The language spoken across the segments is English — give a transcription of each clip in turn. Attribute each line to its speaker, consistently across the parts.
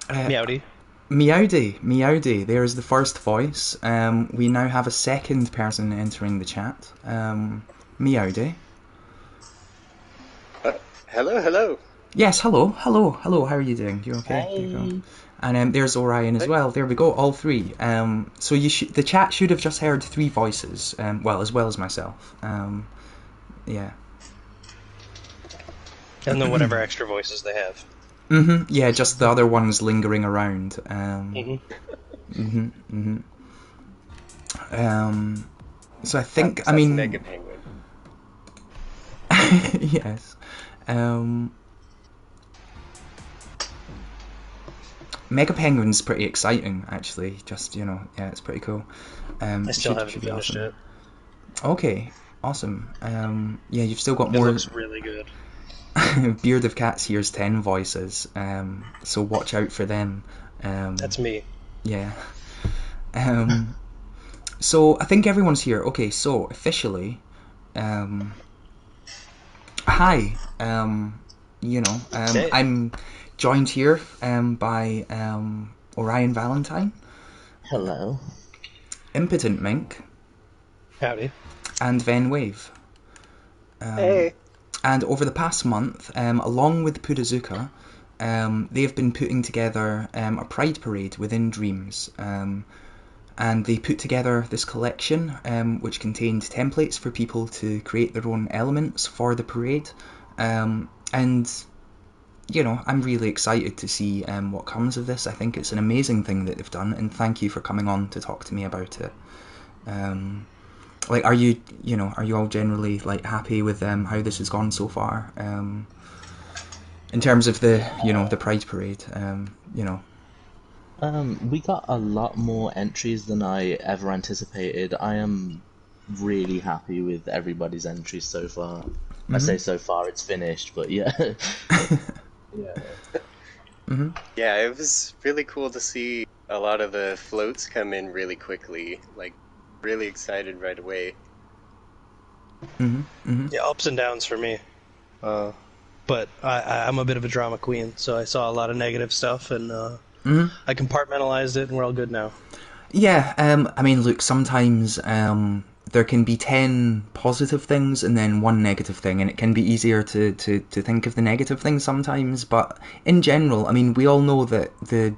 Speaker 1: Uh,
Speaker 2: Meowdy.
Speaker 1: Meowdy. There is the first voice. We now have a second person entering the chat. Meowdy.
Speaker 3: Uh, hello.
Speaker 1: Yes, hello. How are you doing? You okay? There you go.
Speaker 4: Hey.
Speaker 1: And there's Orion as
Speaker 3: Hey.
Speaker 1: well. There we go, all three. So the chat should have just heard three voices. Well as myself. Yeah.
Speaker 2: And then whatever extra voices they have.
Speaker 1: Yeah, just the other ones lingering around.
Speaker 2: hmm
Speaker 1: So I think, I
Speaker 3: That's
Speaker 1: mean,
Speaker 3: Mega Penguin.
Speaker 1: yes. Mega Penguin's pretty exciting, actually. Just, yeah, it's pretty cool.
Speaker 2: I still
Speaker 1: Should
Speaker 2: haven't
Speaker 1: be
Speaker 2: finished
Speaker 1: awesome.
Speaker 2: it.
Speaker 1: Okay, awesome. Yeah, you've still got
Speaker 2: It
Speaker 1: more.
Speaker 2: looks really good.
Speaker 1: Beard of Cats hears 10 voices, so watch out for them.
Speaker 2: That's me.
Speaker 1: Yeah. Um, so I think everyone's here. Okay, so officially, um, hi.
Speaker 2: Hey.
Speaker 1: I'm joined here by Orion Valentine,
Speaker 4: Hello.
Speaker 1: ImpotantMink,
Speaker 2: Howdy.
Speaker 1: and Venwave.
Speaker 3: Hey.
Speaker 1: And over the past month, along with Pudazuka, they have been putting together a pride parade within Dreams. And they put together this collection which contained templates for people to create their own elements for the parade. And, I'm really excited to see what comes of this. I think it's an amazing thing that they've done, and thank you for coming on to talk to me about it. Like, are you all generally like happy with how this has gone so far? In terms of the Pride Parade,
Speaker 4: We got a lot more entries than I ever anticipated. I am really happy with everybody's entries so far. I say so far, it's finished, but yeah. Yeah.
Speaker 3: Yeah, it was really cool to see a lot of the floats come in really quickly. Like, really excited right away.
Speaker 2: Yeah, ups and downs for me. But I'm a bit of a drama queen, so I saw a lot of negative stuff, and I compartmentalized it, and we're all good now.
Speaker 1: Yeah, I mean, look, sometimes there can be 10 positive things and then one negative thing, and it can be easier to think of the negative thing sometimes. But in general, I mean, we all know that the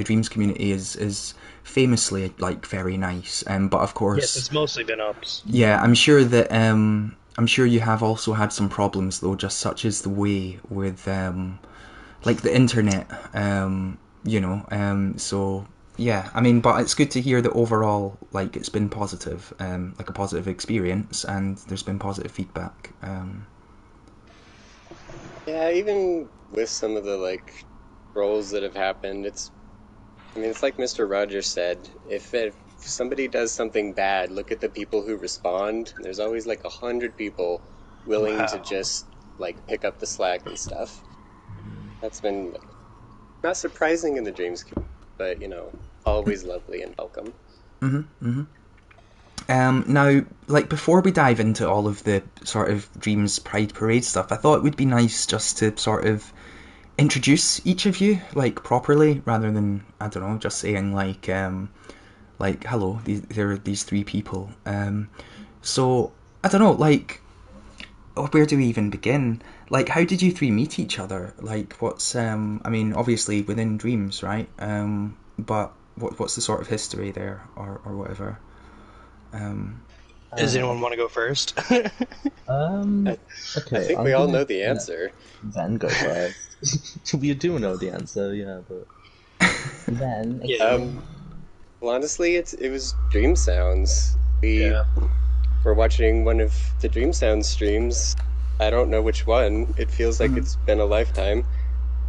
Speaker 1: Dreams community is famously like very nice. But of
Speaker 2: Yes,
Speaker 1: course,
Speaker 2: it's mostly been ups.
Speaker 1: yeah, I'm sure you have also had some problems though, just such as the way with like the internet, so yeah, I mean, but it's good to hear that overall, like, it's been positive, like a positive experience, and there's been positive feedback.
Speaker 3: Yeah, even with some of the, like, trolls that have happened, it's like Mr. Rogers said, if somebody does something bad, look at the people who respond. There's always like 100 people willing to
Speaker 2: Wow.
Speaker 3: just, like, pick up the slack and stuff. That's been, like, not surprising in the Dreams community, but, always lovely and welcome.
Speaker 1: Now, like, before we dive into all of the sort of Dreams Pride Parade stuff, I thought it would be nice just to sort of introduce each of you, like, properly, rather than, I don't know, just saying, like hello, there are these three people. So, I don't know, like, where do we even begin? Like, how did you three meet each other? Like, I mean, obviously within Dreams, right? But what's the sort of history there, or whatever?
Speaker 2: Does
Speaker 4: Uh,
Speaker 2: anyone want to go first?
Speaker 4: um,
Speaker 3: I, I
Speaker 4: okay,
Speaker 3: think we
Speaker 4: I'm
Speaker 3: all
Speaker 4: gonna
Speaker 3: know the
Speaker 4: let
Speaker 3: answer.
Speaker 4: Ven go first. We do know the answer, yeah, but Ven,
Speaker 2: Yeah.
Speaker 4: explain.
Speaker 3: Um, well, honestly, it was Dream Sounds. We
Speaker 2: Yeah.
Speaker 3: were watching one of the Dream Sounds streams. I don't know which one. It feels like
Speaker 1: Mhm.
Speaker 3: it's been a lifetime,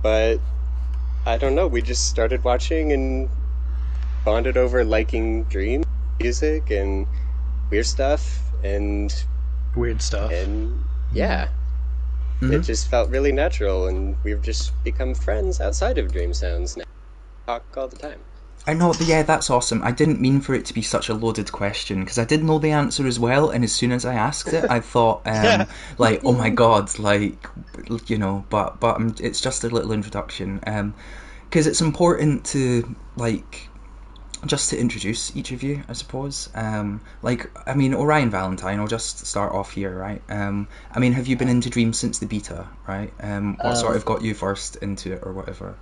Speaker 3: but I don't know. We just started watching and bonded over liking dream music and weird stuff,
Speaker 2: Weird stuff.
Speaker 3: and
Speaker 4: Hmm.
Speaker 3: yeah, it
Speaker 1: Mhm.
Speaker 3: just felt really natural, and we've just become friends outside of Dream Sounds now. Talk all the time.
Speaker 1: I know, yeah, that's awesome. I didn't mean for it to be such a loaded question because I did know the answer as well. And as soon as I asked it, I thought,
Speaker 2: Yeah.
Speaker 1: like, oh my god, like, but it's just a little introduction. because it's important to like just to introduce each of you, I suppose. Like, I mean, Orion Valentine, I'll just start off here, right? I mean, have you been into Dreams since the beta, right? What sort of got you first into it or whatever?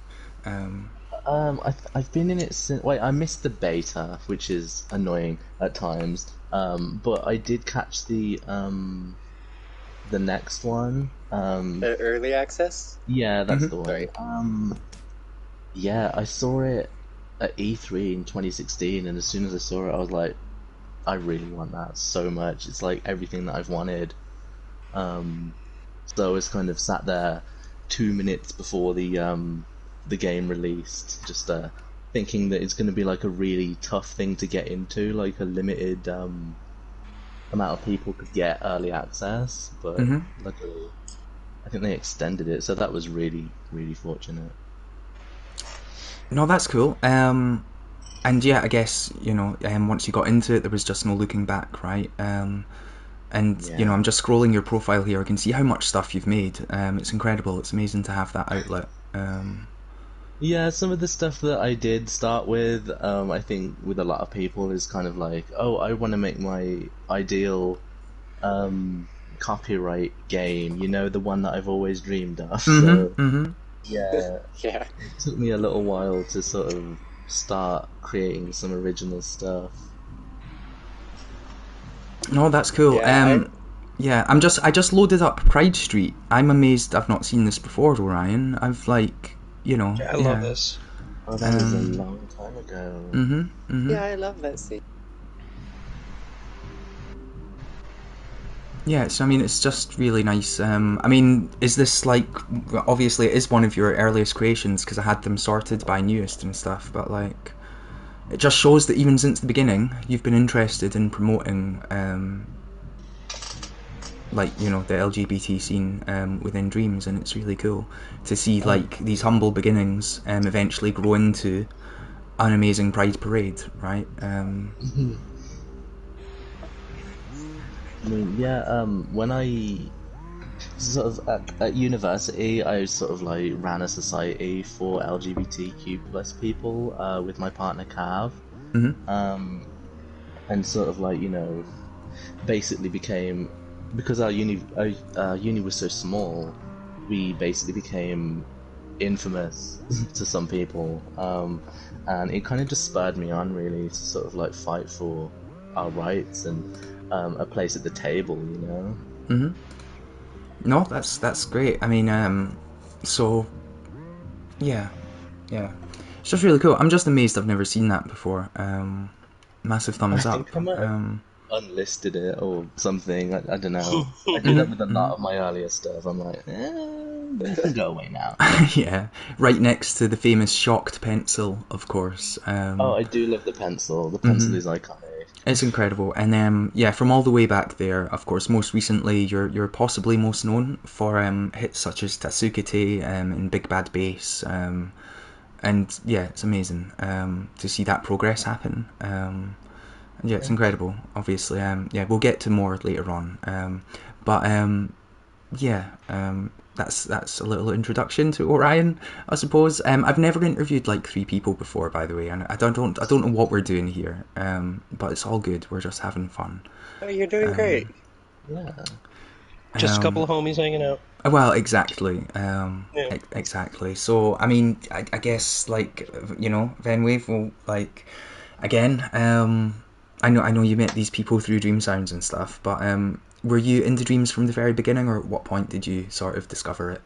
Speaker 4: I've been in it since. Wait, I missed the beta, which is annoying at times. But I did catch the next one.
Speaker 3: The early access?
Speaker 4: Yeah, that's the one.
Speaker 3: Sorry.
Speaker 4: Yeah, I saw it at E3 in 2016, and as soon as I saw it, I was like, I really want that so much. It's like everything that I've wanted. So I was kind of sat there 2 minutes before the game released, just thinking that it's going to be like a really tough thing to get into, like a limited amount of people could get early access, but luckily I think they extended it, so that was really, really fortunate.
Speaker 1: No, that's cool. And yeah, I guess, you know, once you got into it, there was just no looking back, right? And
Speaker 4: Yeah.
Speaker 1: you know, I'm just scrolling your profile here. I can see how much stuff you've made. It's incredible. It's amazing to have that outlet.
Speaker 4: Yeah, some of the stuff that I did start with, I think with a lot of people is kind of like, oh, I want to make my ideal copyright game, you know, the one that I've always dreamed of. So yeah,
Speaker 3: Yeah.
Speaker 4: it took me a little while to sort of start creating some original stuff.
Speaker 1: No, that's cool.
Speaker 3: Yeah,
Speaker 1: Yeah, I just loaded up Pride Street. I'm amazed I've not seen this before, Orion. I've like, you know,
Speaker 2: I love this.
Speaker 4: Oh, that was a long time ago.
Speaker 3: Yeah, I love that scene.
Speaker 1: Yeah, so I mean, it's just really nice. I mean, is this like, obviously it is one of your earliest creations because I had them sorted by newest and stuff, but like, it just shows that even since the beginning, you've been interested in promoting, like, you know, the LGBT scene within Dreams, and it's really cool to see like these humble beginnings eventually grow into an amazing Pride parade, right?
Speaker 4: I mean, yeah, when I sort of at university, I sort of like ran a society for LGBTQ plus people with my partner Cav, and sort of like, you know, basically became, because our uni was so small, we basically became infamous to some people, and it kind of just spurred me on really to sort of like fight for our rights and a place at the table, you know.
Speaker 1: No, that's great. I mean, so yeah, it's just really cool. I'm just amazed I've never seen that before. Massive thumbs
Speaker 4: I
Speaker 1: up.
Speaker 4: think I might have unlisted it or something. I don't know. I do that with a lot of my earlier stuff. I'm like, it can go away now.
Speaker 1: Yeah, right next to the famous shocked pencil, of course.
Speaker 4: Oh, I do love the pencil. The pencil is iconic.
Speaker 1: It's incredible, and yeah, from all the way back there, of course, most recently, you're possibly most known for hits such as Tatsukete and Big Bad Bass, and yeah, it's amazing to see that progress happen. And yeah, it's incredible. Obviously, yeah, we'll get to more later on, but yeah, that's a little introduction to Orion, I suppose. I've never interviewed like 3 people before, by the way, and I don't know what we're doing here, but it's all good. We're just having fun.
Speaker 3: Oh, you're doing great.
Speaker 4: Yeah.
Speaker 2: Just a couple of homies hanging out.
Speaker 1: Well, exactly.
Speaker 2: Yeah.
Speaker 1: Exactly. So, I mean, I guess like, you know, Venwave will like again. I know you met these people through Dream Sounds and stuff, but were you into Dreams from the very beginning, or at what point did you sort of discover it?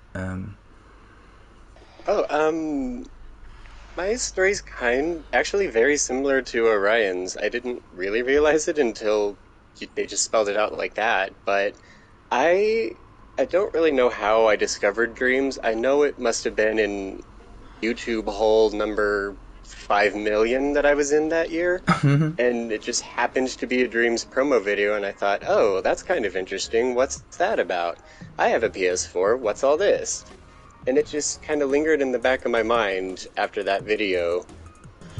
Speaker 3: My story's actually very similar to Orion's. I didn't really realize it until they just spelled it out like that, but I don't really know how I discovered Dreams. I know it must have been in YouTube hole number 5 million that I was in that year, and it just happened to be a Dreams promo video, and I thought, oh, that's kind of interesting. What's that about? I have a PS4. What's all this? And it just kind of lingered in the back of my mind after that video.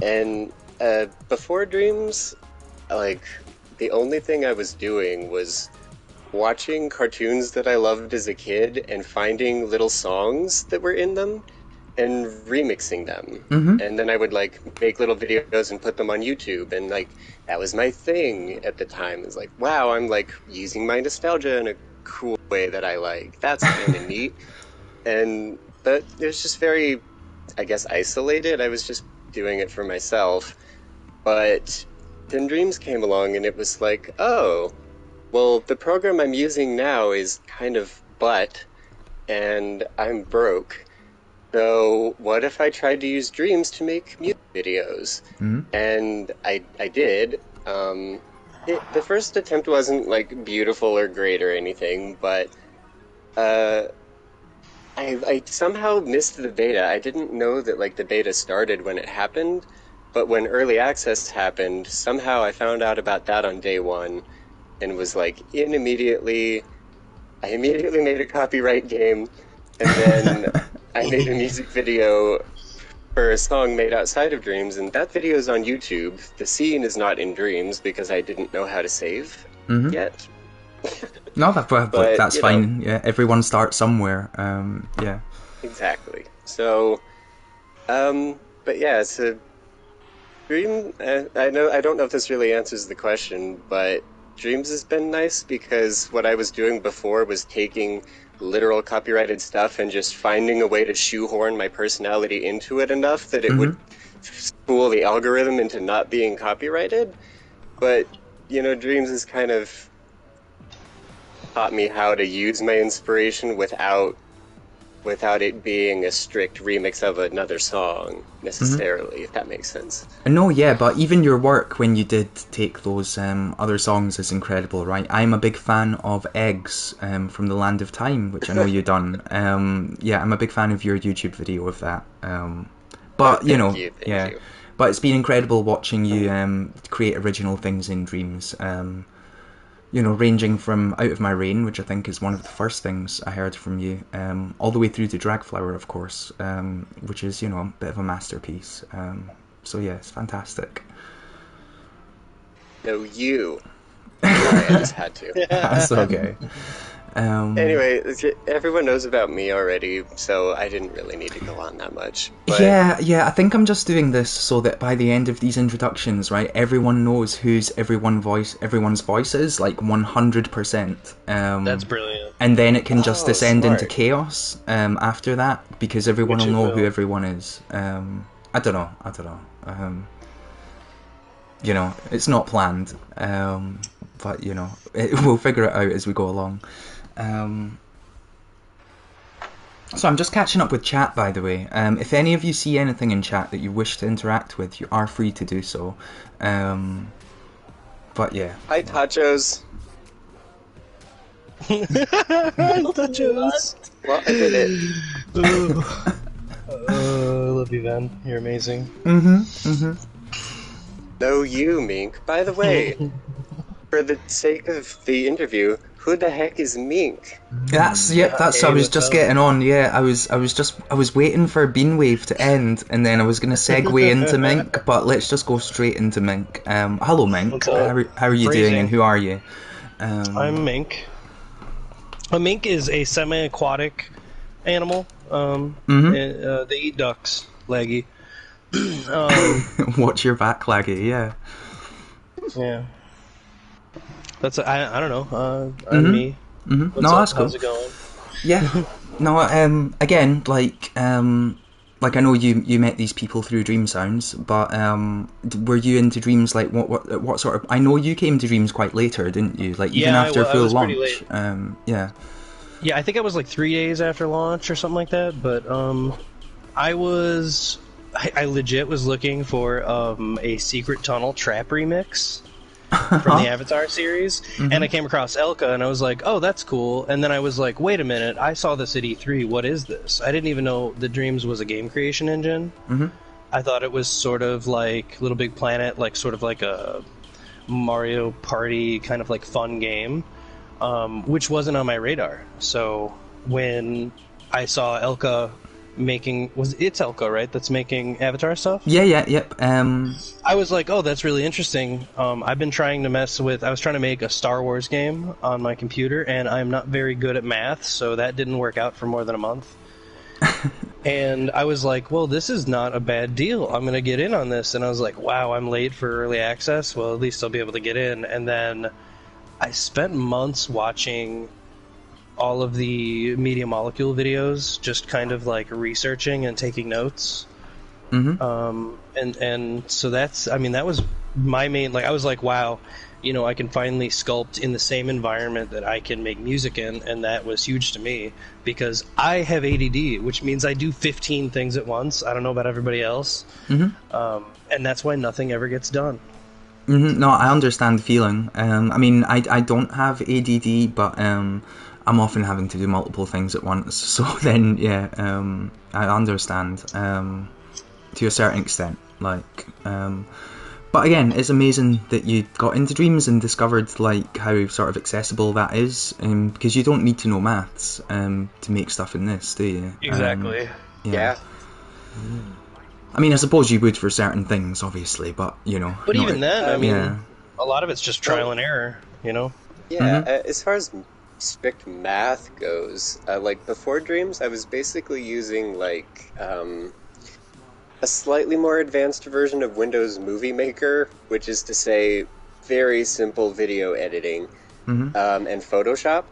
Speaker 3: And before Dreams, like, the only thing I was doing was watching cartoons that I loved as a kid and finding little songs that were in them. and remixing them. And then I would like make little videos and put them on YouTube, and like that was my thing at the time. It's like, wow, I'm like using my nostalgia in a cool way that I like. That's kind of neat. But it was just very, I guess, isolated. I was just doing it for myself. But then Dreams came along, and it was like, oh, well, the program I'm using now is kind of butt, and I'm broke. So what if I tried to use Dreams to make music videos? And I did. The first attempt wasn't like beautiful or great or anything, but I somehow missed the beta. I didn't know that like the beta started when it happened, but when early access happened, somehow I found out about that on day one, and was like I immediately made a copyright game, and then I made a music video for a song made outside of Dreams, and that video is on YouTube. The scene is not in Dreams because I didn't know how to save yet.
Speaker 1: No, that's fine. Yeah, everyone starts somewhere. Yeah.
Speaker 3: Exactly. So, but yeah, it's a Dream. I don't know if this really answers the question, but Dreams has been nice because what I was doing before was taking literal copyrighted stuff and just finding a way to shoehorn my personality into it enough that it would fool the algorithm into not being copyrighted. But, you know, Dreams has kind of taught me how to use my inspiration without it being a strict remix of another song, necessarily, if that makes sense.
Speaker 1: No, yeah, but even your work when you did take those other songs is incredible, right? I'm a big fan of Eggs from the Land of Time, which I know you've done. Yeah, I'm a big fan of your YouTube video of that. But,
Speaker 3: Thank you.
Speaker 1: But it's been incredible watching you create original things in Dreams. You know, ranging from Out of My Rain, which I think is one of the first things I heard from you, all the way through to Dragflower, of course, which is, you know, a bit of a masterpiece. So yeah, it's fantastic.
Speaker 3: No, you. Sorry, I just had to.
Speaker 1: That's okay.
Speaker 3: Anyway, everyone knows about me already, so I didn't really need to go on that much. But...
Speaker 1: Yeah, I think I'm just doing this so that by the end of these introductions, right, everyone knows who's everyone's voice is, like 100%.
Speaker 2: That's brilliant.
Speaker 1: And then it can just descend
Speaker 3: smart.
Speaker 1: into chaos after that, because everyone will know who everyone is. I don't know. You know, it's not planned, but, you know, we'll figure it out as we go along. So I'm just catching up with chat, by the way. If any of you see anything in chat that you wish to interact with, you are free to do so. But yeah.
Speaker 3: Hi, Tachos.
Speaker 2: Hi, Tachos.
Speaker 3: Well, I did it.
Speaker 2: I love you, Van. You're amazing.
Speaker 3: No, you, Mink. By the way, for the sake of the interview, who the heck is Mink?
Speaker 1: That's I was just getting on. Yeah, I was waiting for Venwave to end, and then I was going to segue into Mink, but let's just go straight into Mink. Hello, Mink. How are you doing, and who are you?
Speaker 2: I'm Mink. A mink is a semi-aquatic animal. They eat ducks, Laggy.
Speaker 1: Watch your back, Laggy. Yeah.
Speaker 2: Yeah. That's I don't know. I'm me.
Speaker 1: No, that's cool.
Speaker 2: How's it going?
Speaker 1: Yeah. No. Again, like I know you met these people through Dream Sounds, but were you into Dreams? Like what sort of? I know you came to Dreams quite later, didn't you? Like even after full launch. Yeah.
Speaker 2: Yeah, I think I was like 3 days after launch or something like that. But I legit was looking for a Secret Tunnel trap remix from the Avatar series, and I came across Elka, and I was like, oh, that's cool. And then I was like, wait a minute, I saw this at E3. What is this? I didn't even know the Dreams was a game creation engine. I thought it was sort of like Little Big Planet, like sort of like a Mario Party kind of like fun game, which wasn't on my radar. So when I saw Elka it's Elka, right? That's making Avatar stuff?
Speaker 1: Yep.
Speaker 2: I was like, oh, that's really interesting. I've been trying to I was trying to make a Star Wars game on my computer, and I'm not very good at math, so that didn't work out for more than a month. And I was like, well, this is not a bad deal. I'm going to get in on this. And I was like, wow, I'm late for early access. Well, at least I'll be able to get in. And then I spent months watching all of the Media Molecule videos, just kind of like researching and taking notes. And so that's, I mean, that was my main, like, I was like, wow, you know, I can finally sculpt in the same environment that I can make music in, and that was huge to me, because I have ADD, which means I do 15 things at once. I don't know about everybody else. And that's why nothing ever gets done.
Speaker 1: No, I understand the feeling. I mean, I don't have ADD, but I'm often having to do multiple things at once. So then, yeah, I understand to a certain extent. Like, but again, it's amazing that you got into Dreams and discovered like how sort of accessible that is, because you don't need to know maths to make stuff in this, do you?
Speaker 2: Exactly.
Speaker 3: Yeah.
Speaker 1: I mean, I suppose you would for certain things, obviously, but you know.
Speaker 2: But even then, I mean,
Speaker 1: yeah.
Speaker 2: a lot of it's just trial and error, you know?
Speaker 3: Yeah, as far as strict math goes, like before Dreams, I was basically using like a slightly more advanced version of Windows Movie Maker, which is to say very simple video editing, and Photoshop.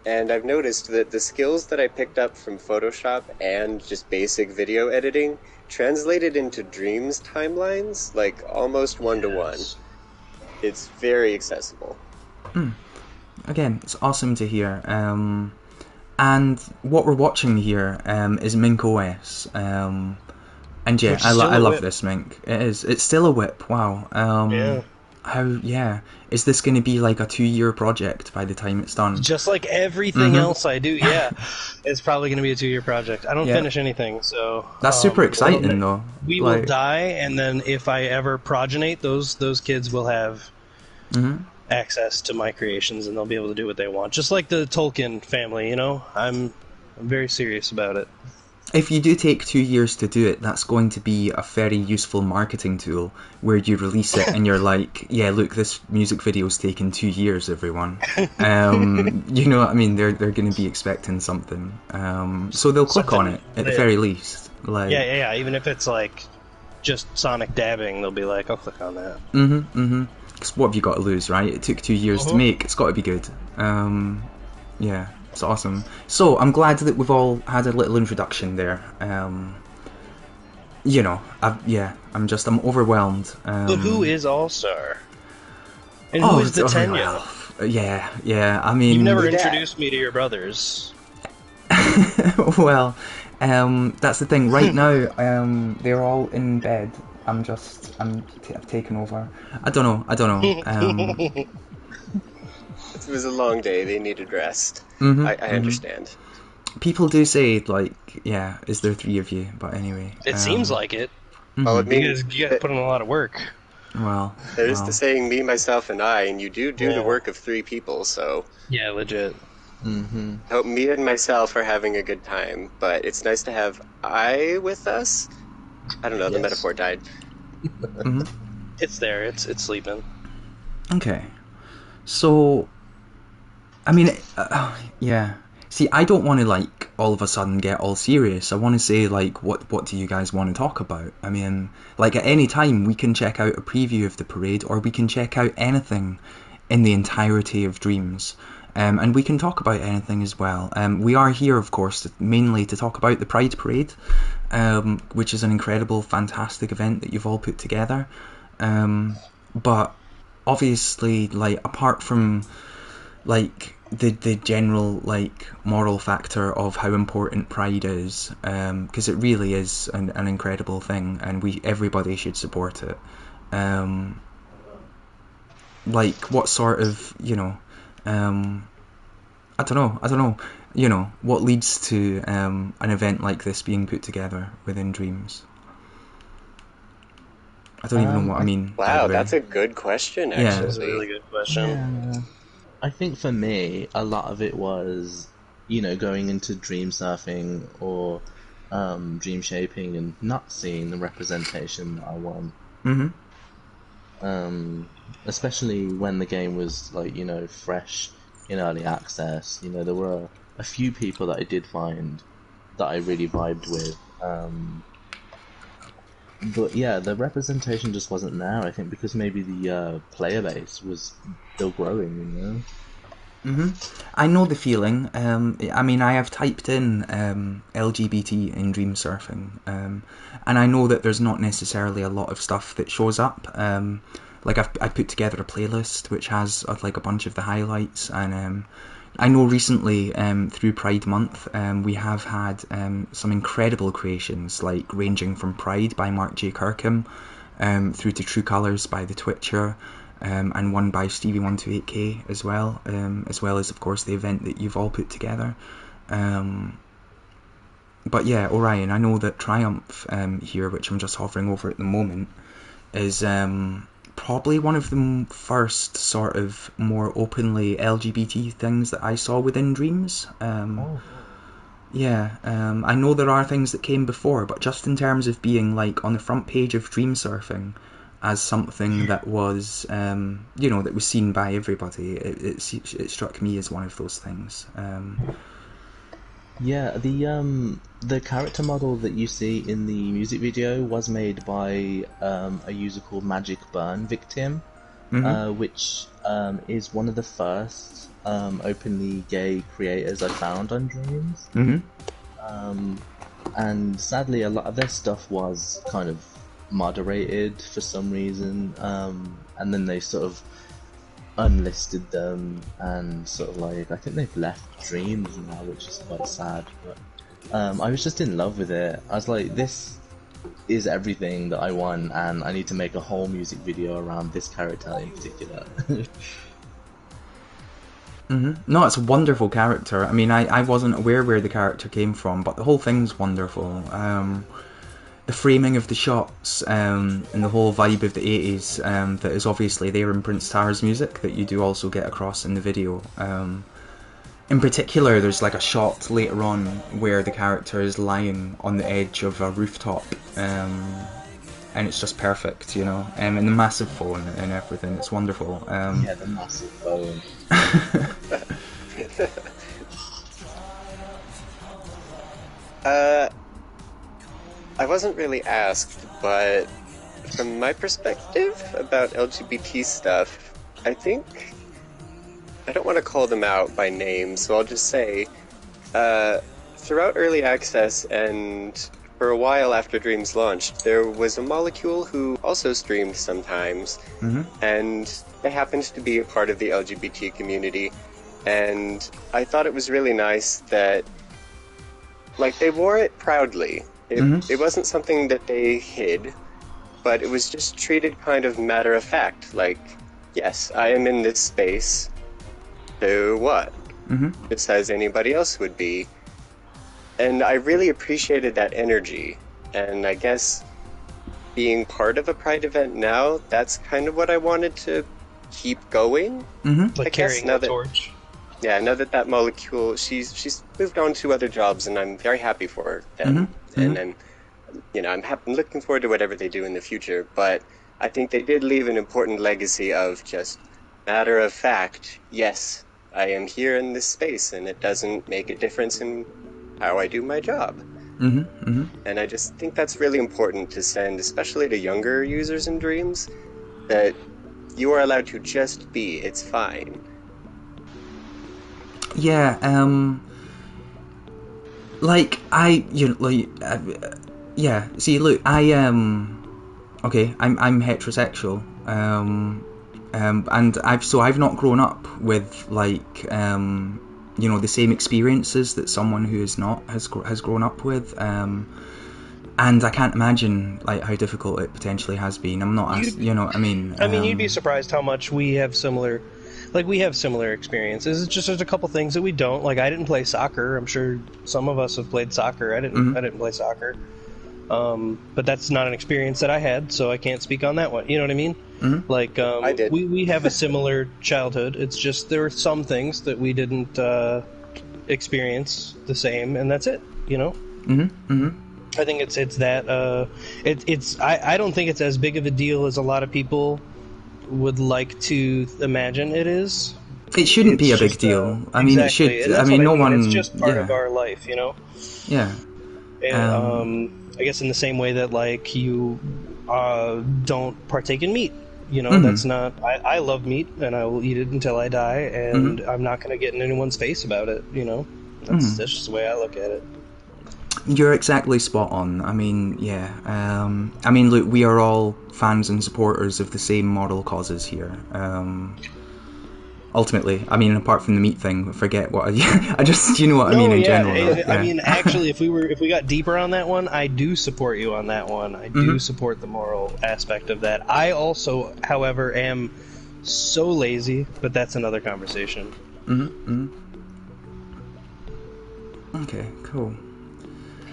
Speaker 3: And I've noticed that the skills that I picked up from Photoshop and just basic video editing translated into Dreams timelines, like almost one-to-one. It's very accessible.
Speaker 1: Again, it's awesome to hear. And what we're watching here is Mink OS. And yeah, I love this Mink. It is. It's still a whip. Wow.
Speaker 2: Yeah.
Speaker 1: Is this going to be like a 2-year project by the time it's done?
Speaker 2: Just like everything else I do, yeah. It's probably going to be a 2-year project. I don't finish anything, so...
Speaker 1: That's super exciting, though.
Speaker 2: We will die, and then if I ever progenate, those kids will have access to my creations, and they'll be able to do what they want. Just like the Tolkien family, you know? I'm very serious about it.
Speaker 1: If you do take 2 years to do it, that's going to be a very useful marketing tool where you release it and you're like, yeah, look, this music video's taken 2 years, everyone. You know what I mean? They're going to be expecting something. So they'll click on it, at the very least. Like,
Speaker 2: yeah. Even if it's like just sonic dabbing, they'll be like, I'll click on that.
Speaker 1: Because what have you got to lose, right? It took 2 years to make. It's got to be good. Yeah. It's awesome. So I'm glad that we've all had a little introduction there. You know, I'm overwhelmed.
Speaker 2: But who is All-Star? And who is the Tenyo?
Speaker 1: Yeah. I mean,
Speaker 2: you've never introduced me to your brothers.
Speaker 1: Well, that's the thing. Right now, they're all in bed. I've taken over. I don't know.
Speaker 3: It was a long day. They needed rest. I understand.
Speaker 1: People do say, like, yeah, is there 3 of you? But anyway.
Speaker 2: It seems like it.
Speaker 3: Well,
Speaker 2: Because you guys put in a lot of work.
Speaker 1: Well.
Speaker 3: There is the saying, me, myself, and I, and you do the work of 3 people, so...
Speaker 2: Yeah, legit.
Speaker 3: Hope me and myself are having a good time, but it's nice to have I with us. I don't know, the metaphor died.
Speaker 2: It's there, it's sleeping.
Speaker 1: Okay. So... I mean, yeah. See, I don't want to, like, all of a sudden get all serious. I want to say, like, what do you guys want to talk about? I mean, like, at any time, we can check out a preview of the parade, or we can check out anything in the entirety of Dreams. And we can talk about anything as well. We are here, of course, mainly to talk about the Pride Parade, which is an incredible, fantastic event that you've all put together. But, obviously, like, apart from, like... the general like moral factor of how important Pride is, because it really is an incredible thing, and everybody should support it. Like, what sort of, you know, I don't know, you know, what leads to an event like this being put together within Dreams? I don't even know what I mean.
Speaker 3: Wow, that's a good question, actually.
Speaker 1: Yeah.
Speaker 2: That's a really good question.
Speaker 4: Yeah. I think for me, a lot of it was, you know, going into dream surfing or dream shaping and not seeing the representation that I want. Especially when the game was, like, you know, fresh in early access. You know, there were a few people that I did find that I really vibed with, But yeah, the representation just wasn't there. I think because maybe the player base was still growing, you know.
Speaker 1: I know the feeling. I mean, I have typed in LGBT in dream surfing, and I know that there's not necessarily a lot of stuff that shows up. Like I put together a playlist which has like a bunch of the highlights, and I know recently through Pride Month we have had some incredible creations, like ranging from Pride by Mark J. Kirkham through to True Colours by The Twitcher. And one by Stevie128K as well as of course the event that you've all put together. But yeah, Orion, I know that Triumph here, which I'm just hovering over at the moment, is probably one of the first sort of more openly LGBT things that I saw within Dreams. Yeah, I know there are things that came before, but just in terms of being like on the front page of Dream Surfing as something that was, that was seen by everybody, it struck me as one of those things.
Speaker 4: Yeah, the character model that you see in the music video was made by a user called Magic Burn Victim, which is one of the first openly gay creators I found on Dreams. And sadly, a lot of their stuff was kind of moderated for some reason, and then they sort of unlisted them, and sort of like, I think they've left Dreams now, which is quite sad. But I was just in love with it. I was like, this is everything that I want, and I need to make a whole music video around this character in particular.
Speaker 1: No, it's a wonderful character. I mean, I wasn't aware where the character came from, but the whole thing's wonderful. The framing of the shots and the whole vibe of the 80s that is obviously there in Prince Tar's music that you do also get across in the video. In particular, there's like a shot later on where the character is lying on the edge of a rooftop, and it's just perfect, and the massive phone and everything. It's wonderful.
Speaker 4: Yeah, the massive phone.
Speaker 3: I wasn't really asked, but from my perspective about LGBT stuff, I think I don't want to call them out by name, so I'll just say throughout early access and for a while after Dreams launched, there was a molecule who also streamed sometimes, and they happened to be a part of the LGBT community, and I thought it was really nice that, like, they wore it proudly. It wasn't something that they hid, but it was just treated kind of matter of fact, like, yes, I am in this space, so what? Just as anybody else would be. And I really appreciated that energy, and I guess being part of a Pride event now, that's kind of what I wanted to keep going.
Speaker 2: Like carrying the torch.
Speaker 3: Yeah, now that molecule, she's moved on to other jobs, and I'm very happy for her then. And then, I'm looking forward to whatever they do in the future, but I think they did leave an important legacy of just matter of fact, yes, I am here in this space, and it doesn't make a difference in how I do my job. And I just think that's really important to send, especially to younger users in Dreams, that you are allowed to just be, it's fine.
Speaker 1: Yeah, yeah. See, look, okay. I'm heterosexual, and I've not grown up with the same experiences that someone who is not has grown up with, and I can't imagine like how difficult it potentially has been. I'm not, I mean,
Speaker 2: you'd be surprised how much we have similar. Like, we have similar experiences. It's just there's a couple things that we don't. Like, I didn't play soccer. I'm sure some of us have played soccer. I didn't play soccer. But that's not an experience that I had, so I can't speak on that one. You know what I mean? Like,
Speaker 3: I did.
Speaker 2: We have a similar childhood. It's just there were some things that we didn't experience the same, and that's it. I think it's that. I don't think it's as big of a deal as a lot of people would like to imagine it is.
Speaker 1: It shouldn't be a big deal. I mean,
Speaker 2: exactly.
Speaker 1: it should. I mean, no one.
Speaker 2: It's just part of our life,
Speaker 1: Yeah.
Speaker 2: I guess in the same way that like you don't partake in meat. You know,
Speaker 1: Mhm.
Speaker 2: that's not. I love meat, and I will eat it until I die, and I'm not going to get in anyone's face about it. You know, that's just the way I look at it.
Speaker 1: You're exactly spot on. I mean, yeah. I mean, look, we are all fans and supporters of the same moral causes here. Ultimately, I mean, apart from the meat thing, forget what I just, you know what I mean in general. Though.
Speaker 2: I mean, actually, if we got deeper on that one, I do support you on that one. I do support the moral aspect of that. I also, however, am so lazy, but that's another conversation.
Speaker 1: Okay, cool.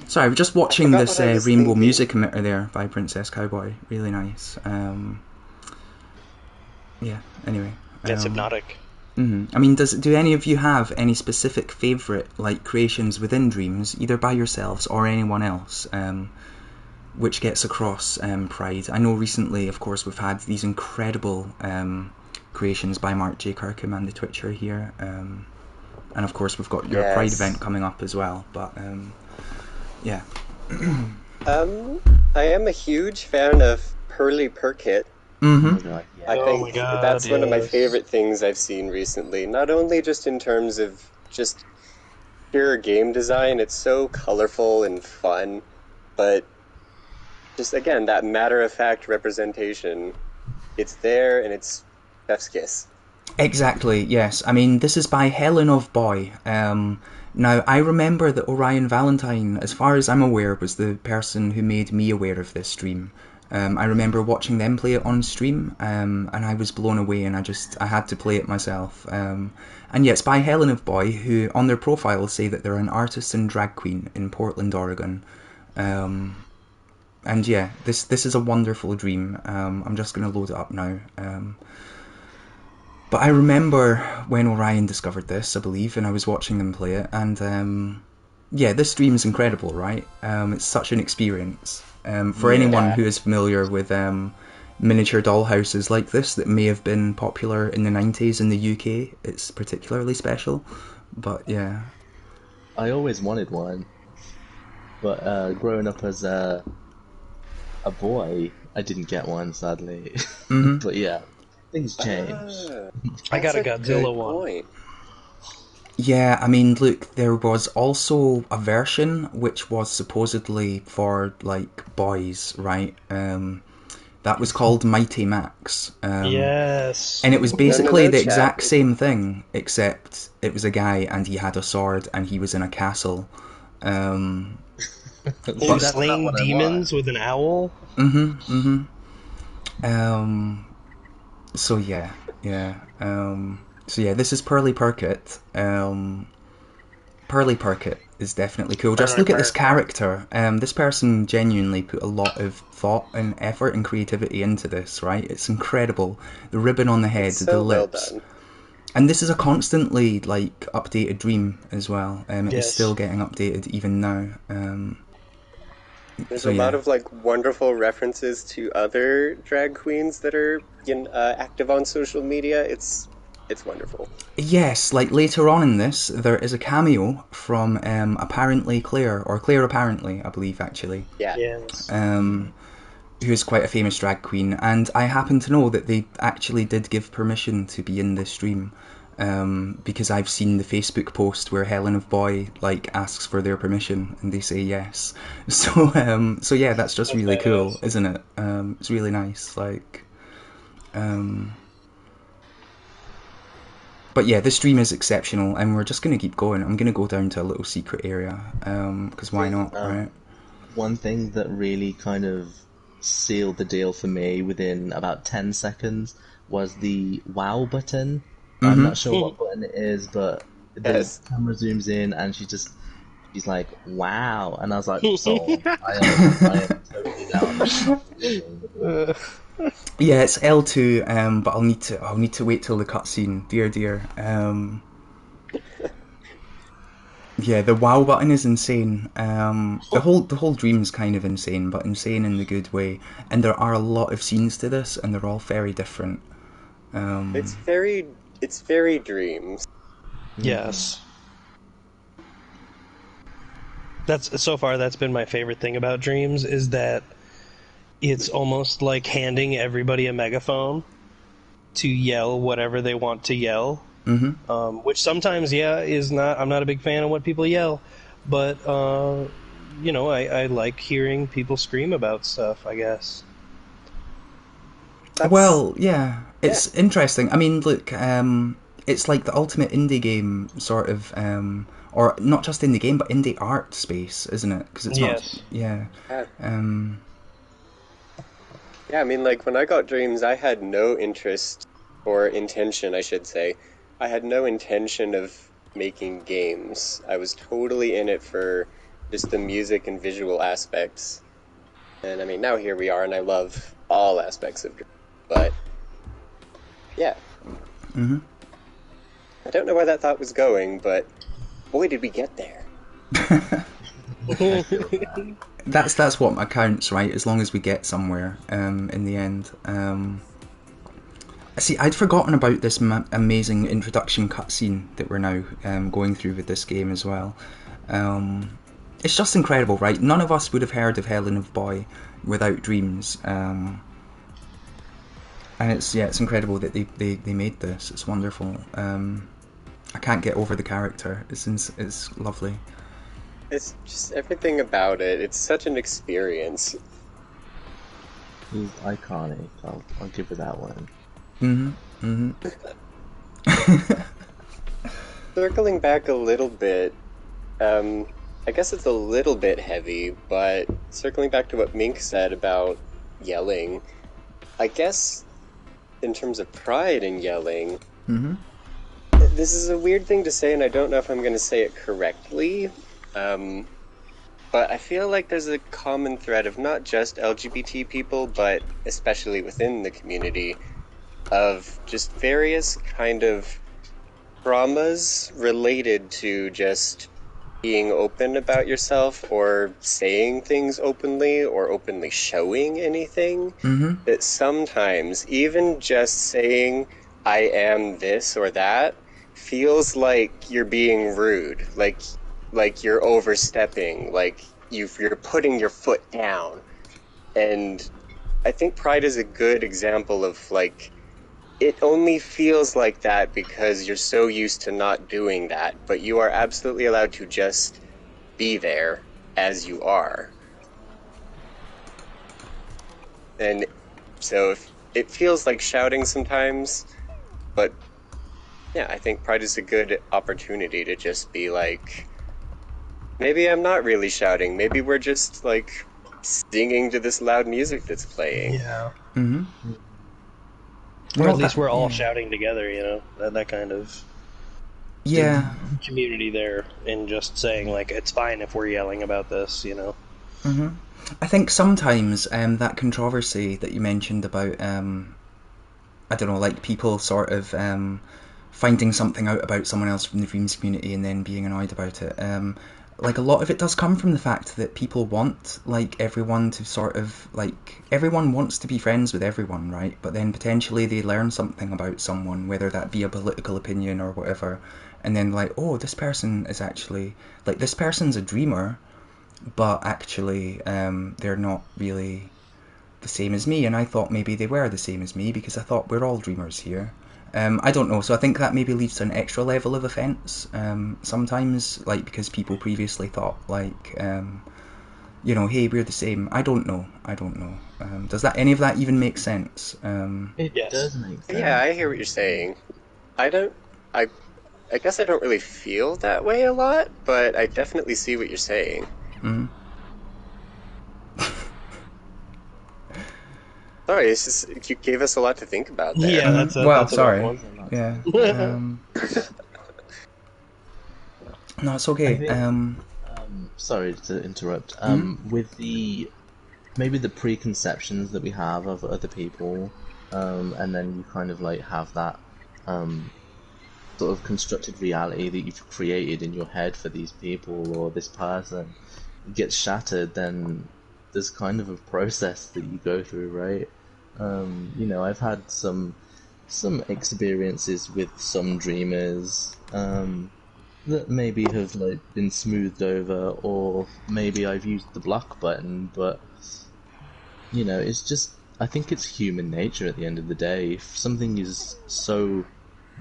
Speaker 1: Sorry, we're just watching this rainbow music emitter there by Princess Cowboy. Really nice. Yeah. Anyway.
Speaker 2: That's hypnotic.
Speaker 1: I mean, do any of you have any specific favourite like creations within Dreams, either by yourselves or anyone else, which gets across Pride? I know recently, of course, we've had these incredible creations by Mark J. Kirkham and the Twitcher here, and of course we've got your Pride event coming up as well. But yeah.
Speaker 3: I am a huge fan of Pearly Perkit. I think that's one of my favorite things I've seen recently. Not only just in terms of just pure game design, it's so colorful and fun, but just again that matter-of-fact representation. It's there and it's chef's kiss.
Speaker 1: Exactly, yes. I mean, this is by Helen of Boy. Now, I remember that Orion Valentine, as far as I'm aware, was the person who made me aware of this stream. I remember watching them play it on stream, and I was blown away, and I had to play it myself. And yeah, it's by Helen of Boy, who on their profile say that they're an artist and drag queen in Portland, Oregon. And yeah, this is a wonderful dream. I'm just going to load it up now. But I remember when Orion discovered this, I believe, and I was watching them play it, and yeah, this stream is incredible, right? It's such an experience. For anyone who is familiar with miniature dollhouses like this that may have been popular in the 90s in the UK, it's particularly special. But yeah.
Speaker 4: I always wanted one, but growing up as a boy, I didn't get one, sadly. But yeah. Things change.
Speaker 2: I got a Godzilla one.
Speaker 1: Yeah, I mean, look, there was also a version which was supposedly for, like, boys, right? That was called Mighty Max.
Speaker 2: Yes.
Speaker 1: And it was basically the exact same thing, except it was a guy and he had a sword and he was in a castle.
Speaker 2: He was slaying demons with an owl?
Speaker 1: So yeah. So yeah, this is Pearly Perkit. Pearly Perkit is definitely cool. Just look at this character. This person genuinely put a lot of thought and effort and creativity into this, right? It's incredible. The ribbon on the head, the lips. Well done. And this is a constantly, like, updated dream as well. It's still getting updated even now.
Speaker 3: There's a lot of like wonderful references to other drag queens that are active on social media. It's wonderful.
Speaker 1: Yes, like later on in this, there is a cameo from apparently Claire, or Claire apparently, I believe actually.
Speaker 3: Yeah.
Speaker 2: Yes.
Speaker 1: Who is quite a famous drag queen, and I happen to know that they actually did give permission to be in this stream. Because I've seen the Facebook post where Helen of Boy like asks for their permission and they say yes. So yeah, that's just really cool, isn't it? It's really nice. Like, but yeah, this stream is exceptional, and we're just gonna keep going. I'm gonna go down to a little secret area, because why not, right?
Speaker 4: One thing that really kind of sealed the deal for me within about 10 seconds was the WoW button. I'm not sure what button it is, but the camera zooms in and she's like, wow. And I was like, sold. I am totally down.
Speaker 1: Yeah, it's L2, but I'll need to wait till the cutscene. Dear. Yeah, the WoW button is insane. The whole dream is kind of insane, but insane in the good way. And there are a lot of scenes to this, and they're all very different.
Speaker 3: It's very dreams.
Speaker 2: Yes. That's been my favorite thing about Dreams, is that it's almost like handing everybody a megaphone to yell whatever they want to yell. Which sometimes, yeah, is not. I'm not a big fan of what people yell, but I like hearing people scream about stuff, I guess.
Speaker 1: Well, yeah,
Speaker 3: Yeah.
Speaker 1: it's interesting. I mean, look, it's like the ultimate indie game, sort of, or not just indie game, but indie art space, isn't it? Because it's not,
Speaker 2: Yes.
Speaker 1: yeah.
Speaker 3: Yeah.
Speaker 1: Um,
Speaker 3: Yeah, I mean, like when I got Dreams, I had no interest or intention, I should say. I had no intention of making games. I was totally in it for just the music and visual aspects. And I mean, now here we are, and I love all aspects of Dreams. But yeah, I don't know where that thought was going, but boy, did we get there.
Speaker 1: that's what counts, right? As long as we get somewhere, in the end. See, I'd forgotten about this amazing introduction cutscene that we're now going through with this game as well. It's just incredible, right? None of us would have heard of Helen of Boy without Dreams. And it's incredible that they made this. It's wonderful. I can't get over the character. It's lovely.
Speaker 3: It's just everything about it. It's such an experience.
Speaker 4: He's iconic. I'll give it that one.
Speaker 3: Circling back a little bit, I guess it's a little bit heavy, but circling back to what Mink said about yelling, I guess in terms of pride in yelling, this is a weird thing to say, and I don't know if I'm going to say it correctly, but I feel like there's a common thread of not just LGBT people, but especially within the community, of just various kind of traumas related to just being open about yourself or saying things openly or openly showing anything. That sometimes even just saying I am this or that feels like you're being rude, like you're overstepping, like you're putting your foot down. And I think Pride is a good example of like, it only feels like that because you're so used to not doing that, but you are absolutely allowed to just be there as you are. And so if it feels like shouting sometimes, but yeah, I think Pride is a good opportunity to just be like, maybe I'm not really shouting, maybe we're just like singing to this loud music that's playing.
Speaker 2: Yeah.
Speaker 1: Well,
Speaker 2: Or at least
Speaker 1: that-
Speaker 2: we're all
Speaker 1: yeah.
Speaker 2: shouting together, that kind of
Speaker 1: Yeah.
Speaker 2: community there, and just saying, like, it's fine if we're yelling about this,
Speaker 1: I think sometimes that controversy that you mentioned about, I don't know, like people sort of finding something out about someone else from the Dreams community and then being annoyed about it. Like a lot of it does come from the fact that people want like everyone to sort of like everyone wants to be friends with everyone, right? But then potentially they learn something about someone, whether that be a political opinion or whatever, and then like, oh, this person is actually like this person's a dreamer, but actually they're not really the same as me, and I thought maybe they were the same as me because I thought we're all dreamers here. I don't know, so I think that maybe leads to an extra level of offence sometimes, like because people previously thought like, hey, we're the same. I don't know. Does that any of that even make sense?
Speaker 4: It
Speaker 2: Yes.
Speaker 4: does make sense.
Speaker 3: Yeah, I hear what you're saying. I guess I don't really feel that way a lot, but I definitely see what you're saying. Sorry, it's just you gave us a lot to think about there.
Speaker 2: Yeah, that's a,
Speaker 1: Well,
Speaker 2: that's a
Speaker 1: sorry.
Speaker 2: rough one.
Speaker 1: Yeah. No, it's okay.
Speaker 4: I think- Sorry to interrupt. With maybe the preconceptions that we have of other people, and then you kind of like have that sort of constructed reality that you've created in your head for these people or this person gets shattered, then there's kind of a process that you go through, right? I've had some experiences with some dreamers, that maybe have like been smoothed over, or maybe I've used the block button, but it's just, I think it's human nature at the end of the day. If something is so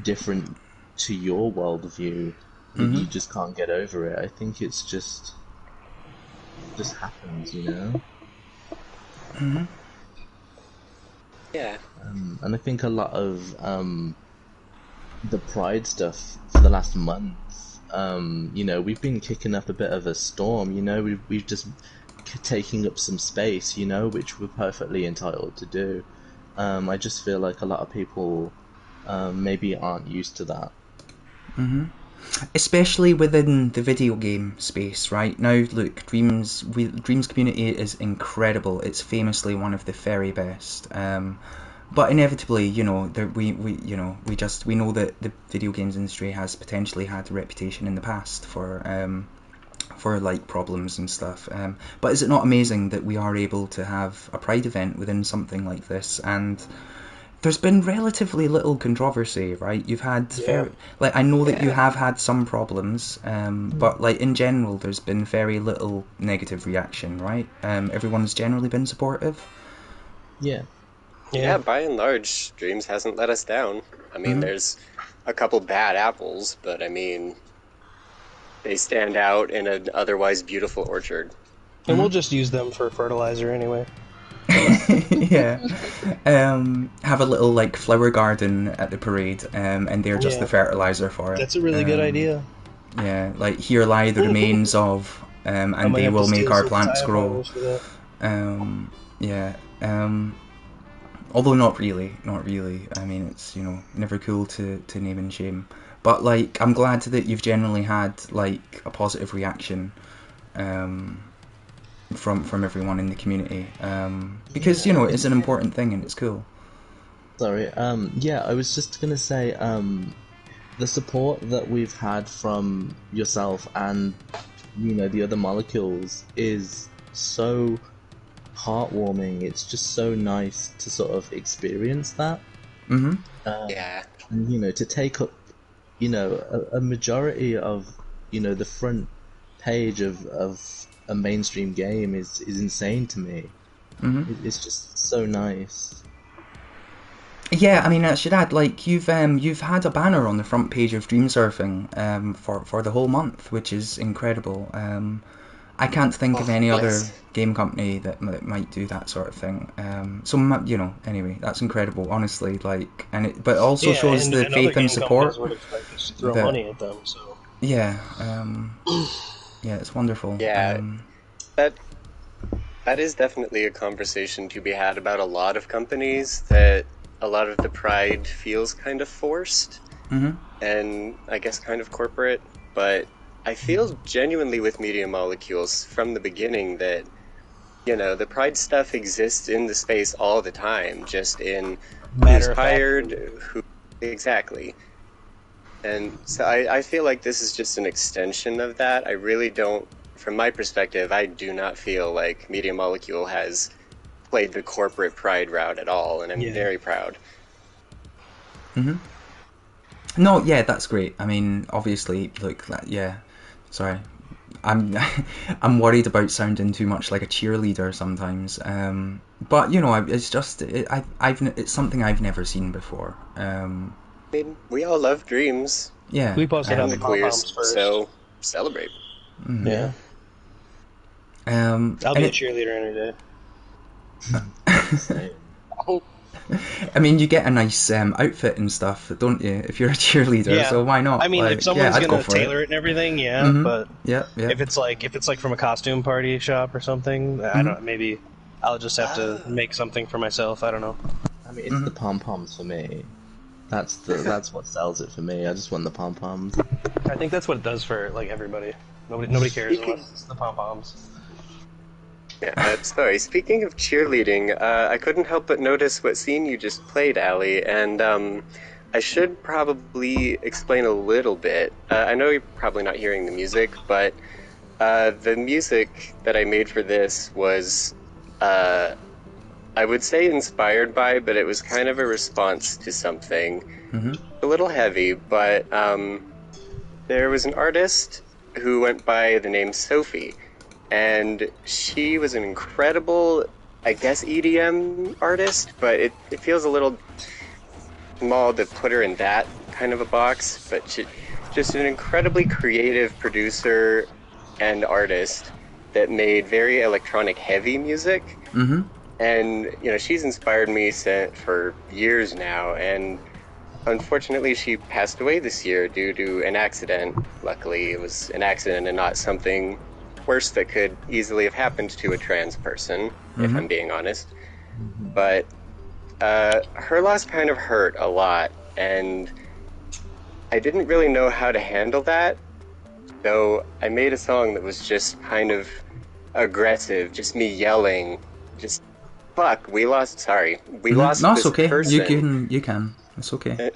Speaker 4: different to your worldview that you just can't get over it, I think it's just happens.
Speaker 3: Yeah.
Speaker 4: And I think a lot of the Pride stuff for the last month, we've been kicking up a bit of a storm. We've just taking up some space, which we're perfectly entitled to do. I just feel like a lot of people maybe aren't used to that.
Speaker 1: Especially within the video game space, right? Now, look, Dreams community is incredible. It's famously one of the very best. But inevitably, we know that the video games industry has potentially had a reputation in the past for like problems and stuff. But is it not amazing that we are able to have a Pride event within something like this? And there's been relatively little controversy, right? You've had I know that you have had some problems, but like in general, there's been very little negative reaction, right? Everyone's generally been supportive.
Speaker 4: Yeah.
Speaker 3: Yeah, by and large, Dreams hasn't let us down. I mean, there's a couple bad apples, but I mean, they stand out in an otherwise beautiful orchard.
Speaker 2: And we'll just use them for fertilizer anyway.
Speaker 1: Yeah. Have a little like flower garden at the parade, and they're just the fertilizer for it.
Speaker 2: That's a really good idea.
Speaker 1: Yeah, like here lie the remains of, and they will make our plants grow. Yeah. Although not really. I mean, it's never cool to name and shame. But like, I'm glad that you've generally had like a positive reaction, from everyone in the community, because it's an important thing and it's cool.
Speaker 4: Sorry. I was just gonna say, the support that we've had from yourself and the other molecules is so heartwarming. It's just so nice to sort of experience that.
Speaker 3: Yeah.
Speaker 4: And, to take up, a majority of, the front page of a mainstream game is insane to me. It's just so nice.
Speaker 1: Yeah, I mean, I should add, like, you've had a banner on the front page of Dream Surfing for the whole month, which is incredible. I can't think of any other game company that might do that sort of thing. Anyway, that's incredible, honestly. Like, but it also shows the faith and support.
Speaker 2: Would expect us to throw money at them, so.
Speaker 1: Yeah, yeah, it's wonderful.
Speaker 3: Yeah, that is definitely a conversation to be had about a lot of companies, that a lot of the pride feels kind of forced, and I guess kind of corporate, but I feel genuinely with Media Molecules from the beginning that, the pride stuff exists in the space all the time, just in who's hired, who... Exactly. And so I feel like this is just an extension of that. I really don't, from my perspective, I do not feel like Media Molecule has played the corporate pride route at all, and I'm very proud.
Speaker 1: No, yeah, that's great. I mean, obviously, look, sorry. I'm worried about sounding too much like a cheerleader sometimes. But it's just it's something I've never seen before.
Speaker 3: I mean, we all love Dreams.
Speaker 1: Yeah,
Speaker 2: we posted on
Speaker 3: the queers first, so celebrate.
Speaker 2: Yeah. I'll be a cheerleader any day.
Speaker 1: I mean, you get a nice outfit and stuff, don't you? If you're a cheerleader, so why not?
Speaker 2: I mean, if someone's gonna tailor it and everything, but if it's like from a costume party shop or something, I don't. Maybe I'll just have to make something for myself. I don't know.
Speaker 4: I mean, it's the pom poms for me. That's what sells it for me. I just want the pom poms.
Speaker 2: I think that's what it does for like everybody. Nobody cares unless it's the pom poms.
Speaker 3: Yeah, sorry, speaking of cheerleading, I couldn't help but notice what scene you just played, Allie, and I should probably explain a little bit. I know you're probably not hearing the music, but the music that I made for this was, I would say inspired by, but it was kind of a response to something. A little heavy, but there was an artist who went by the name Sophie, and she was an incredible, I guess, EDM artist, but it feels a little small to put her in that kind of a box, but she, just an incredibly creative producer and artist that made very electronic heavy music.
Speaker 1: Mm-hmm.
Speaker 3: And, she's inspired me for years now, and unfortunately she passed away this year due to an accident. Luckily, it was an accident and not something worse that could easily have happened to a trans person, if I'm being honest. But her loss kind of hurt a lot, and I didn't really know how to handle that, so I made a song that was just kind of aggressive, just me yelling, just, fuck, we lost
Speaker 1: No, it's
Speaker 3: this
Speaker 1: okay.
Speaker 3: person.
Speaker 1: You can. It's okay.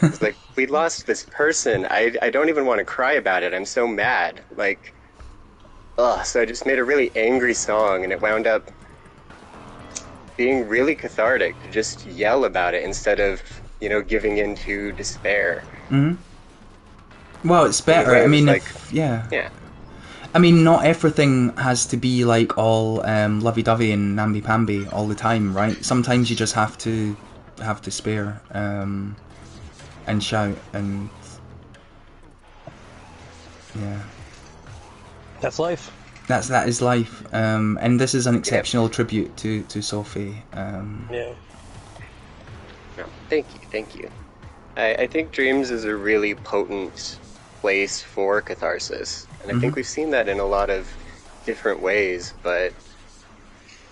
Speaker 3: It's like, we lost this person. I don't even want to cry about it. I'm so mad. Like, ugh. So I just made a really angry song, and it wound up being really cathartic to just yell about it instead of, giving into despair.
Speaker 1: Mm-hmm. Well, it's better. I mean,
Speaker 3: Yeah.
Speaker 1: I mean, not everything has to be like all lovey-dovey and namby-pamby all the time, right? Sometimes you just have to spare and shout, and yeah,
Speaker 2: That's life.
Speaker 1: that is life. And this is an exceptional tribute to Sophie.
Speaker 2: Yeah.
Speaker 3: No, thank you. I think Dreams is a really potent place for catharsis, and I think we've seen that in a lot of different ways, but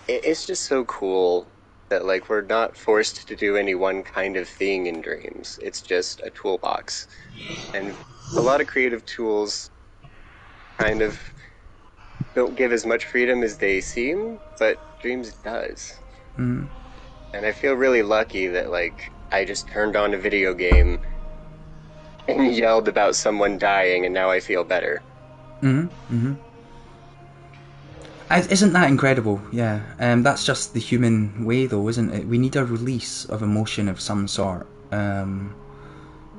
Speaker 3: it's just so cool that, like, we're not forced to do any one kind of thing in Dreams. It's just a toolbox. And a lot of creative tools kind of don't give as much freedom as they seem, but Dreams does.
Speaker 1: Mm.
Speaker 3: And I feel really lucky that, like, I just turned on a video game and yelled about someone dying, and now I feel better.
Speaker 1: Isn't that incredible? Yeah. That's just the human way, though, isn't it? We need a release of emotion of some sort.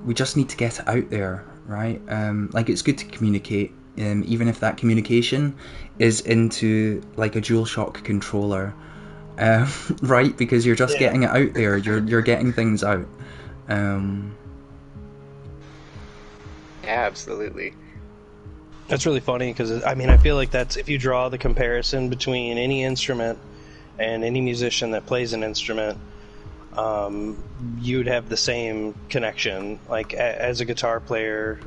Speaker 1: We just need to get it out there, right? Like, it's good to communicate, even if that communication is into, like, a DualShock controller, right? Because you're just getting it out there. You're getting things out.
Speaker 3: Yeah, absolutely.
Speaker 2: That's really funny because, I mean, I feel like that's, if you draw the comparison between any instrument and any musician that plays an instrument, you'd have the same connection. Like, as a guitar player,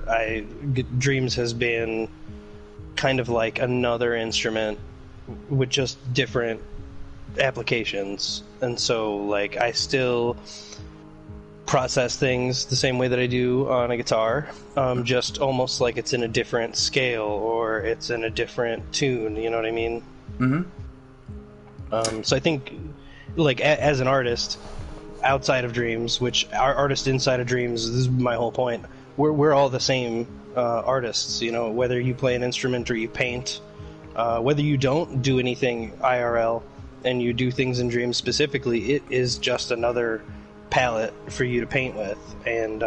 Speaker 2: Dreams has been kind of like another instrument with just different applications. And so, like, I still process things the same way that I do on a guitar, just almost like it's in a different scale or it's in a different tune, you know what I mean? So I think, like, as an artist outside of Dreams, which our artist inside of Dreams, this is my whole point, we're all the same artists, you know, whether you play an instrument or you paint, whether you don't do anything IRL and you do things in Dreams specifically, it is just another palette for you to paint with, and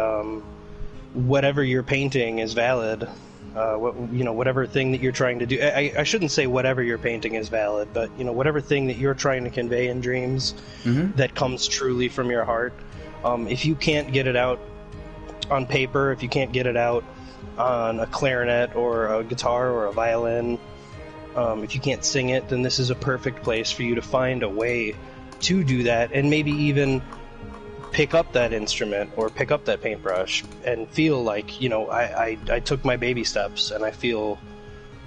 Speaker 2: whatever you're painting is valid. Whatever thing that you're trying to do, I shouldn't say whatever you're painting is valid, but whatever thing that you're trying to convey in Dreams that comes truly from your heart, if you can't get it out on paper, if you can't get it out on a clarinet or a guitar or a violin, if you can't sing it, then this is a perfect place for you to find a way to do that, and maybe even pick up that instrument or pick up that paintbrush and feel like, I took my baby steps and I feel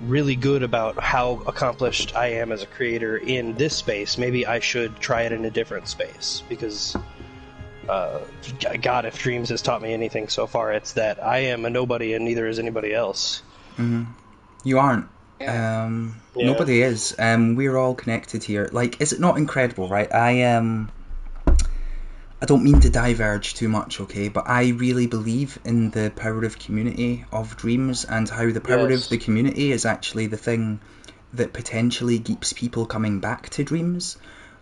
Speaker 2: really good about how accomplished I am as a creator in this space. Maybe I should try it in a different space, because God, if Dreams has taught me anything so far, it's that I am a nobody and neither is anybody else.
Speaker 1: You aren't. Nobody is. We're all connected here. Like, is it not incredible, right? I don't mean to diverge too much, okay, but I really believe in the power of community of Dreams, and how the power of the community is actually the thing that potentially keeps people coming back to Dreams.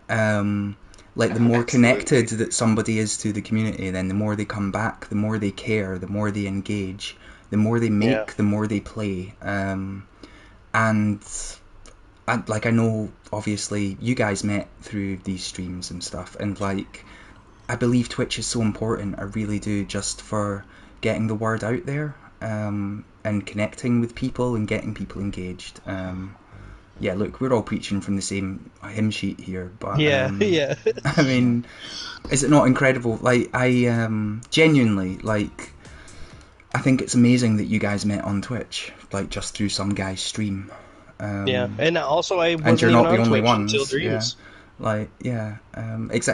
Speaker 1: Like, the more connected that somebody is to the community, then the more they come back, the more they care, the more they engage, The more they make,
Speaker 2: Yeah.
Speaker 1: the more they play. And I know, obviously, you guys met through these streams and stuff, and like, I believe Twitch is so important. I really do, just for getting the word out there, and connecting with people and getting people engaged. Yeah, look, we're all preaching from the same hymn sheet here, but
Speaker 2: Yeah, yeah.
Speaker 1: I mean, is it not incredible? Like, I genuinely, like, I think it's amazing that you guys met on Twitch, like, just through some guy's stream.
Speaker 2: Yeah, and also I
Speaker 1: And
Speaker 2: wasn't
Speaker 1: you're
Speaker 2: even
Speaker 1: not the
Speaker 2: on
Speaker 1: only
Speaker 2: Twitch until
Speaker 1: ones. Yeah,
Speaker 2: Dreams.
Speaker 1: like, yeah,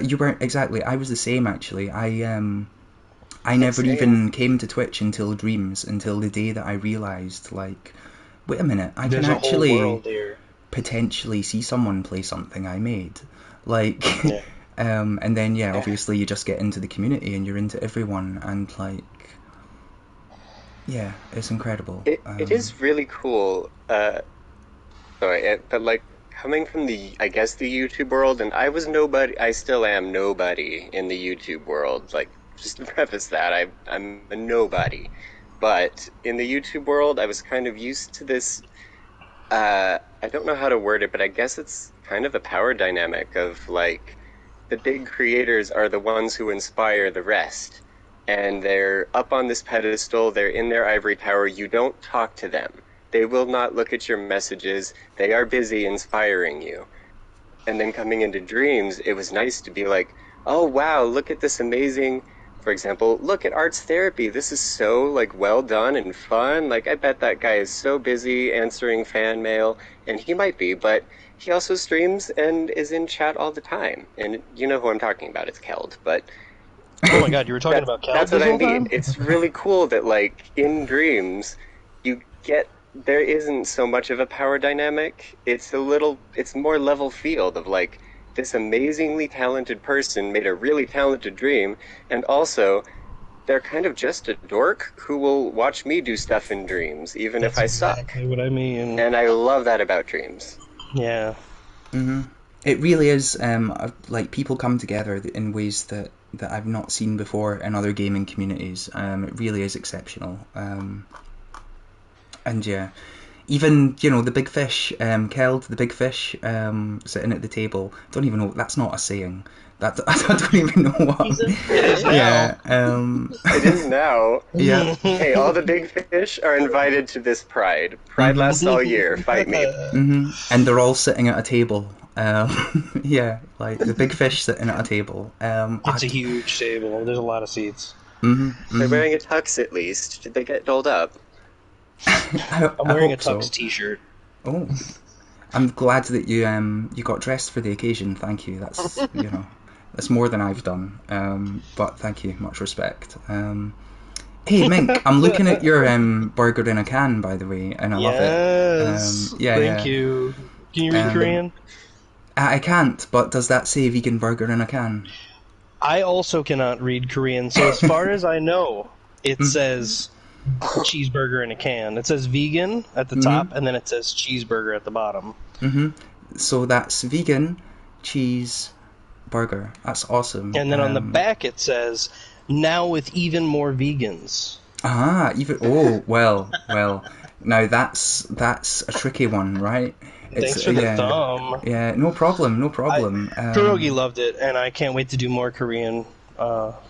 Speaker 1: you weren't exactly. I was the same actually. I never
Speaker 3: Same.
Speaker 1: even came to Twitch until Dreams, until the day that I realized, like, wait a minute, I
Speaker 2: There's
Speaker 1: can
Speaker 2: a whole
Speaker 1: actually
Speaker 2: world here.
Speaker 1: potentially see someone play something I made. Like,
Speaker 2: Yeah.
Speaker 1: and then, yeah, obviously you just get into the community and you're into everyone, and like, yeah, it's incredible.
Speaker 3: It is really cool. But like coming from I guess the YouTube world, and I was nobody. I still am nobody in the YouTube world. Like, just to preface that, I'm a nobody. But in the YouTube world, I was kind of used to this. I don't know how to word it, but I guess it's kind of a power dynamic of like the big creators are the ones who inspire the rest. And they're up on this pedestal, they're in their ivory tower, you don't talk to them. They will not look at your messages, they are busy inspiring you. And then coming into Dreams, it was nice to be like, oh wow, look at this amazing, for example, look at Arts Therapy, this is so like well done and fun, like I bet that guy is so busy answering fan mail, and he might be, but he also streams and is in chat all the time. And you know who I'm talking about, it's Keld, but
Speaker 2: Oh my god, you were talking about Cal
Speaker 3: that's
Speaker 2: this
Speaker 3: what I
Speaker 2: whole
Speaker 3: mean.
Speaker 2: time?
Speaker 3: It's really cool that, like, in Dreams, there isn't so much of a power dynamic. It's more level field of, like, this amazingly talented person made a really talented dream, and also, they're kind of just a dork who will watch me do stuff in Dreams, even if I suck.
Speaker 2: Exactly what I mean.
Speaker 3: And I love that about Dreams.
Speaker 2: Yeah.
Speaker 1: It really is, like, people come together in ways that I've not seen before in other gaming communities. It really is exceptional. And yeah, even, you know, the big fish, Keld, the big fish, sitting at the table. Don't even know, that's not a saying. That I don't even know what.
Speaker 2: It is now.
Speaker 1: Yeah,
Speaker 3: It is now.
Speaker 1: yeah.
Speaker 3: Hey, all the big fish are invited to this Pride. Pride lasts all year. Fight me.
Speaker 1: And they're all sitting at a table. Yeah, like the big fish sitting at a table.
Speaker 2: It's a huge table. There's a lot of seats.
Speaker 3: They're wearing a tux at least. Did they get dolled up?
Speaker 2: I'm wearing a
Speaker 1: hope so.
Speaker 2: Tux t-shirt.
Speaker 1: Oh, I'm glad that you got dressed for the occasion. Thank you. That's that's more than I've done. But thank you, much respect. Hey Mink, I'm looking at your burger in a can, by the way, and I love it.
Speaker 2: Yes.
Speaker 1: Yeah,
Speaker 2: Thank you. Can you read Korean?
Speaker 1: I can't, but does that say vegan burger in a can?
Speaker 2: I also cannot read Korean, so as far as I know, it says cheeseburger in a can. It says vegan at the top, and then it says cheeseburger at the bottom.
Speaker 1: So that's vegan cheese burger. That's awesome.
Speaker 2: And then on the back it says, now with even more vegans.
Speaker 1: Well. Now that's a tricky one, right?
Speaker 2: Thanks for the thumb.
Speaker 1: Yeah, no problem.
Speaker 2: Pierogi loved it, and I can't wait to do more Korean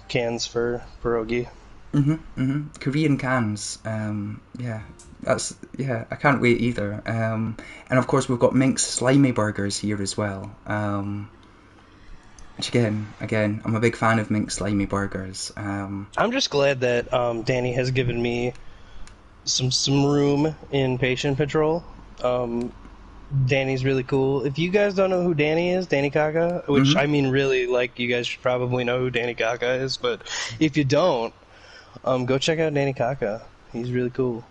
Speaker 2: cans for pierogi.
Speaker 1: Korean cans. Yeah, I can't wait either. And of course we've got Mink's slimy burgers here as well. Which again, I'm a big fan of Mink's slimy burgers.
Speaker 2: I'm just glad that Danny has given me some room in Patient Patrol. Danny's really cool. If you guys don't know who Danny is, Danny Kaka, which I mean really, like, you guys should probably know who Danny Kaka is, but if you don't, go check out Danny Kaka. He's really cool.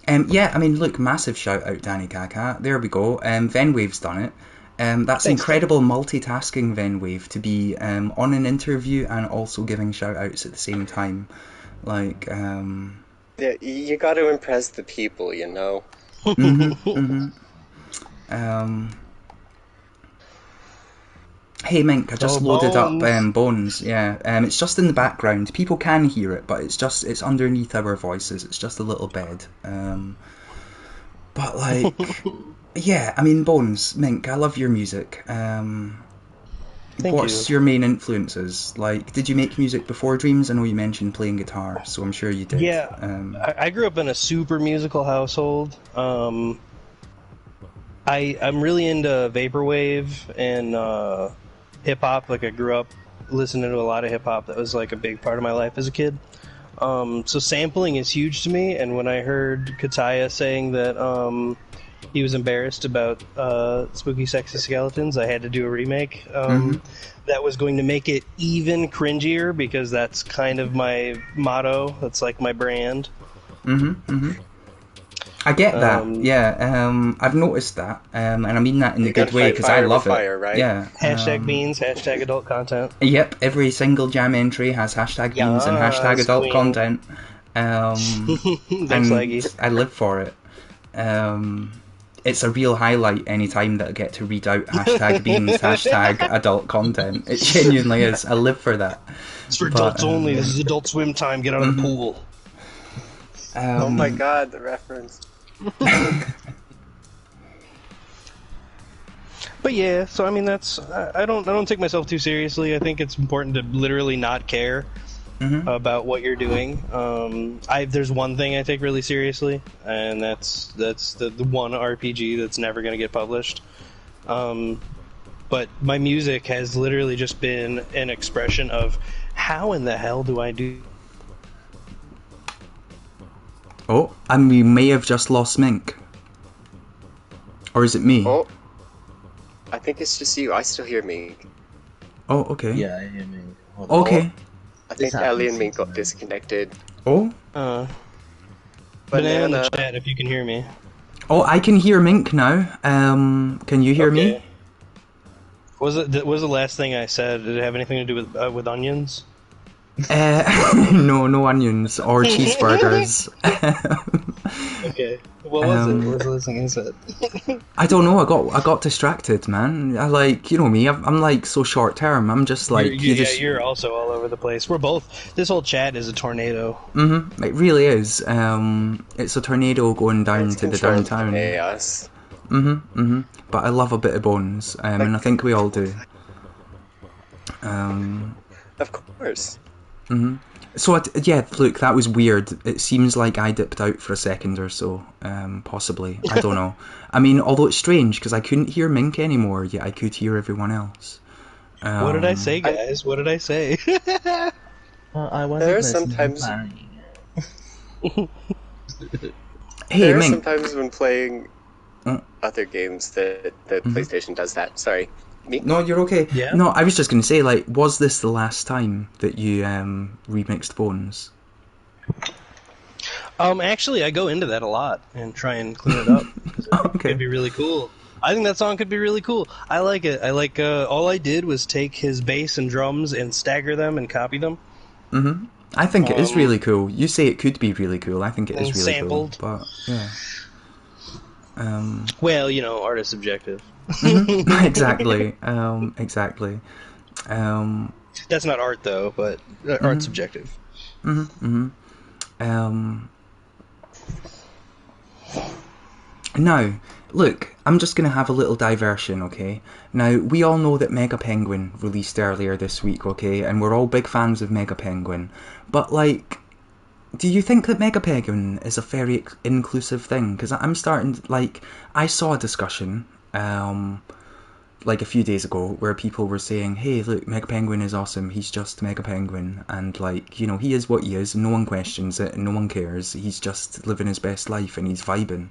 Speaker 1: Yeah, I mean, look, massive shout out Danny Kaka. There we go. Venwave's done it. That's
Speaker 2: Thanks,
Speaker 1: incredible multitasking, Venwave, to be on an interview and also giving shout outs at the same time. Like,
Speaker 3: Yeah, you got to impress the people, you know.
Speaker 1: Hey Mink, I just
Speaker 2: Oh,
Speaker 1: loaded up
Speaker 2: Bones.
Speaker 1: Bones. Yeah, it's just in the background. People can hear it, but it's underneath our voices. It's just a little bed. But like, yeah, I mean Bones, Mink, I love your music.
Speaker 2: Thank you.
Speaker 1: What's your main influences? Like, did you make music before Dreams? I know you mentioned playing guitar, so I'm sure you did.
Speaker 2: Yeah, I grew up in a super musical household. I'm really into vaporwave and hip hop. Like I grew up listening to a lot of hip hop. That was like a big part of my life as a kid. So sampling is huge to me. And when I heard Kataya saying that he was embarrassed about Spooky Sexy Skeletons, I had to do a remake. That was going to make it even cringier because that's kind of my motto. That's like my brand.
Speaker 1: I get that. Yeah, I've noticed that, and I mean that in a good way because I love it.
Speaker 3: Fire, right?
Speaker 1: Yeah.
Speaker 2: Hashtag beans, hashtag adult content.
Speaker 1: Yep. Every single jam entry has hashtag beans and hashtag
Speaker 2: Yes,
Speaker 1: adult
Speaker 2: queen.
Speaker 1: content.
Speaker 2: Thanks,
Speaker 1: And
Speaker 2: Leggy.
Speaker 1: I live for it. It's a real highlight any time that I get to read out hashtag beans, hashtag adult content. It genuinely is. I live for that.
Speaker 2: It's for
Speaker 1: But,
Speaker 2: adults only. This is adult swim time. Get out of the pool.
Speaker 3: Oh my god, the reference.
Speaker 2: But yeah, so I mean that's I don't take myself too seriously. I think it's important to literally not care about what you're doing. There's one thing I take really seriously, and that's the one RPG that's never going to get published. But my music has literally just been an expression of how in the hell do I do.
Speaker 1: Oh, and we may have just lost Mink. Or is it me?
Speaker 3: Oh, I think it's just you. I still hear me.
Speaker 1: Oh, okay.
Speaker 4: Yeah, I hear me. Hold on.
Speaker 1: Okay.
Speaker 3: I think
Speaker 4: This
Speaker 3: Ellie and
Speaker 4: happens
Speaker 3: me got
Speaker 4: sometimes.
Speaker 3: disconnected.
Speaker 1: Oh.
Speaker 2: Banana in the
Speaker 3: Banana.
Speaker 2: chat if you can hear me.
Speaker 1: Oh, I can hear Mink now. Can you hear me?
Speaker 2: Was the last thing I said? Did it have anything to do with onions?
Speaker 1: No onions or cheeseburgers.
Speaker 2: Okay. What was it? What was the last thing I said?
Speaker 1: I don't know. I got distracted, man. I like, you know me. I'm like so short term. I'm just like
Speaker 2: You're also all over the place. We're both. This whole chat is a tornado.
Speaker 1: It really is. It's a tornado going down to the
Speaker 3: Controlled
Speaker 1: downtown.
Speaker 3: chaos.
Speaker 1: But I love a bit of Bones, and I think we all do.
Speaker 3: Of course.
Speaker 1: So yeah, look, that was weird. It seems like I dipped out for a second or so, possibly. I don't know. I mean, although it's strange because I couldn't hear Mink anymore, yet I could hear everyone else.
Speaker 2: What did I say, guys? What did I say?
Speaker 4: Well, I wasn't
Speaker 3: There are
Speaker 4: listening,
Speaker 3: sometimes-
Speaker 4: sorry.
Speaker 1: Hey,
Speaker 3: There are
Speaker 1: Mink.
Speaker 3: sometimes when playing other games that the PlayStation does that. Sorry. Me?
Speaker 1: No, you're okay.
Speaker 2: Yeah?
Speaker 1: No, I was just going to say, like, was this the last time that you remixed Bones?
Speaker 2: Actually, I go into that a lot and try and clean it up. 'Cause I think It
Speaker 1: Okay.
Speaker 2: could be really cool. I think that song could be really cool. I like it. I like. All I did was take his bass and drums and stagger them and copy them.
Speaker 1: I think it is really cool. You say it could be really cool. I think it is
Speaker 2: And
Speaker 1: really
Speaker 2: sampled.
Speaker 1: cool. But yeah.
Speaker 2: Well, art is subjective.
Speaker 1: Exactly. Exactly.
Speaker 2: That's not art, though, but art's subjective.
Speaker 1: Now, look, I'm just going to have a little diversion, okay? Now, we all know that Mega Penguin released earlier this week, okay? And we're all big fans of Mega Penguin. But, like, do you think that Mega Penguin is a very inclusive thing? Because I'm starting, like, I saw a discussion, like a few days ago, where people were saying, hey, look, Mega Penguin is awesome, he's just Mega Penguin, and, like, he is what he is, no one questions it, and no one cares, he's just living his best life, and he's vibing.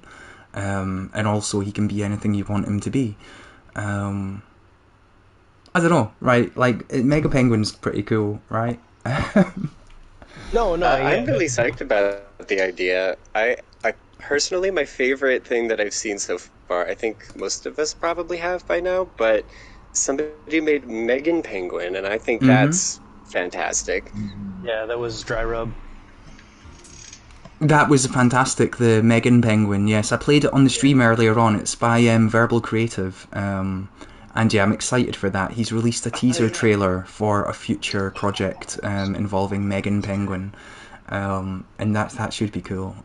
Speaker 1: And also he can be anything you want him to be. I don't know, right? Like, Mega Penguin's pretty cool, right?
Speaker 2: No,
Speaker 3: I'm really psyched about the idea. I personally, my favorite thing that I've seen so far, I think most of us probably have by now, but somebody made Megan Penguin, and I think that's fantastic.
Speaker 2: Yeah, that was Dry Rub.
Speaker 1: That was fantastic, the Megan Penguin, yes. I played it on the stream earlier on. It's by Verbal Creative. And And yeah, I'm excited for that. He's released a teaser trailer for a future project involving Megan Penguin, and that should be cool.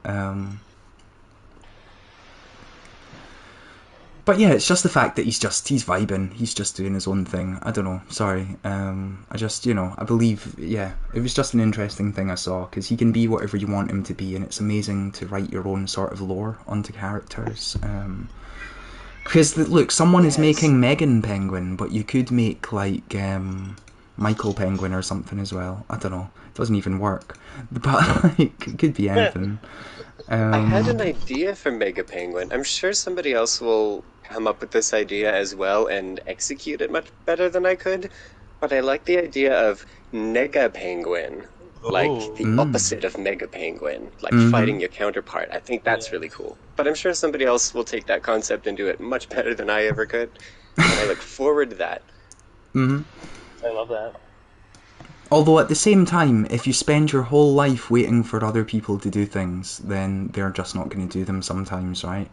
Speaker 1: But yeah, it's just the fact that he's vibing, he's just doing his own thing. I don't know, sorry. I just, I believe, yeah, it was just an interesting thing I saw, because he can be whatever you want him to be, and it's amazing to write your own sort of lore onto characters. Because, look, someone is making Megan Penguin, but you could make, like, Michael Penguin or something as well. I don't know, it doesn't even work. But, like, it could be anything.
Speaker 3: I had an idea for Mega Penguin. I'm sure somebody else will come up with this idea as well and execute it much better than I could. But I like the idea of Nega Penguin, like the opposite of Mega Penguin, like fighting your counterpart. I think that's really cool. But I'm sure somebody else will take that concept and do it much better than I ever could. And I look forward to that.
Speaker 2: I love that.
Speaker 1: Although at the same time, if you spend your whole life waiting for other people to do things, then they're just not going to do them sometimes, right?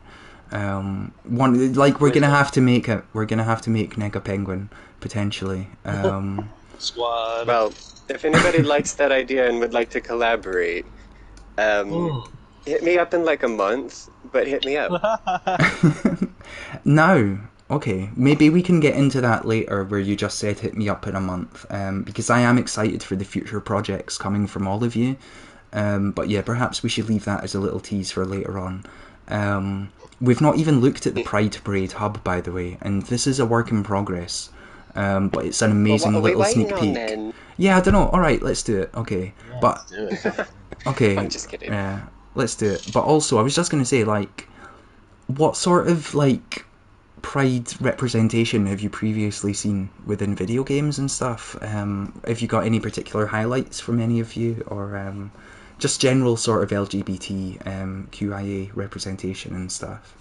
Speaker 1: We're gonna have to make Nega Penguin potentially.
Speaker 2: Squad.
Speaker 3: Well, if anybody likes that idea and would like to collaborate, hit me up in like a month. But hit me up.
Speaker 1: Now. Okay, maybe we can get into that later where you just said hit me up in a month, because I am excited for the future projects coming from all of you. But yeah, perhaps we should leave that as a little tease for later on. We've not even looked at the Pride Parade hub, by the way, and this is a work in progress. But it's an amazing little sneak peek. Yeah, I don't know. Alright, let's do it. Okay.
Speaker 4: Yeah,
Speaker 1: but
Speaker 4: let's do it.
Speaker 1: okay.
Speaker 3: I'm just kidding.
Speaker 1: Yeah, let's do it. But also, I was just going to say, like, what sort of, like, Pride representation have you previously seen within video games and stuff? Have you got any particular highlights from any of you, or just general sort of LGBT QIA representation and stuff?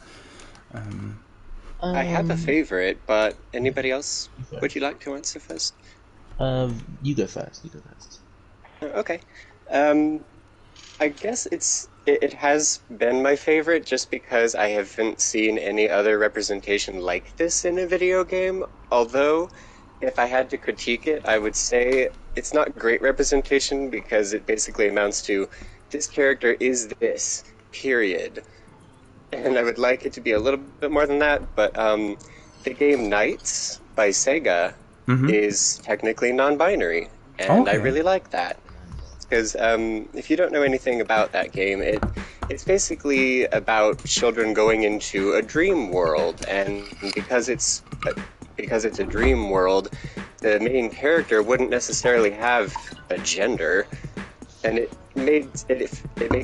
Speaker 3: I have a favorite, but anybody else? Would you like to answer first?
Speaker 4: You go first.
Speaker 3: Okay. I guess it has been my favorite just because I haven't seen any other representation like this in a video game. Although, if I had to critique it, I would say it's not great representation because it basically amounts to this character is this, period. And I would like it to be a little bit more than that, but the game Knights by Sega is technically non-binary, and I really like that. Because if you don't know anything about that game, it's basically about children going into a dream world, and because it's a dream world, the main character wouldn't necessarily have a gender, and it makes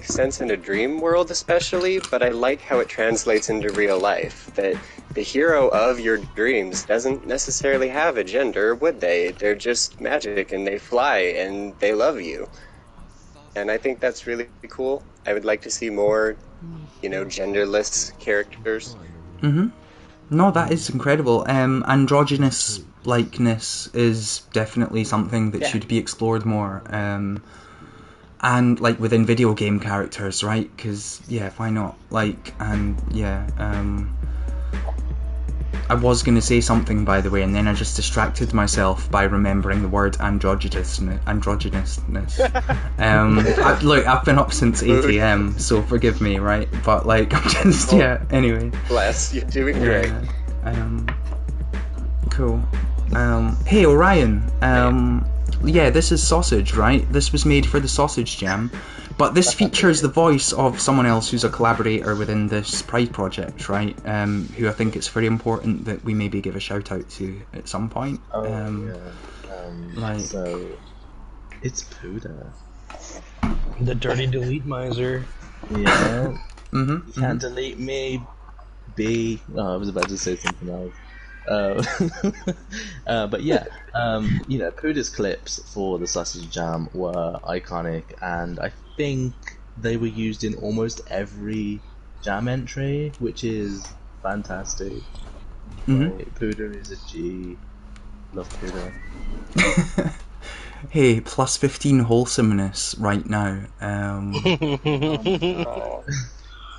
Speaker 3: sense in a dream world especially. But I like how it translates into real life. That the hero of your dreams doesn't necessarily have a gender, would they? They're just magic, and they fly, and they love you. And I think that's really cool. I would like to see more, genderless characters.
Speaker 1: No, that is incredible. Androgynous likeness is definitely something that should be explored more. And, like, within video game characters, right? Because, yeah, why not? Like, and, yeah, I was going to say something, by the way, and then I just distracted myself by remembering the word androgynousness. Look, I've been up since 8 a.m, so forgive me, right? But, like, I'm just, anyway.
Speaker 3: Bless, you're doing great.
Speaker 1: Cool. Hey, Orion, yeah, this is Sausage, right? This was made for the Sausage Jam. But this features the voice of someone else who's a collaborator within this Pride project, right? Who I think it's very important that we maybe give a shout out to at some point.
Speaker 4: So it's Puda.
Speaker 2: The dirty delete miser.
Speaker 4: Yeah. You can't delete me, B. Oh, I was about to say something else. But yeah, Puda's clips for the Sausage Jam were iconic, and I think they were used in almost every jam entry, which is fantastic. Right? Puda is a G. Love Puda.
Speaker 1: Hey, plus 15 wholesomeness right now.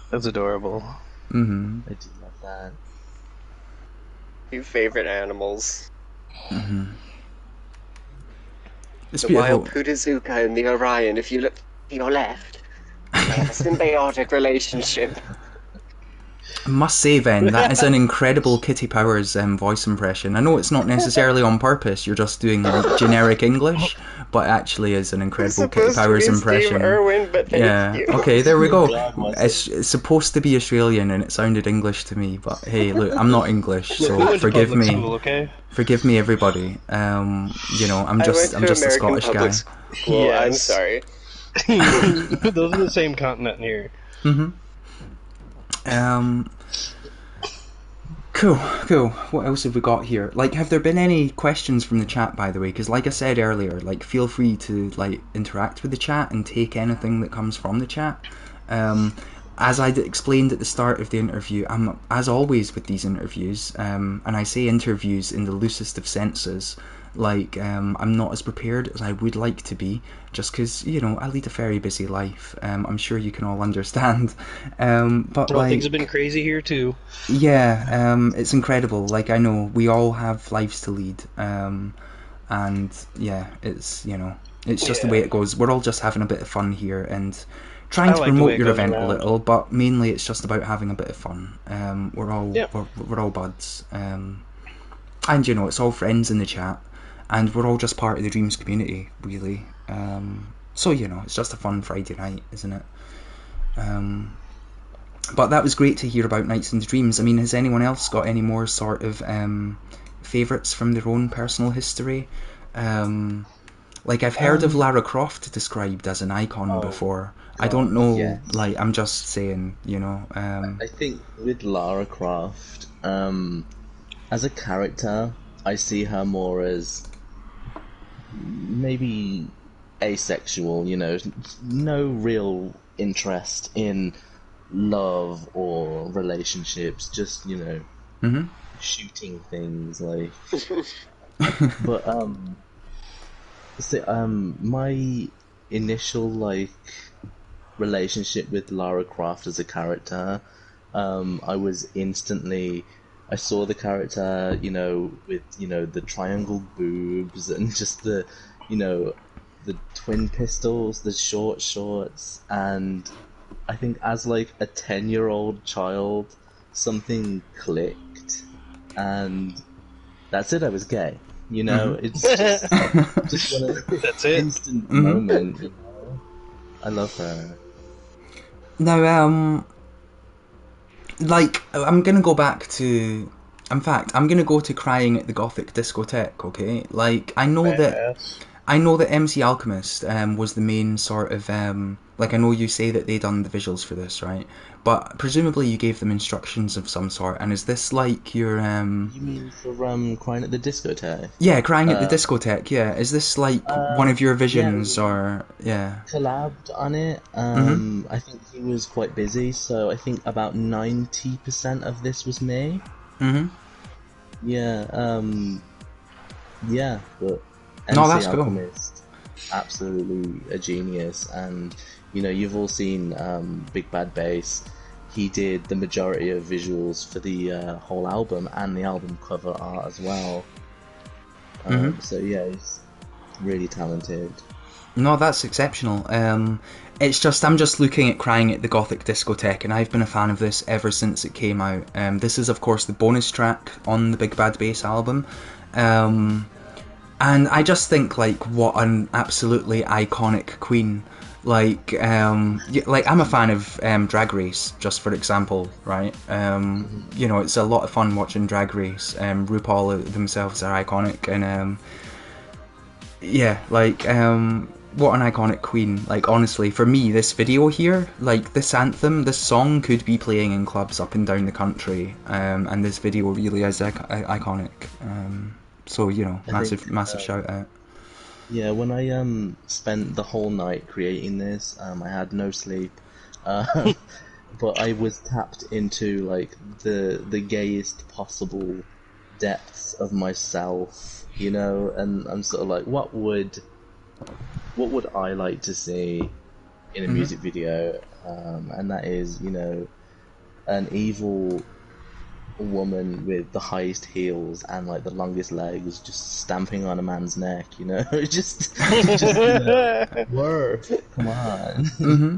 Speaker 2: That's adorable.
Speaker 4: I do love that.
Speaker 3: Two favorite animals.
Speaker 1: It's
Speaker 3: The
Speaker 1: beautiful.
Speaker 3: wild Pootazuka and the Orion. If you look to your left, they have a symbiotic relationship.
Speaker 1: I must say, then, that is an incredible Kitty Powers voice impression. I know it's not necessarily on purpose, you're just doing like generic English, but it actually is an
Speaker 3: It's
Speaker 1: incredible Kitty
Speaker 3: supposed to
Speaker 1: Powers
Speaker 3: be
Speaker 1: impression.
Speaker 3: Steve Irwin, but thank
Speaker 1: Yeah,
Speaker 3: you.
Speaker 1: okay, there we go.
Speaker 4: God, was
Speaker 1: It's supposed to be Australian and it sounded English to me, but hey, look, I'm not English,
Speaker 2: Look, we
Speaker 1: so
Speaker 2: went to
Speaker 1: forgive
Speaker 2: public
Speaker 1: me.
Speaker 2: school, okay?
Speaker 1: Forgive me, everybody. You know, I'm
Speaker 3: I went
Speaker 1: just
Speaker 3: to
Speaker 1: a
Speaker 3: American
Speaker 1: Scottish
Speaker 3: public
Speaker 1: guy.
Speaker 3: school. I'm
Speaker 2: Yes.
Speaker 3: sorry.
Speaker 2: Those are the same continent here.
Speaker 1: Um, Cool. What else have we got here? Like, have there been any questions from the chat, by the way? Because, like I said earlier, like, feel free to like interact with the chat and take anything that comes from the chat. As I explained at the start of the interview, I'm, as always with these interviews, and I say interviews in the loosest of senses, like, I'm not as prepared as I would like to be, just because, you know, I lead a very busy life. I'm sure you can all understand. But
Speaker 2: Well,
Speaker 1: like,
Speaker 2: things have been crazy here too.
Speaker 1: yeah, it's incredible. Like, I know we all have lives to lead, and yeah, it's, you know, it's just the way
Speaker 2: Yeah.
Speaker 1: it goes. We're all just having a bit of fun here and trying
Speaker 2: I
Speaker 1: to
Speaker 2: like the way
Speaker 1: promote
Speaker 2: it
Speaker 1: your
Speaker 2: goes
Speaker 1: event a
Speaker 2: around.
Speaker 1: little, but mainly it's just about having a bit of fun. We're all
Speaker 2: Yep.
Speaker 1: we're all buds, and you know, it's all friends in the chat, and we're all just part of the Dreams community, really. So you know, it's just a fun Friday night, isn't it? But that was great to hear about Nights and Dreams. I mean, has anyone else got any more sort of favourites from their own personal history? Like, I've heard of Lara Croft described as an icon before. I don't know,
Speaker 4: yes.
Speaker 1: like, I'm just saying, you know.
Speaker 4: I think with Lara Croft, as a character, I see her more as maybe asexual, you know, no real interest in love or relationships, just, you know, shooting things, like. But, my initial, like, relationship with Lara Croft as a character, I was instantly, I saw the character, you know, with, you know, the triangle boobs and just the, you know, the twin pistols, the short shorts, and I think as like a 10-year-old child, something clicked, and that's it, I was gay. You know, it's just one of the
Speaker 2: That's it.
Speaker 4: instant moment, you know? I love her.
Speaker 1: Now, like, I'm gonna go back to. In fact, I'm gonna go to Crying at the Gothic Discotheque. Okay, like,
Speaker 2: Badass.
Speaker 1: I know that MC Alchemist was the main sort of like, I know you say that they done the visuals for this, right? But presumably you gave them instructions of some sort. And is this like your
Speaker 4: You mean for Crying at the Discotheque?
Speaker 1: yeah, Crying at the Discotheque? Yeah, is this like one of your visions,
Speaker 4: yeah.
Speaker 1: or yeah?
Speaker 4: Collabed on it. I think he was quite busy, so I think about 90% of this was me. Yeah, yeah, but
Speaker 1: No,
Speaker 4: MC
Speaker 1: that's cool.
Speaker 4: Alchemist, absolutely a genius, and you know, you've all seen Big Bad Bass. He did the majority of visuals for the whole album and the album cover art as well. So yeah, he's really talented.
Speaker 1: No, that's exceptional. It's just, I'm just looking at Crying at the Gothic Discotheque, and I've been a fan of this ever since it came out. This is, of course, the bonus track on the Big Bad Bass album. And I just think, like, what an absolutely iconic queen. Like, like, I'm a fan of Drag Race, just for example, right? You know, it's a lot of fun watching Drag Race. RuPaul themselves are iconic, and yeah, like, what an iconic queen. Like, honestly, for me, this video here, like, this anthem, this song could be playing in clubs up and down the country, and this video really is iconic. So, you know, massive shout out.
Speaker 4: Yeah, when I spent the whole night creating this, I had no sleep, but I was tapped into like the gayest possible depths of myself, you know, and I'm sort of like, what would I like to see in a music video? And that is, you know, an evil woman with the highest heels and like the longest legs just stamping on a man's neck, you know? Whoa, come on.
Speaker 1: Hmm.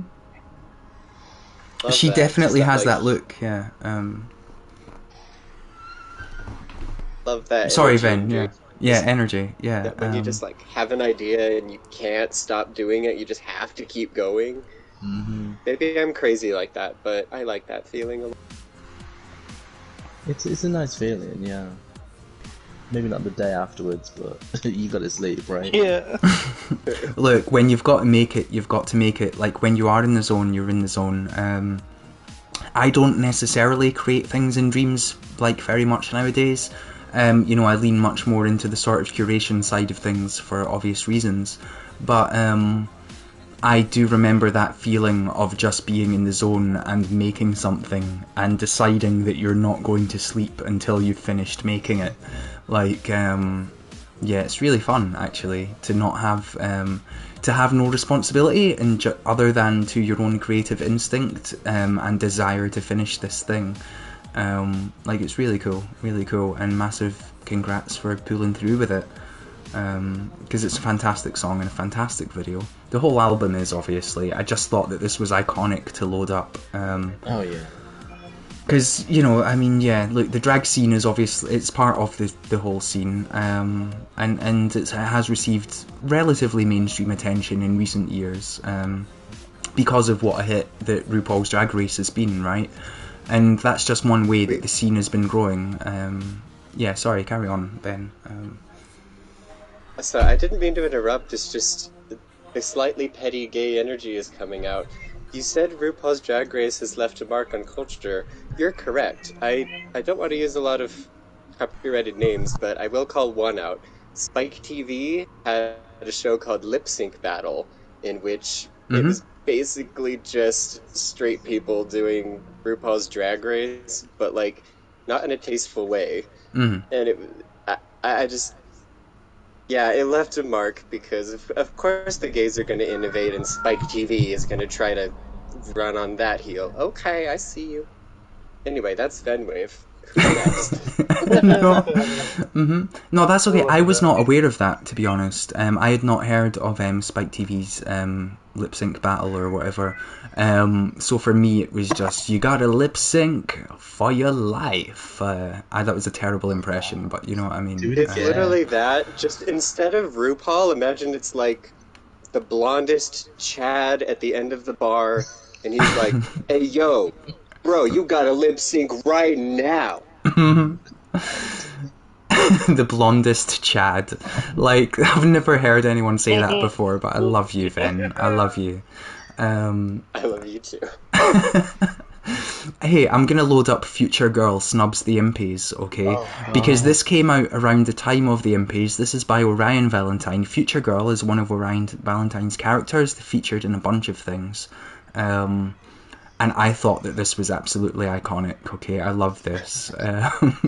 Speaker 3: Love
Speaker 1: She
Speaker 3: that.
Speaker 1: definitely
Speaker 3: Just
Speaker 1: has
Speaker 3: like,
Speaker 1: that look. Yeah.
Speaker 3: love that
Speaker 1: Sorry,
Speaker 3: energy
Speaker 1: Ven.
Speaker 3: in
Speaker 1: Yeah.
Speaker 3: dreams.
Speaker 1: Yeah. Energy. Yeah.
Speaker 3: That when you just like have an idea and you can't stop doing it, you just have to keep going.
Speaker 4: Hmm.
Speaker 3: Maybe I'm crazy like that, but I like that feeling a lot.
Speaker 4: It's a nice feeling, yeah. Maybe not the day afterwards, but you gotta sleep, right?
Speaker 2: Yeah.
Speaker 1: Look, when you've got to make it, you've got to make it. Like when you are in the zone, you're in the zone. I don't necessarily create things in dreams like very much nowadays. You know, I lean much more into the sort of curation side of things for obvious reasons. But I do remember that feeling of just being in the zone and making something and deciding that you're not going to sleep until you've finished making it. Like, yeah, it's really fun actually to not have to have no responsibility and other than to your own creative instinct and desire to finish this thing. Like, it's really cool, and massive congrats for pulling through with it. Because it's a fantastic song and a fantastic video. The whole album is, obviously. I just thought that this was iconic to load up.
Speaker 4: Oh yeah.
Speaker 1: Because, you know, I mean, yeah, look, the drag scene is obviously, it's part of the whole scene, and it has received relatively mainstream attention in recent years, because of what a hit that RuPaul's Drag Race has been, right? And that's just one way that the scene has been growing. Yeah, sorry, carry on, Ben.
Speaker 3: So I didn't mean to interrupt. It's just the slightly petty gay energy is coming out. You said RuPaul's Drag Race has left a mark on culture. You're correct. I don't want to use a lot of copyrighted names, but I will call one out. Spike TV had a show called Lip Sync Battle, in which it was basically just straight people doing RuPaul's Drag Race, but like not in a tasteful way.
Speaker 1: Mm-hmm.
Speaker 3: And I just, yeah, it left a mark because of course the gays are going to innovate and Spike TV is going to try to run on that heel. Okay, I see you. Anyway, that's Venwave. Who's next?
Speaker 1: No. No, that's okay. I was not aware of that, to be honest. I had not heard of Spike TV's lip sync battle or whatever. So for me, it was just, you gotta lip sync for your life. That was a terrible impression, but you know what I mean.
Speaker 3: It's literally that. Just instead of RuPaul, imagine it's like the blondest Chad at the end of the bar, and he's like, "Hey, yo, bro, you gotta lip sync right now."
Speaker 1: The blondest Chad. Like, I've never heard anyone say that before, but I love you, Ven. I love you.
Speaker 3: I love you too.
Speaker 1: Hey, I'm gonna load up Future Girl Snubs the Impies, okay? Because this came out around the time of the Impies. This is by Orion Valentine. Future Girl is one of Orion Valentine's characters, featured in a bunch of things. And I thought that this was absolutely iconic, okay? I love this.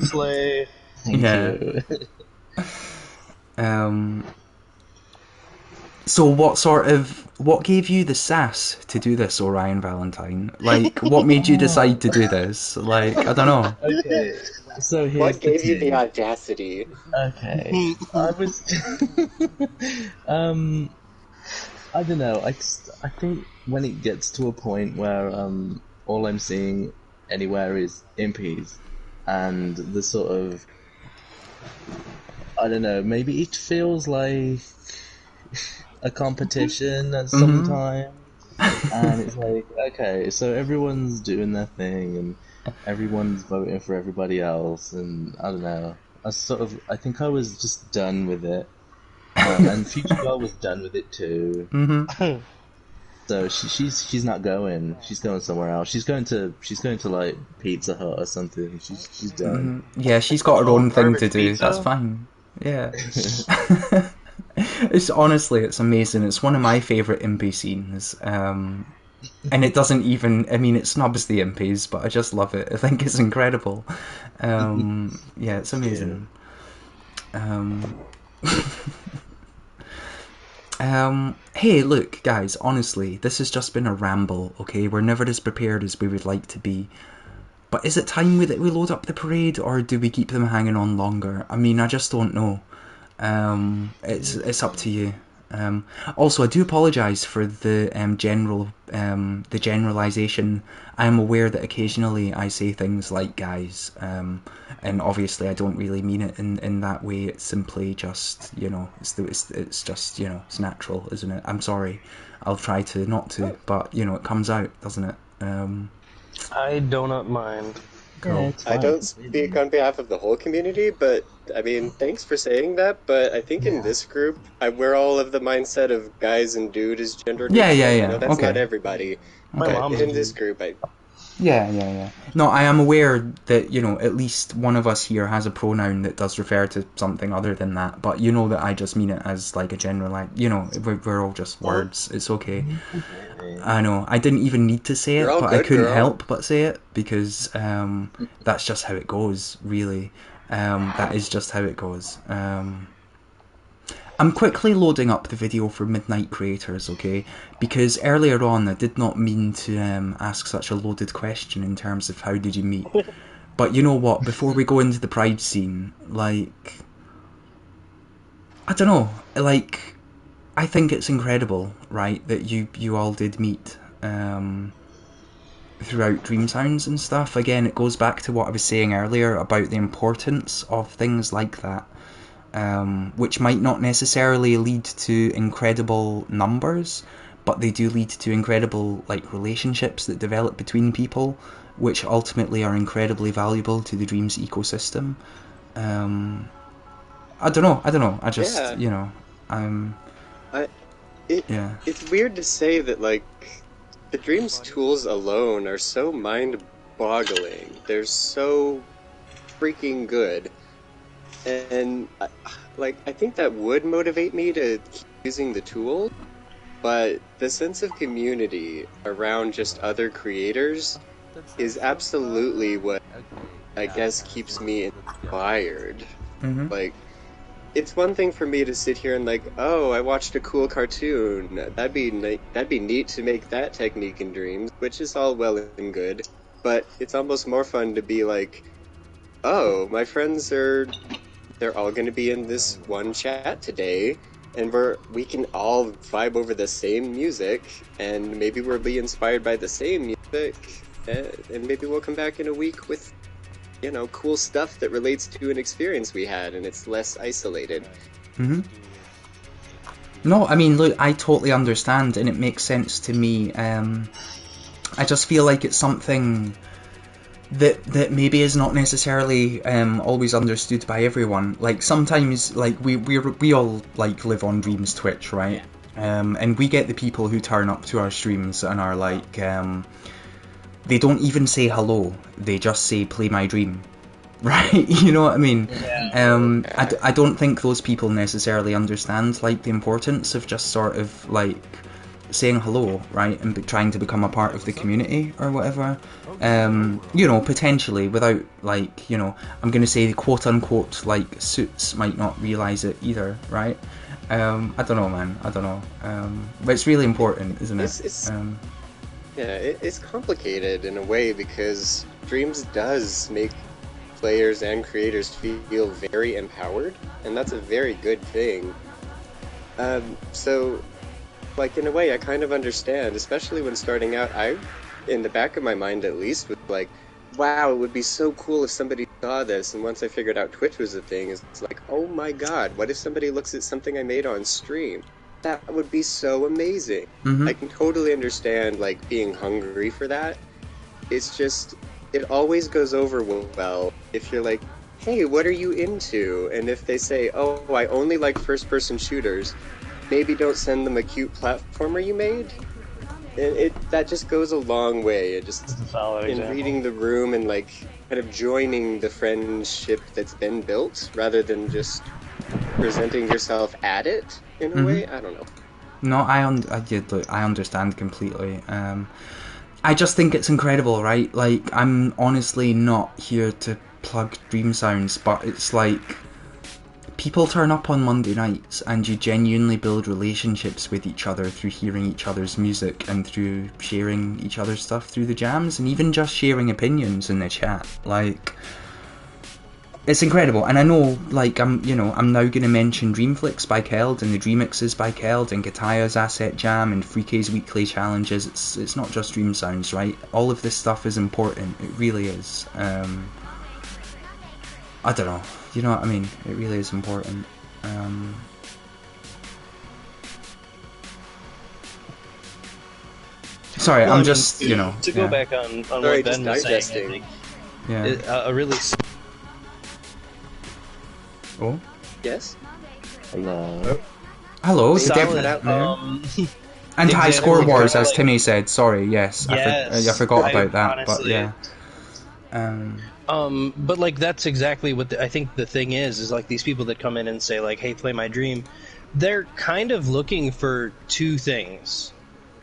Speaker 2: Slay.
Speaker 4: Thank
Speaker 1: Yeah.
Speaker 4: you.
Speaker 1: So what gave you the sass to do this, Orion Valentine? Like, what made you decide to do this? Like, I don't know.
Speaker 4: Okay, so here's
Speaker 3: What gave
Speaker 4: the
Speaker 3: you the
Speaker 4: thing.
Speaker 3: audacity?
Speaker 4: Okay, I was. I don't know. I think when it gets to a point where all I'm seeing anywhere is impies, and the sort of, I don't know. Maybe it feels like a competition at some time, and it's like, okay, so everyone's doing their thing and everyone's voting for everybody else, and I don't know. I think I was just done with it, and Future Girl was done with it too. So she's not going. She's going somewhere else. She's going to like Pizza Hut or something. She's done.
Speaker 1: Yeah, she's got her own thing to
Speaker 2: Garbage
Speaker 1: do.
Speaker 2: pizza?
Speaker 1: That's fine. Yeah. It's honestly, it's amazing. It's one of my favourite impy scenes. And it doesn't even, I mean, it snubs the impies, but I just love it. I think it's incredible. Yeah, it's amazing. Hey, look, guys, honestly, this has just been a ramble, okay? We're never as prepared as we would like to be. But is it time that we load up the parade, or do we keep them hanging on longer? I mean, I just don't know. It's up to you. Also, I do apologise for the the generalisation. I am aware that occasionally I say things like "guys," and obviously I don't really mean it in that way. It's simply just, it's just, it's natural, isn't it? I'm sorry. I'll try to not to, but it comes out, doesn't it?
Speaker 2: I do not mind.
Speaker 4: Yeah,
Speaker 3: I don't speak on behalf of the whole community, but I mean, thanks for saying that. But I think in this group, we're all of the mindset of guys and dude is gender neutral.
Speaker 1: Yeah.
Speaker 3: I know that's
Speaker 1: Okay.
Speaker 3: not everybody.
Speaker 2: My
Speaker 3: But
Speaker 2: mom's
Speaker 3: in
Speaker 2: a
Speaker 3: this
Speaker 2: dude.
Speaker 3: group,
Speaker 1: Yeah. No, I am aware that, at least one of us here has a pronoun that does refer to something other than that, but you know that I just mean it as like a general, we're all just words. It's okay. I know. I didn't even need to say
Speaker 3: You're
Speaker 1: it,
Speaker 3: all
Speaker 1: but I
Speaker 3: good,
Speaker 1: couldn't
Speaker 3: girl.
Speaker 1: help but say it because that's just how it goes, really. That is just how it goes. I'm quickly loading up the video for Midnight Creators, okay? Because earlier on I did not mean to ask such a loaded question in terms of how did you meet. But you know what? Before we go into the Pride scene, I don't know, I think it's incredible, right, that you all did meet throughout Dream Sounds and stuff. Again, it goes back to what I was saying earlier about the importance of things like that. Which might not necessarily lead to incredible numbers, but they do lead to incredible relationships that develop between people, which ultimately are incredibly valuable to the Dreams ecosystem. I don't know. I just
Speaker 3: Yeah.
Speaker 1: yeah.
Speaker 3: It's weird to say that the Dreams tools alone are so mind-boggling. They're so freaking good. And I think that would motivate me to keep using the tool, but the sense of community around just other creators is absolutely what I guess keeps me inspired.
Speaker 1: Mhm.
Speaker 3: It's one thing for me to sit here and oh, I watched a cool cartoon. That'd be neat to make that technique in Dreams, which is all well and good. But it's almost more fun to be oh, my friends they're all going to be in this one chat today, and we can all vibe over the same music, and maybe we'll be inspired by the same music, and maybe we'll come back in a week with cool stuff that relates to an experience we had, and it's less isolated.
Speaker 1: Mhm. No, I mean, look, I totally understand, and it makes sense to me. I just feel like it's something that maybe is not necessarily always understood by everyone. Sometimes, we all live on Dreams Twitch, right? And we get the people who turn up to our streams and are they don't even say hello. They just say "play my dream," right? You know what I mean?
Speaker 2: Yeah.
Speaker 1: I don't think those people necessarily understand the importance of just sort of saying hello, right, and trying to become a part of the community or whatever. Potentially without I'm gonna say quote unquote suits might not realize it either, right? I don't know, man. I don't know. But it's really important, isn't it?
Speaker 3: It's complicated in a way because Dreams does make players and creators feel very empowered, and that's a very good thing. So in a way, I kind of understand, especially when starting out. In the back of my mind at least, was wow, it would be so cool if somebody saw this. And once I figured out Twitch was a thing, it's oh my god, what if somebody looks at something I made on stream? That would be so amazing.
Speaker 1: Mm-hmm.
Speaker 3: I can totally understand being hungry for that. It's just, it always goes over well if you're hey, what are you into? And if they say, oh, I only like first-person shooters, maybe don't send them a cute platformer you made. That just goes a long way. It just in reading the room and kind of joining the friendship that's been built rather than just presenting yourself at it in a way. I don't know.
Speaker 1: No, I understand completely. I just think it's incredible, right? I'm honestly not here to plug Dream Sounds, but it's people turn up on Monday nights and you genuinely build relationships with each other through hearing each other's music and through sharing each other's stuff through the jams, and even just sharing opinions in the chat. Like, it's incredible. And I know, like, I'm now going to mention Dreamflix by Keld and the Dreamixes by Keld and Gataya's Asset Jam and Freaky's weekly challenges. It's not just Dream Sounds, right? All of this stuff is important. It really is. I don't know. You know what I mean? It really is important. Sorry,
Speaker 2: Well,
Speaker 1: I'm
Speaker 2: I mean,
Speaker 1: just,
Speaker 2: to go back on
Speaker 3: Sorry,
Speaker 2: what Ben was saying, I think a really
Speaker 1: Oh,
Speaker 3: Yes?
Speaker 4: Hello.
Speaker 1: hello.
Speaker 2: solid.
Speaker 1: Anti-score
Speaker 2: example
Speaker 1: wars,
Speaker 2: of,
Speaker 1: as
Speaker 2: like-
Speaker 1: Timmy said. Sorry, yes,
Speaker 2: Yes,
Speaker 1: I forgot
Speaker 2: I
Speaker 1: about that. But
Speaker 2: honestly-
Speaker 1: yeah.
Speaker 2: But like that's exactly what I think the thing is like these people that come in and say like, "Hey, play my dream," they're kind of looking for two things.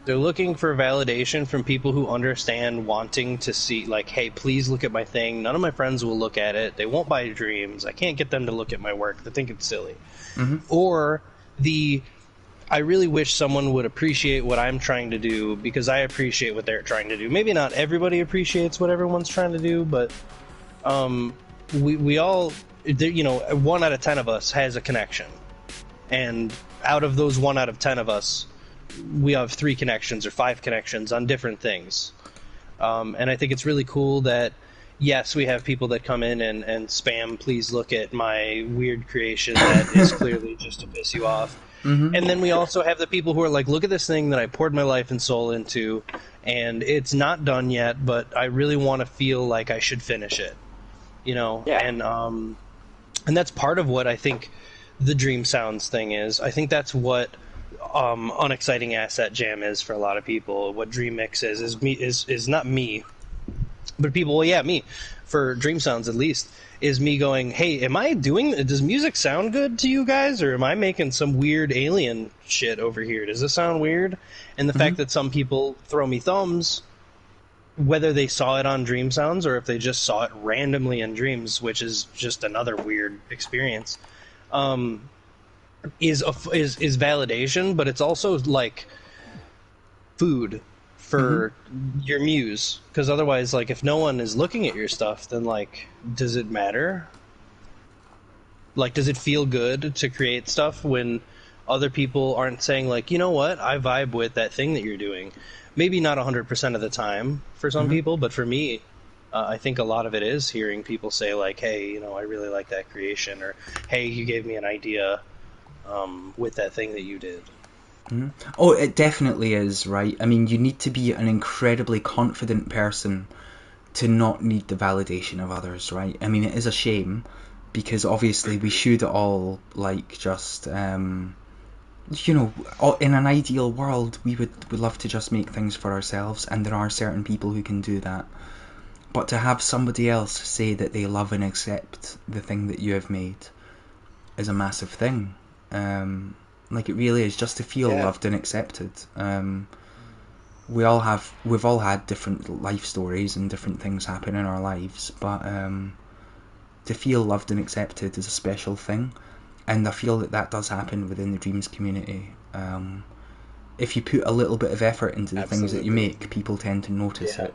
Speaker 2: They're looking for validation from people who understand wanting to see, like, "Hey, please look at my thing. None of my friends will look at it. They won't buy dreams. I can't get them to look at my work. They think it's silly." Or I really wish someone would appreciate what I'm trying to do because I appreciate what they're trying to do. Maybe not everybody appreciates what everyone's trying to do, but we all, 1 out of 10 of us has a connection. And out of those 1 out of 10 of us, we have 3 connections or 5 connections on different things. And I think it's really cool that, yes, we have people that come in and spam, "Please look at my weird creation that is clearly just to piss you off." And then we also have the people who are like, "Look at this thing that I poured my life and soul into, and it's not done yet, but I really want to feel like I should finish it."
Speaker 3: Yeah.
Speaker 2: And that's part of what I think the Dream Sounds thing is. I think that's what Unexciting Asset Jam is for a lot of people. What Dream Mix is not me, but people. Well, yeah, me. For Dream Sounds, at least, is me going, "Hey, does music sound good to you guys, or am I making some weird alien shit over here? Does this sound weird?" And the fact that some people throw me thumbs, whether they saw it on Dream Sounds or if they just saw it randomly in Dreams, which is just another weird experience, is validation, but it's also like food for your muse, because otherwise, like, if no one is looking at your stuff, then, like, does it matter? Like, does it feel good to create stuff when other people aren't saying, like, "You know what, I vibe with that thing that you're doing"? Maybe not 100% of the time for some people, but for me, I think a lot of it is hearing people say, like, "Hey, I really like that creation," or, "Hey, you gave me an idea with that thing that you did."
Speaker 1: Oh, it definitely is, right? I mean, you need to be an incredibly confident person to not need the validation of others, right? I mean, it is a shame, because obviously we should all, like, just, in an ideal world, we would love to just make things for ourselves, and there are certain people who can do that. But to have somebody else say that they love and accept the thing that you have made is a massive thing. Like, it really is, just to feel loved and accepted. We've all had different life stories and different things happen in our lives, but to feel loved and accepted is a special thing, and I feel that does happen within the Dreams community. If you put a little bit of effort into the things that you make, people tend to notice it.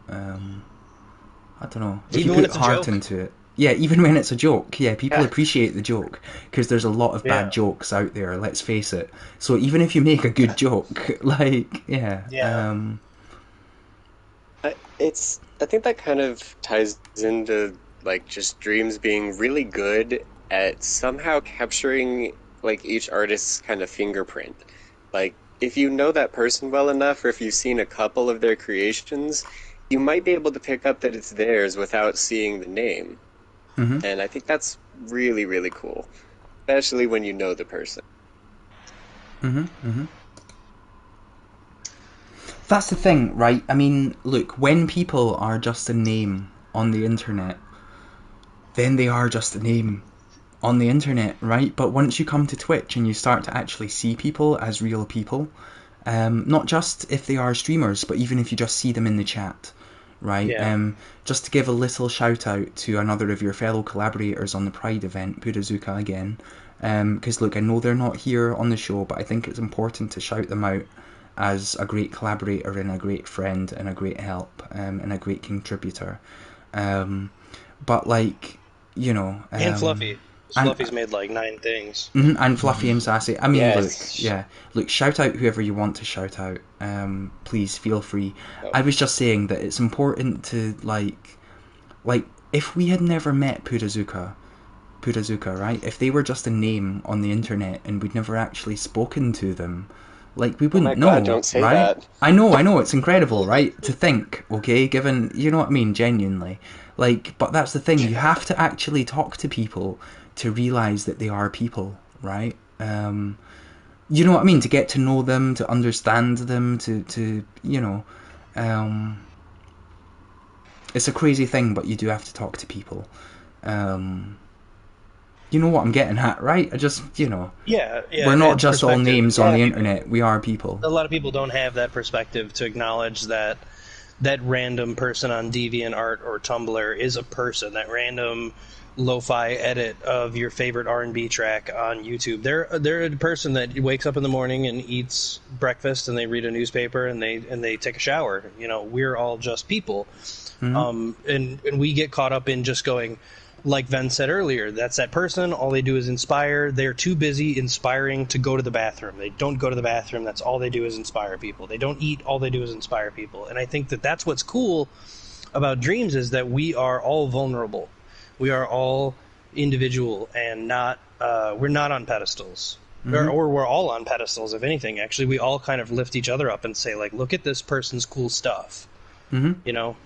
Speaker 1: I don't know. If
Speaker 2: Even
Speaker 1: you
Speaker 2: when
Speaker 1: put
Speaker 2: it's a
Speaker 1: heart
Speaker 2: joke?
Speaker 1: into it. Yeah, even when it's a joke. Yeah, people appreciate the joke, because there's a lot of bad jokes out there, let's face it. So even if you make a good joke, like,
Speaker 3: I think that kind of ties into, like, just Dreams being really good at somehow capturing, like, each artist's kind of fingerprint. Like, if you know that person well enough, or if you've seen a couple of their creations, you might be able to pick up that it's theirs without seeing the name. And I think that's really, really cool, especially when you know the person.
Speaker 1: That's the thing, right? I mean, look, when people are just a name on the internet, then they are just a name on the internet, right? But once you come to Twitch and you start to actually see people as real people, not just if they are streamers, but even if you just see them in the chat, right?
Speaker 2: Yeah.
Speaker 1: Just to give a little shout out to another of your fellow collaborators on the Pride event, Purazuka again. Because look, I know they're not here on the show, but I think it's important to shout them out as a great collaborator and a great friend and a great help and a great contributor. But like, you know,
Speaker 2: And Fluffy. 'Cause
Speaker 1: and
Speaker 2: Fluffy's made like 9 things.
Speaker 1: and Fluffy and Sassy. I mean, look,
Speaker 3: Yes.
Speaker 1: yeah, look, shout out whoever you want to shout out. Please feel free.
Speaker 3: Oh.
Speaker 1: I was just saying that it's important to like if we had never met Purazuka, right? If they were just a name on the internet and we'd never actually spoken to them, like we wouldn't know,
Speaker 3: God, don't say
Speaker 1: right?
Speaker 3: that.
Speaker 1: I know, it's incredible, right? To think, okay, given, you know what I mean, genuinely. Like, but that's the thing, you have to actually talk to people to realize that they are people, right? You know what I mean? To get to know them, to understand them, to you know, it's a crazy thing, but you do have to talk to people. You know what I'm getting at, right? I just, you know,
Speaker 2: Yeah, yeah.
Speaker 1: we're not
Speaker 2: and
Speaker 1: just all
Speaker 2: perspective.
Speaker 1: names
Speaker 2: A lot
Speaker 1: on the
Speaker 2: of people-
Speaker 1: internet. We are people.
Speaker 2: A lot of people don't have that perspective to acknowledge that that random person on DeviantArt or Tumblr is a person. That random lo-fi edit of your favorite R&B track on YouTube. They're a person that wakes up in the morning and eats breakfast and they read a newspaper and they take a shower. You know, we're all just people. And we get caught up in just going, like Ven said earlier, that's that person, all they do is inspire. They're too busy inspiring to go to the bathroom. They don't go to the bathroom, that's all they do is inspire people. They don't eat, all they do is inspire people. And I think that that's what's cool about Dreams is that we are all vulnerable. We are all individual and not we're not on pedestals. Or we're all on pedestals, if anything. Actually, we all kind of lift each other up and say, like, look at this person's cool stuff. You know?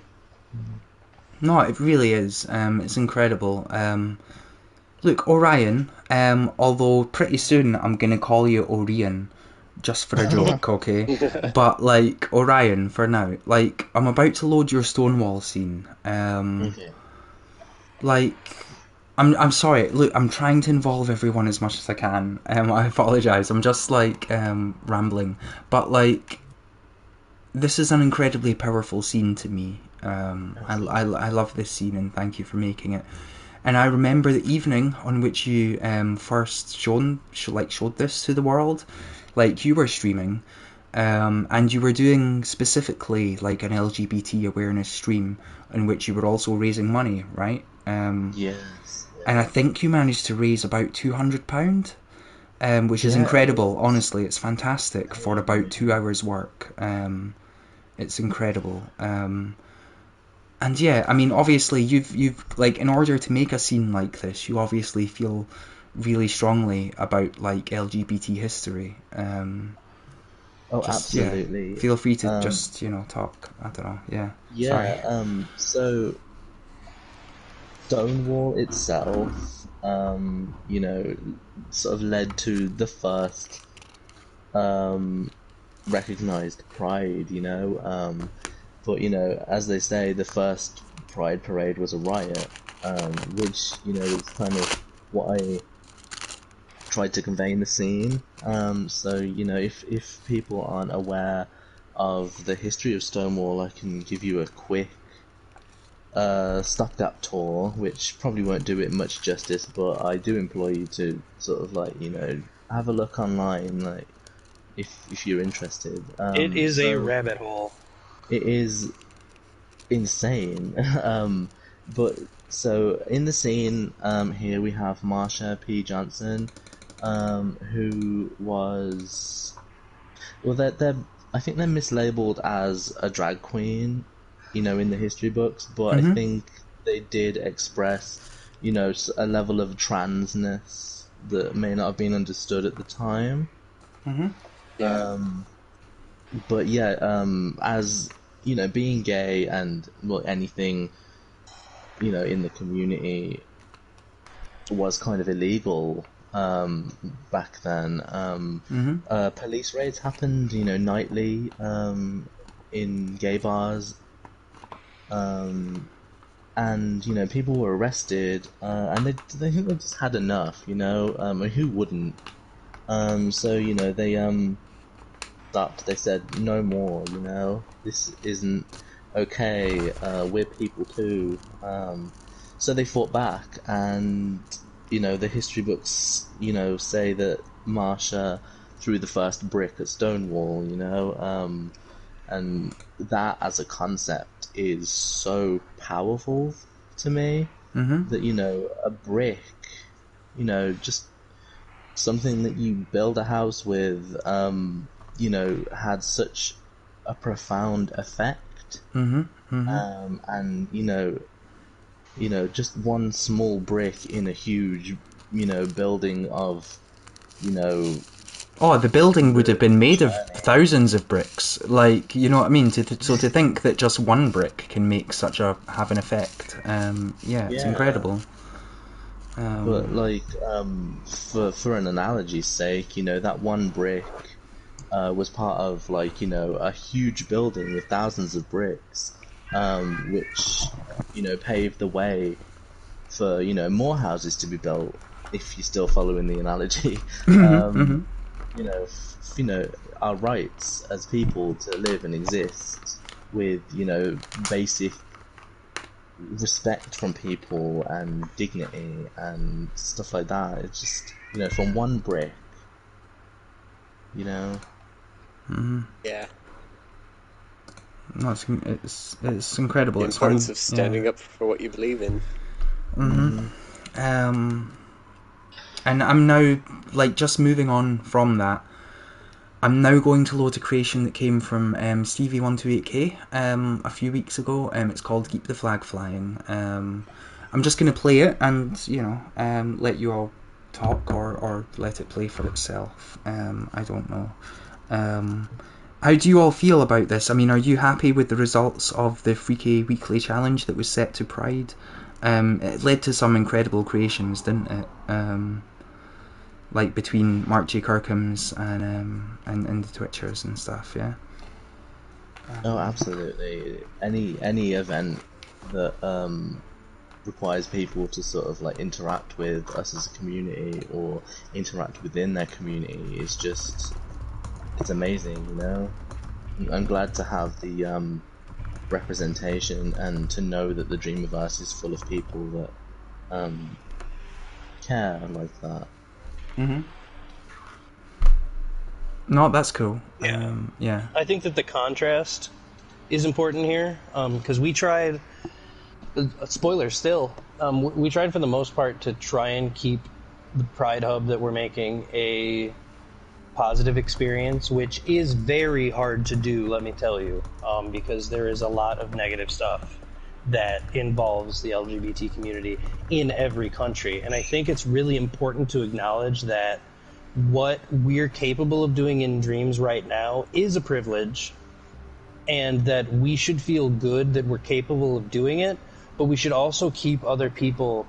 Speaker 1: No, it really is. It's incredible. Look, Orion, although pretty soon I'm going to call you Orion, just for a joke, okay? But, like, Orion, for now. Like, I'm about to load your Stonewall scene.
Speaker 4: Okay.
Speaker 1: Like, I'm sorry. Look, I'm trying to involve everyone as much as I can. I apologise. I'm just, like, rambling. But, like, this is an incredibly powerful scene to me. I love this scene and thank you for making it. And I remember the evening on which you first showed this to the world. Like, you were streaming, and you were doing specifically like an LGBT awareness stream in which you were also raising money, right?
Speaker 4: Yes.
Speaker 1: And I think you managed to raise about £200, which is
Speaker 4: Yeah.
Speaker 1: incredible. Honestly, it's fantastic for about 2 hours work. It's incredible. And yeah, I mean, obviously, you've like, in order to make a scene like this, you obviously feel really strongly about like LGBT history.
Speaker 4: Oh,
Speaker 1: Just,
Speaker 4: absolutely.
Speaker 1: Yeah, feel free to just, you know, talk. I don't know. Yeah.
Speaker 4: Yeah.
Speaker 1: Sorry.
Speaker 4: So Stonewall itself, you know, sort of led to the first recognized Pride. You know, but you know, as they say, the first Pride parade was a riot, which you know is kind of what I tried to convey in the scene. So you know, if people aren't aware of the history of Stonewall, I can give you a quick stopgap tour, which probably won't do it much justice, but I do implore you to sort of like, you know, have a look online, like if you're interested.
Speaker 2: It is a
Speaker 4: so
Speaker 2: rabbit hole.
Speaker 4: It is insane. But so in the scene, here we have Marsha P. Johnson, who was, well, they're I think they're mislabeled as a drag queen, you know, in the history books, but I think they did express, you know, a level of transness that may not have been understood at the time.
Speaker 3: Yeah.
Speaker 4: But yeah, as you know, being gay and well, anything, you know, in the community was kind of illegal back then. Police raids happened, you know, nightly in gay bars, and you know, people were arrested, and they think they just had enough, you know. I mean, who wouldn't? So you know, they stopped. They said no more. You know, this isn't okay, we're people too. So they fought back, and the history books, say that Marsha threw the first brick at Stonewall. And that as a concept is so powerful to me that a brick, just something that you build a house with, had such a profound effect. And just one small brick in a huge, building of,
Speaker 1: Oh, the building would have been made of thousands of bricks. Like, you know what I mean? So to think that just one brick can have an effect, it's incredible.
Speaker 4: But for an analogy's sake, that one brick was part of a huge building with thousands of bricks, which paved the way for more houses to be built. If you're still following the analogy, our rights as people to live and exist with basic respect from people and dignity and stuff like that. It's just from one brick.
Speaker 3: Yeah.
Speaker 1: No, it's incredible.
Speaker 3: The importance of standing up for what you believe in.
Speaker 1: And I'm now, just moving on from that, I'm now going to load a creation that came from Stevie128K a few weeks ago. It's called Keep the Flag Flying. I'm just going to play it and, let you all talk or let it play for itself. I don't know. How do you all feel about this? I mean, are you happy with the results of the Freaky Weekly Challenge that was set to Pride? It led to some incredible creations, didn't it? Between Mark J. Kirkham's and the Twitchers and stuff, yeah.
Speaker 4: Oh, absolutely. Any event that requires people to sort of interact with us as a community or interact within their community is it's amazing, I'm glad to have the representation and to know that the Dreamiverse is full of people that care like that.
Speaker 1: No, that's cool.
Speaker 2: Yeah. I think that the contrast is important here, because we tried, spoiler still, we tried for the most part to try and keep the Pride Hub that we're making a positive experience, which is very hard to do, let me tell you, because there is a lot of negative stuff that involves the LGBT community in every country. And I think it's really important to acknowledge that what we're capable of doing in Dreams right now is a privilege, and that we should feel good that we're capable of doing it, but we should also keep other people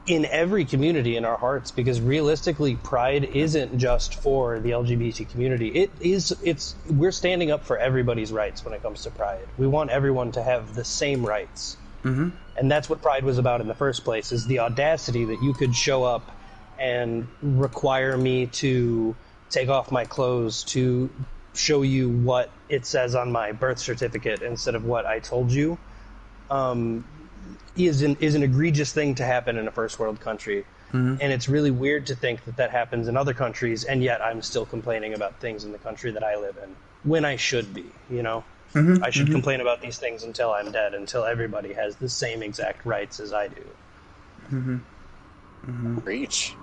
Speaker 2: in every community in our hearts, because realistically, Pride isn't just for the LGBT community. We're standing up for everybody's rights when it comes to Pride. We want everyone to have the same rights. And that's what Pride was about in the first place, is the audacity that you could show up and require me to take off my clothes to show you what it says on my birth certificate instead of what I told you. Is an egregious thing to happen in a first world country. And it's really weird to think that happens in other countries, and yet I'm still complaining about things in the country that I live in, when I should be, I should complain about these things until I'm dead, until everybody has the same exact rights as I do.
Speaker 3: Preach.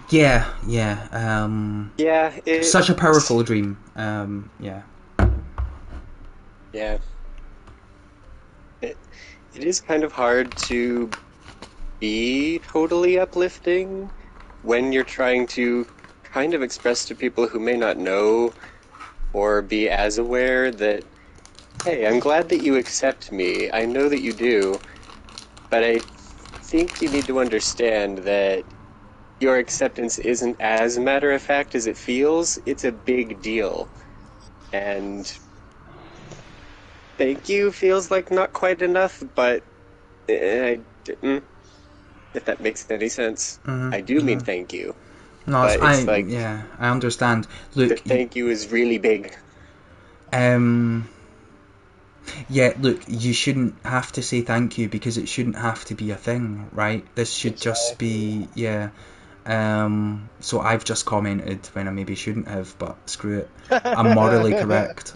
Speaker 1: Yeah.
Speaker 3: It's
Speaker 1: such a powerful dream. Yeah.
Speaker 3: It is kind of hard to be totally uplifting when you're trying to kind of express to people who may not know or be as aware that, hey, I'm glad that you accept me. I know that you do, but I think you need to understand that your acceptance isn't as matter-of-fact as it feels. It's a big deal. And thank you feels like not quite enough, but I didn't. If that makes any sense. I do mean thank you.
Speaker 1: No,
Speaker 3: but it's
Speaker 1: I understand. Look,
Speaker 3: thank you is really big.
Speaker 1: Um, yeah, look, you shouldn't have to say thank you because it shouldn't have to be a thing, right? This should just be, yeah. So I've just commented when I maybe shouldn't have, but screw it. I'm morally correct.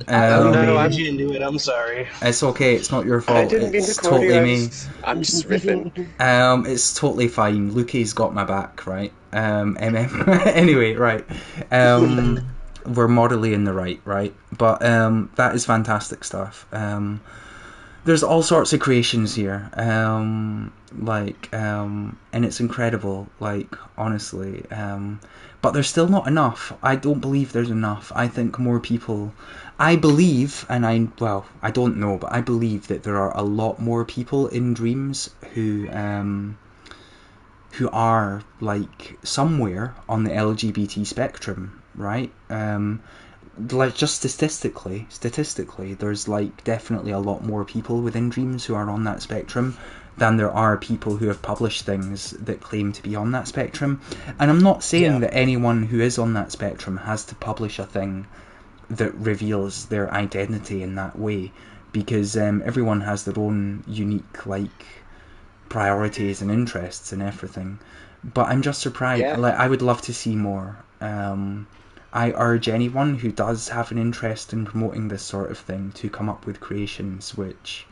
Speaker 2: Oh
Speaker 3: No,
Speaker 2: no, I
Speaker 3: I'm.
Speaker 2: beat you into it. I'm sorry.
Speaker 1: It's okay. It's not your
Speaker 3: I
Speaker 1: fault.
Speaker 3: didn't mean to
Speaker 1: It's
Speaker 3: corner you.
Speaker 1: totally me.
Speaker 3: I'm just riffing.
Speaker 1: It's totally fine. Lukey's got my back, right? Anyway, right. We're morally in the right? But that is fantastic stuff. There's all sorts of creations here, and it's incredible, like, honestly. But there's still not enough. I don't believe there's enough. I think more people. I believe, I don't know, but I believe that there are a lot more people in Dreams who are like somewhere on the LGBT spectrum, right? Like just statistically, there's like definitely a lot more people within Dreams who are on that spectrum than there are people who have published things that claim to be on that spectrum. And I'm not saying that anyone who is on that spectrum has to publish a thing that reveals their identity in that way, because everyone has their own unique like priorities and interests and everything. But I'm just surprised.
Speaker 3: Yeah.
Speaker 1: Like, I would love to see more. I urge anyone who does have an interest in promoting this sort of thing to come up with creations which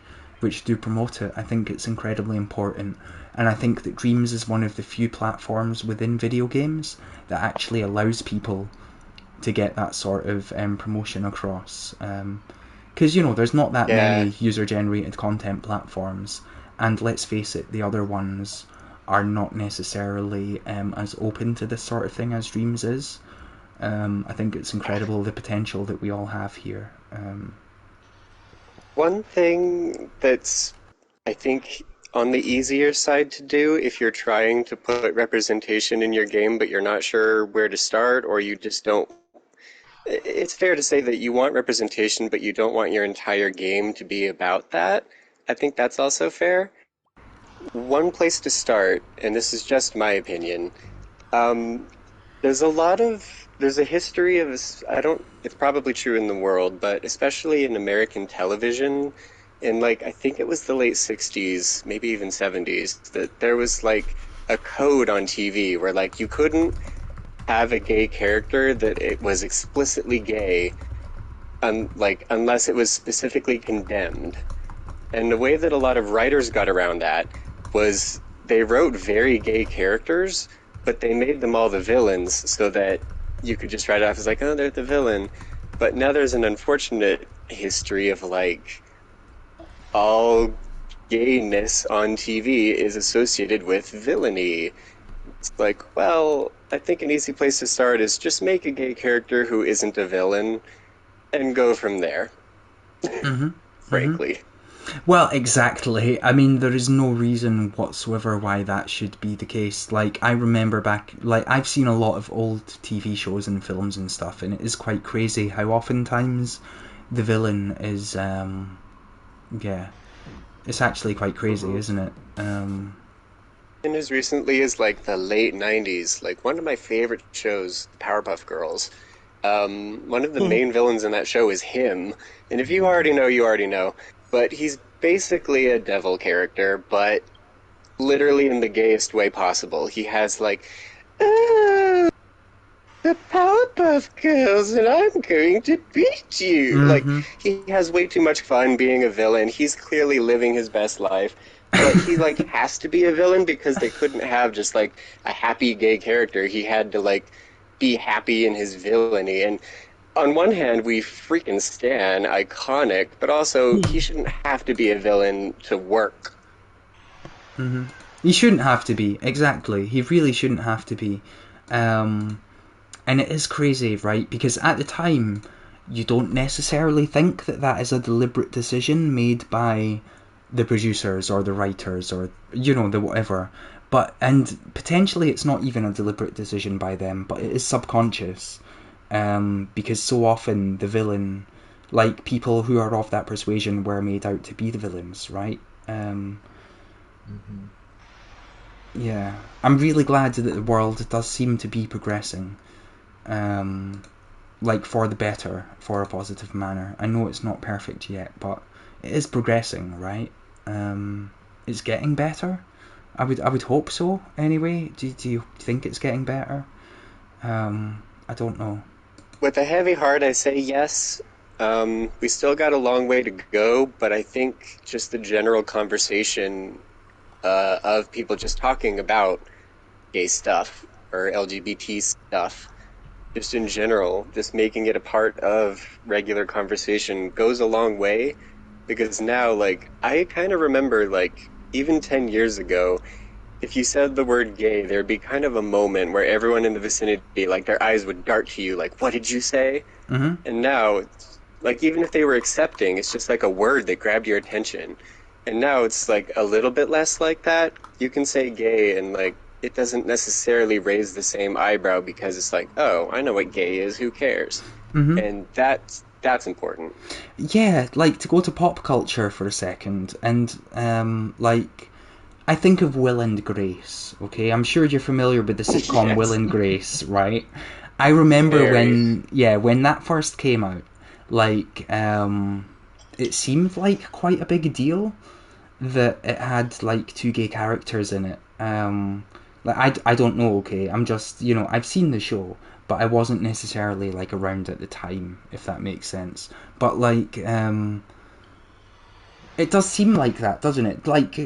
Speaker 1: do promote it. I think it's incredibly important, and I think that Dreams is one of the few platforms within video games that actually allows people to get that sort of promotion across. Because, there's not that many user-generated content platforms, and let's face it, the other ones are not necessarily as open to this sort of thing as Dreams is. I think it's incredible the potential that we all have here.
Speaker 3: One thing that's, I think, on the easier side to do if you're trying to put representation in your game, but you're not sure where to start, or you just don't. It's fair to say that you want representation, but you don't want your entire game to be about that. I think that's also fair. One place to start, and this is just my opinion, um, there's a history of, I don't, it's probably true in the world, but especially in American television, in like, I think it was the late 60s, maybe even 70s, that there was like a code on TV where like you couldn't have a gay character that it was explicitly gay, unless it was specifically condemned. And the way that a lot of writers got around that was they wrote very gay characters, but they made them all the villains so that you could just write it off as like, oh, they're the villain. But now there's an unfortunate history of like all gayness on TV is associated with villainy. It's like, well, I think an easy place to start is just make a gay character who isn't a villain and go from there. Frankly.
Speaker 1: Well, exactly. I mean, there is no reason whatsoever why that should be the case. Like, I remember back, like, I've seen a lot of old TV shows and films and stuff, and it is quite crazy how oftentimes the villain is, yeah, it's actually quite crazy, isn't it?
Speaker 3: And as recently as like the late 90s, like one of my favorite shows, Powerpuff Girls, one of the main villains in that show is him. And if you already know, you already know. But he's basically a devil character, but literally in the gayest way possible. He has like, oh, the Powerpuff Girls, and I'm going to beat you. Like, he has way too much fun being a villain. He's clearly living his best life. But he like has to be a villain because they couldn't have just like a happy gay character. He had to like be happy in his villainy. And on one hand, we freaking stan iconic, but also he shouldn't have to be a villain to work.
Speaker 1: He shouldn't have to be, exactly. He really shouldn't have to be. And it is crazy, right? Because at the time, you don't necessarily think that that is a deliberate decision made by the producers or the writers or, the whatever. And potentially it's not even a deliberate decision by them, but it is subconscious. Because so often the villain, like people who are of that persuasion were made out to be the villains, right? Yeah, I'm really glad that the world does seem to be progressing. like for the better, for a positive manner. I know it's not perfect yet, but it is progressing, right? It's getting better. I would hope so. Anyway, do you think it's getting better? I don't know.
Speaker 3: With a heavy heart, I say yes. We still got a long way to go, but I think just the general conversation of people just talking about gay stuff or LGBT stuff, just in general, just making it a part of regular conversation goes a long way. Because now, like, I kind of remember, like, even 10 years ago, if you said the word gay, there'd be kind of a moment where everyone in the vicinity, like, their eyes would dart to you, like, what did you say?
Speaker 1: Mm-hmm.
Speaker 3: And now, like, even if they were accepting, it's just like a word that grabbed your attention. And now it's like a little bit less like that. You can say gay and, like, it doesn't necessarily raise the same eyebrow because it's like, oh, I know what gay is, who cares?
Speaker 1: Mm-hmm.
Speaker 3: And that's important.
Speaker 1: Yeah, like to go to pop culture for a second, and like I think of Will and Grace. Okay, I'm sure you're familiar with the sitcom
Speaker 3: Yes.
Speaker 1: Will and Grace, right? I remember
Speaker 3: Very.
Speaker 1: when that first came out, like it seemed like quite a big deal that it had like two gay characters in it. Like I don't know. Okay, I'm just I've seen the show, but I wasn't necessarily like around at the time, if that makes sense. But like it does seem like that, doesn't it? Like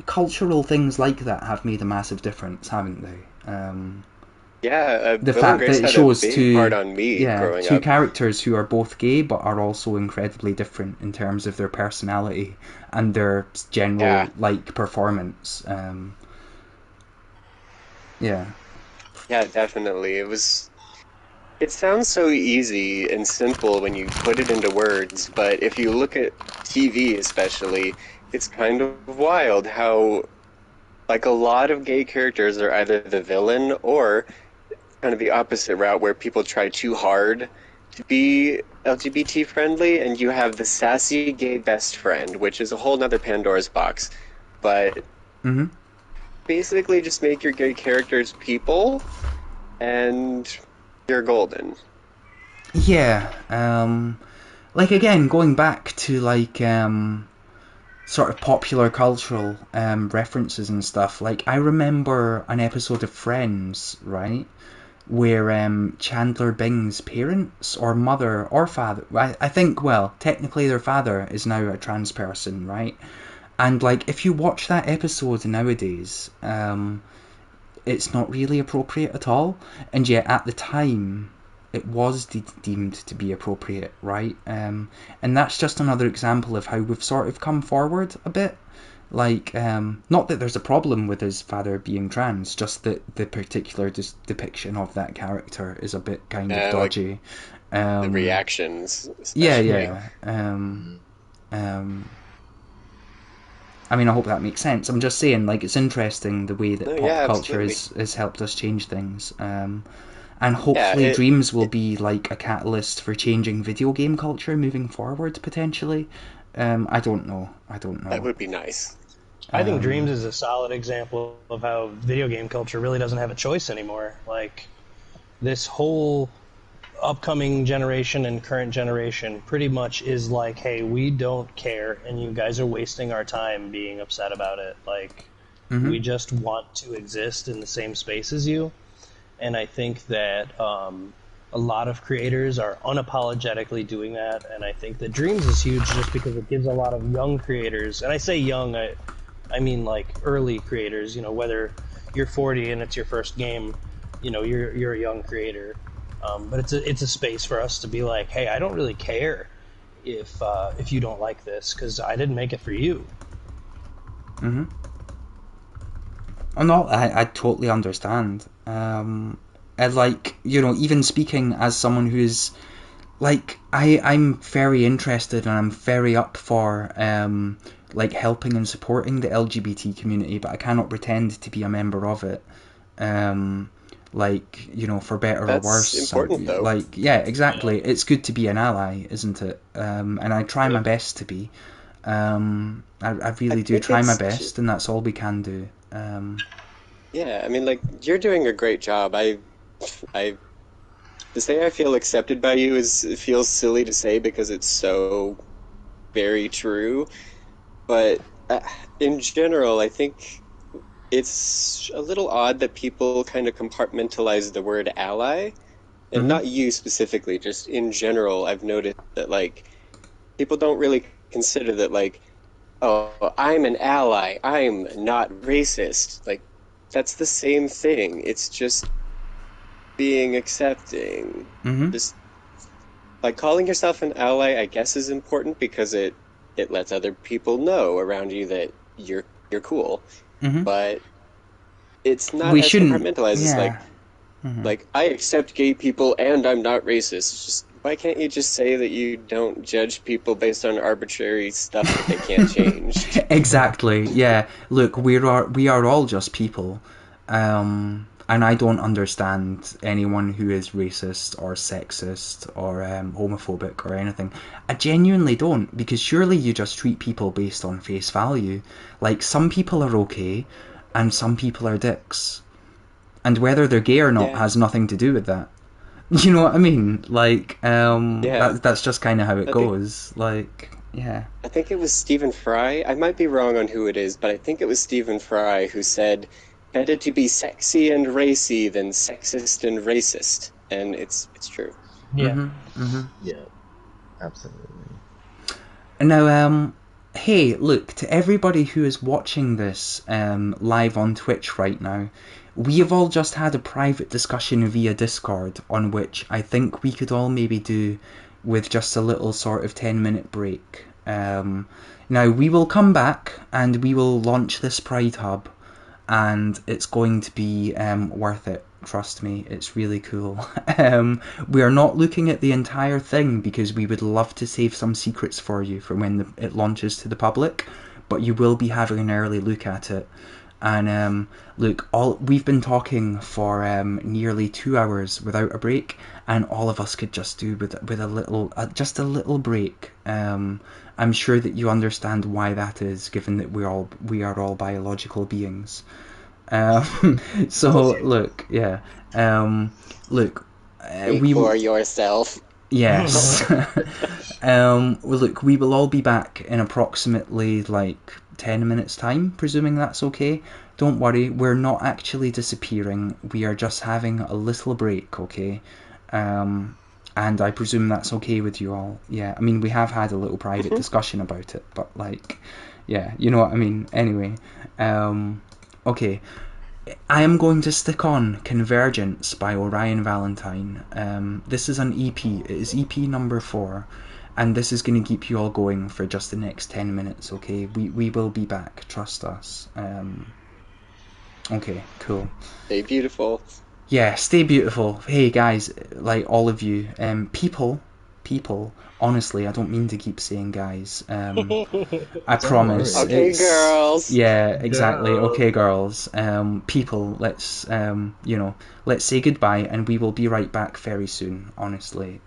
Speaker 1: cultural things like that have made a massive difference, haven't they?
Speaker 3: Yeah,
Speaker 1: The
Speaker 3: Will and
Speaker 1: fact that
Speaker 3: Grace
Speaker 1: it
Speaker 3: had a
Speaker 1: shows
Speaker 3: big part on me growing
Speaker 1: two
Speaker 3: up.
Speaker 1: characters who are both gay but are also incredibly different in terms of their personality and their general
Speaker 3: Yeah,
Speaker 1: like performance. Yeah.
Speaker 3: yeah, definitely. It sounds so easy and simple when you put it into words, but if you look at TV especially, it's kind of wild how, like, a lot of gay characters are either the villain or kind of the opposite route where people try too hard to be LGBT friendly, and you have the sassy gay best friend, which is a whole nother Pandora's box. But
Speaker 1: Mm-hmm.
Speaker 3: basically, just make your gay characters people, and you're golden.
Speaker 1: Yeah. Like again, going back to like sort of popular cultural references and stuff. Like I remember an episode of Friends, right, where Chandler Bing's parents or mother or father, I think, well, technically their father is now a trans person, right? And like if you watch that episode nowadays, it's not really appropriate at all. And yet at the time, it was deemed to be appropriate, right? And that's just another example of how we've sort of come forward a bit. Like, not that there's a problem with his father being trans, just that the particular depiction of that character is a bit kind of
Speaker 3: Like
Speaker 1: dodgy.
Speaker 3: the reactions,
Speaker 1: Yeah,
Speaker 3: especially.
Speaker 1: yeah. I mean, I hope that makes sense. I'm just saying, like, it's interesting the way that
Speaker 3: No,
Speaker 1: pop
Speaker 3: yeah,
Speaker 1: culture
Speaker 3: absolutely.
Speaker 1: has helped us change things. And
Speaker 3: Yeah,
Speaker 1: hopefully Dreams will be like a catalyst for changing video game culture moving forward, potentially. I don't know. I don't
Speaker 3: that
Speaker 1: know.
Speaker 3: would be nice.
Speaker 2: I think Dreams
Speaker 1: Um,
Speaker 2: is a solid example of how video game culture really doesn't have a choice anymore. Like, this whole upcoming generation and current generation pretty much is like, hey, we don't care, and you guys are wasting our time being upset about it. Like,
Speaker 1: mhm.
Speaker 2: we just want to exist in the same space as you. And I think that a lot of creators are unapologetically doing that. And I think that Dreams is huge just because it gives a lot of young creators, and I say young, I mean like early creators. You know, whether you're 40 and it's your first game, you know, you're a young creator. But it's a space for us to be like, hey, I don't really care if you don't like this because I didn't make it for you.
Speaker 1: Mhm. Oh no, I totally understand. And like even speaking as someone who's like I'm very interested and I'm very up for like helping and supporting the LGBT community, but I cannot pretend to be a member of it. Um, like for better or
Speaker 3: That's
Speaker 1: worse.
Speaker 3: important, though.
Speaker 1: Like yeah, exactly. It's good to be an ally, isn't it? And I try my best to be. I
Speaker 3: I
Speaker 1: really do
Speaker 3: think
Speaker 1: try my
Speaker 3: it's,
Speaker 1: best, and that's all we can do.
Speaker 3: yeah, I mean, like, you're doing a great job. I To say I feel accepted by you is it feels silly to say because it's so very true. But uh, in general, I think it's a little odd that people kind of compartmentalize the word ally, and
Speaker 1: Hmm.
Speaker 3: not you specifically, just in general, I've noticed that like people don't really consider that like, oh, I'm an ally, I'm not racist. Like that's the same thing. It's just being accepting.
Speaker 1: Hmm.
Speaker 3: Just like calling yourself an ally, I guess is important because it lets other people know around you that you're cool.
Speaker 1: Hmm.
Speaker 3: But it's not
Speaker 1: We
Speaker 3: as
Speaker 1: shouldn't.
Speaker 3: compartmentalized as
Speaker 1: Yeah. Hmm.
Speaker 3: like I accept gay people and I'm not racist. It's just why can't you just say that you don't judge people based on arbitrary stuff that they can't change?
Speaker 1: Exactly. Yeah. Look, we are all just people, and I don't understand anyone who is racist or sexist or homophobic or anything. I genuinely don't, because surely you just treat people based on face value. Like some people are okay, and some people are dicks, and whether they're gay or not
Speaker 3: Yeah,
Speaker 1: has nothing to do with that. You know what I mean? Like,
Speaker 3: yeah.
Speaker 1: that's just kind of how it
Speaker 3: I think
Speaker 1: goes. Like, yeah.
Speaker 3: I think it was Stephen Fry. I might be wrong on who it is, but I think it was Stephen Fry who said, "Better to be sexy and racy than sexist and racist." And it's true.
Speaker 2: Yeah.
Speaker 1: Mhm. Mhm.
Speaker 4: Yeah, absolutely.
Speaker 1: Now, hey, look, to everybody who is watching this live on Twitch right now, we have all just had a private discussion via Discord on which I think we could all maybe do with just a little sort of 10-minute break. Now, we will come back and we will launch this Pride Hub, and it's going to be worth it. Trust me, it's really cool. We are not looking at the entire thing because we would love to save some secrets for you for when it launches to the public, but you will be having an early look at it. And look, all we've been talking for nearly 2 hours without a break, and all of us could just do with a little, just a little break. I'm sure that you understand why that is, given that we are all biological beings. So look, yeah, look,
Speaker 3: Speak
Speaker 1: we
Speaker 3: for yourself.
Speaker 1: yes, well, look, we will all be back in approximately like 10 minutes time, presuming that's okay. Don't worry, we're not actually disappearing. We are just having a little break, okay? Um, and I presume that's okay with you all. Yeah, I mean, we have had a little private discussion about it, but like, yeah, you know what I mean. Anyway, okay. I am going to stick on Convergence by Orion Valentine. This is an EP. It is EP number 4. And this is going to keep you all going for just the next 10 minutes, okay? We will be back. Trust us. Okay, cool.
Speaker 3: Stay beautiful.
Speaker 1: Yeah, stay beautiful. Hey guys, like all of you, people. Honestly, I don't mean to keep saying guys. I
Speaker 4: Don't
Speaker 1: promise.
Speaker 4: worry.
Speaker 3: Okay,
Speaker 1: It's
Speaker 3: girls.
Speaker 1: yeah, exactly.
Speaker 2: Girl.
Speaker 1: Okay, girls. People, let's say goodbye, and we will be right back very soon. Honestly,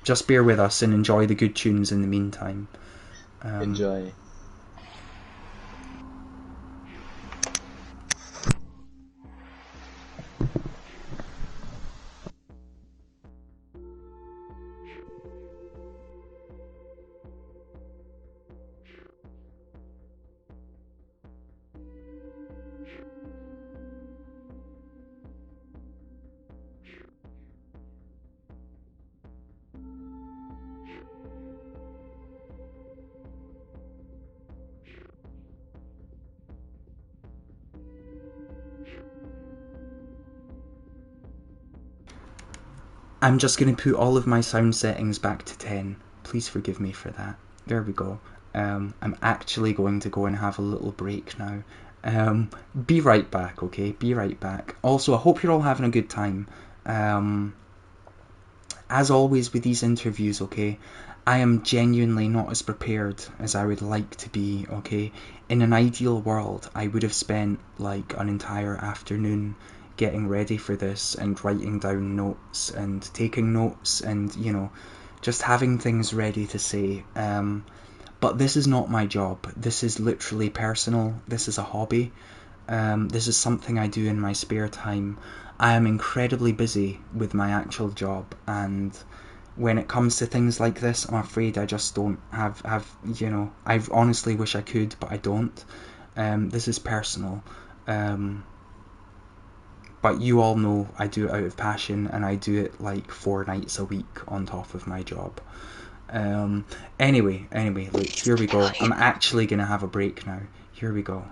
Speaker 1: just bear with us and enjoy the good tunes in the meantime.
Speaker 4: Enjoy.
Speaker 1: I'm just going to put all of my sound settings back to 10. Please forgive me for that. There we go. I'm actually going to go and have a little break now. Be right back, okay? Be right back. Also, I hope you're all having a good time. As always with these interviews, okay, I am genuinely not as prepared as I would like to be, okay? In an ideal world, I would have spent like an entire afternoon getting ready for this and writing down notes and taking notes and, just having things ready to say. But this is not my job. This is literally personal. This is a hobby. This is something I do in my spare time. I am incredibly busy with my actual job, and when it comes to things like this, I'm afraid I just don't have I honestly wish I could, but I don't. This is personal. But you all know I do it out of passion, and I do it like 4 nights a week on top of my job. Anyway, look, here we go. I'm actually gonna have a break now. Here we go.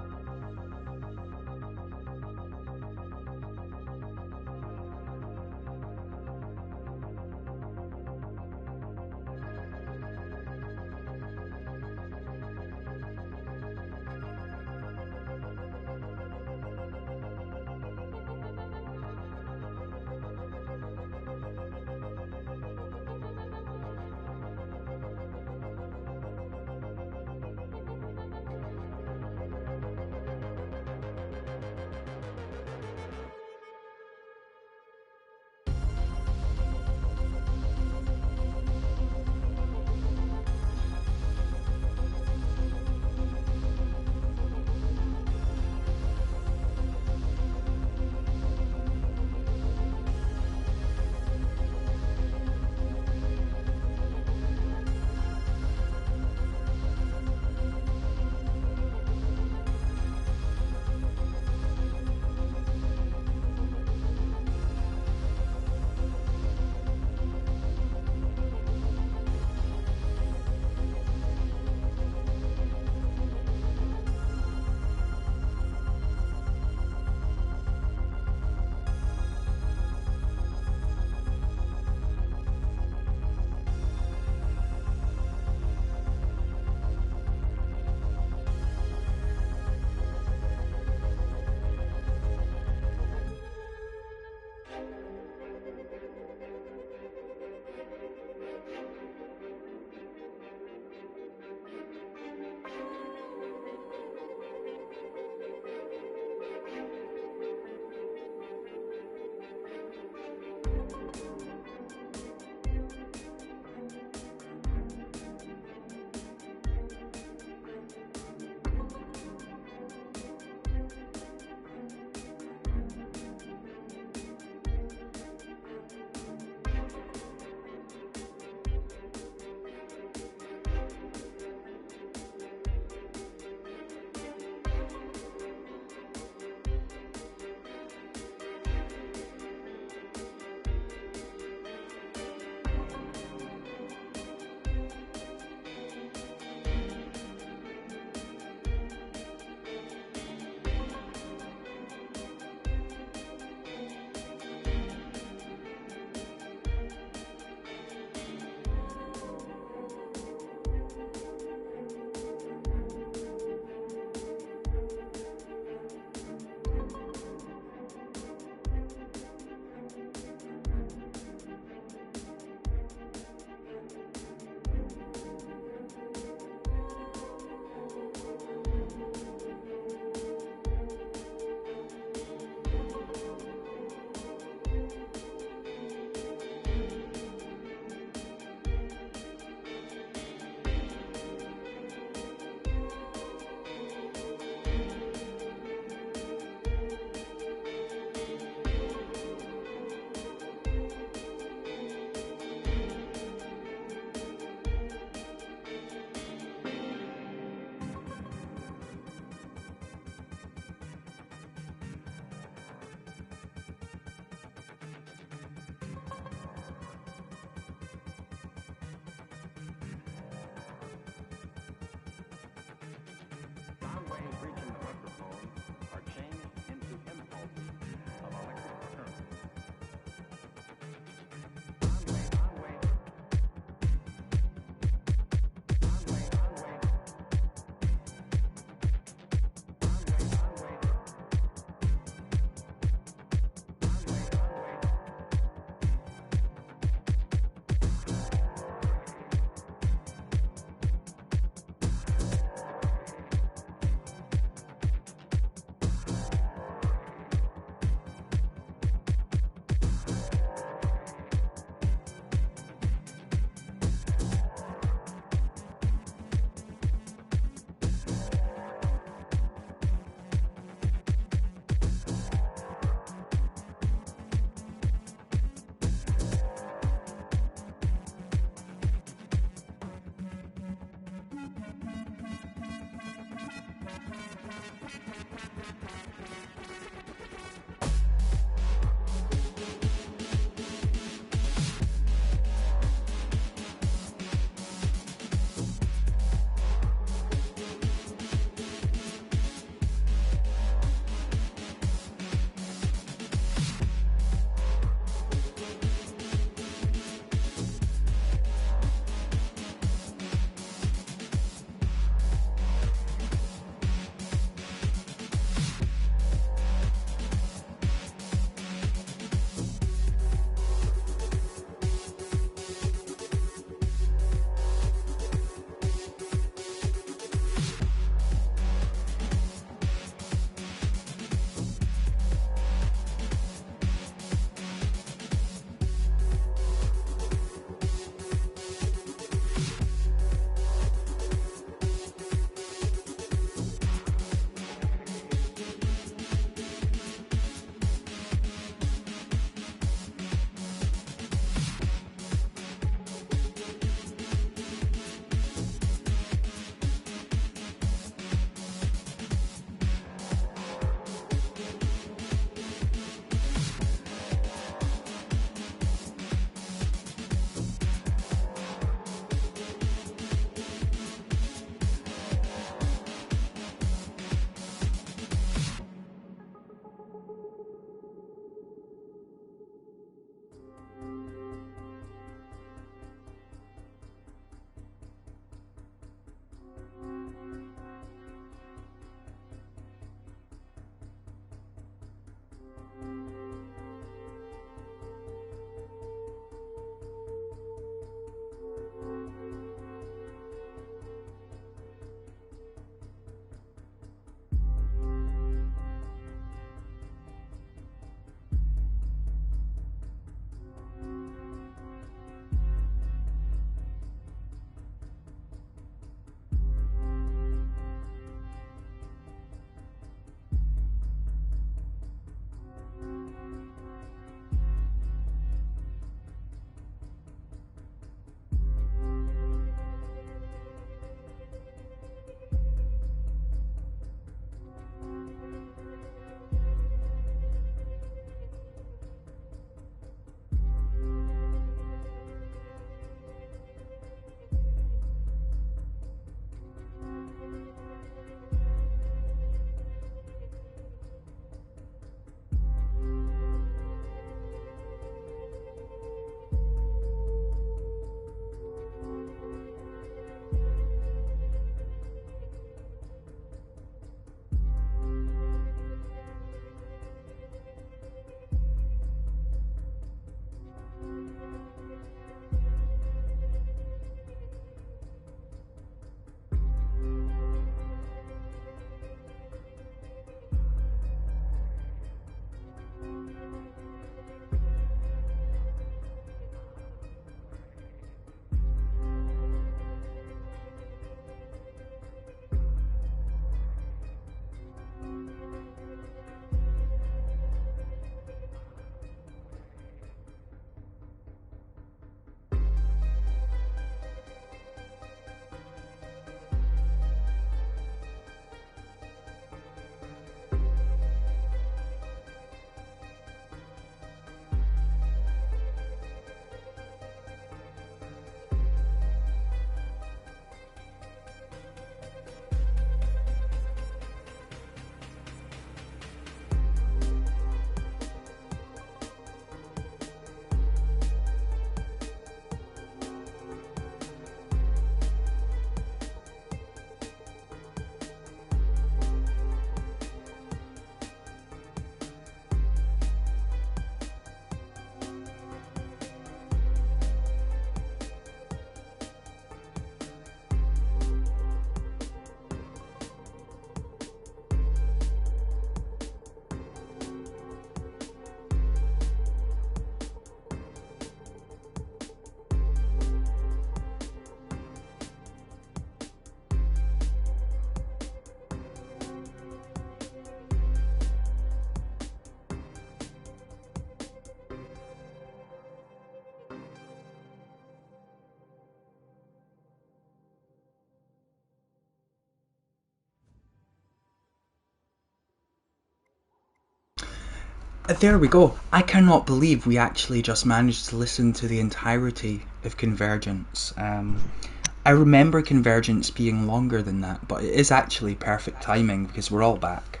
Speaker 1: There we go. I cannot believe we actually just managed to listen to the entirety of Convergence. I remember Convergence being longer than that, but it is actually perfect timing because we're all back.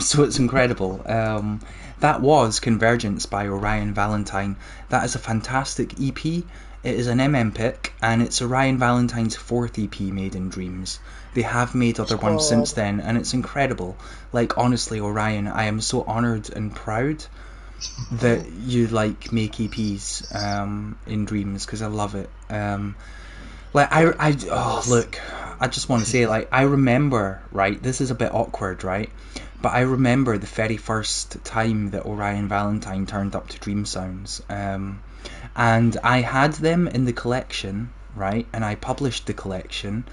Speaker 1: So it's incredible. That was Convergence by Orion Valentine. That is a fantastic EP. It is an pick, and it's Orion Valentine's fourth EP made in Dreams. They have made other ones since then, and it's incredible. Like, honestly, Orion, I am so honoured and proud that you, like, make EPs in Dreams, because I love it. Like, look, I just want to say, like, I remember, right, this is a bit awkward, right, but I remember the very first time that Orion Valentine turned up to Dream Sounds, and I had them in the collection, right, and I published the collection,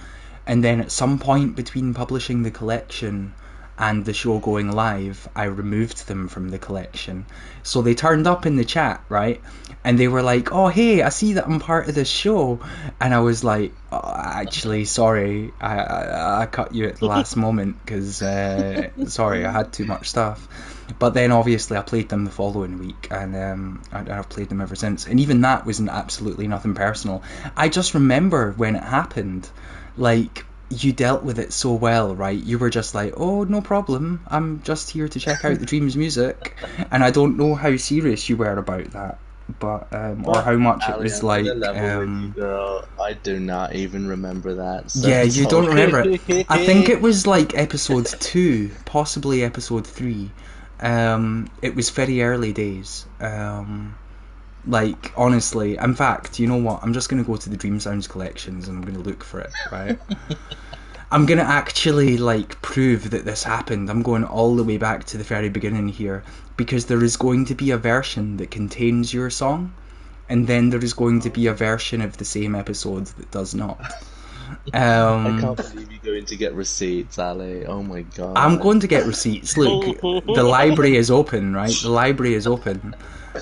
Speaker 1: and then at some point between publishing the collection and the show going live, I removed them from the collection. So they turned up in the chat, right? And they were like, "Oh, hey, I see that I'm part of this show." And I was like, "Oh, actually, sorry, I cut you at the last moment because, sorry, I had too much stuff." But then obviously I played them the following week, and I've played them ever since. And even that wasn't absolutely nothing personal. I just remember when it happened, like, you dealt with it so well, right? You were just like, "Oh, no problem, I'm just here to check out the Dreams music," and I don't know how serious you were about that, but or how much it was like.
Speaker 4: Girl, I do not even remember that. So
Speaker 1: yeah, you don't remember it. I think it was like episode 2, possibly episode 3. It was very early days. Like, honestly, in fact, you know what? I'm just going to go to the Dream Sounds collections and I'm going to look for it, right? I'm going to actually, like, prove that this happened. I'm going all the way back to the very beginning here, because there is going to be a version that contains your song, and then there is going to be a version of the same episode that does not.
Speaker 4: I can't believe you're going to get receipts, Ali. Oh my god.
Speaker 1: I'm going to get receipts. Look, the library is open, right? The library is open.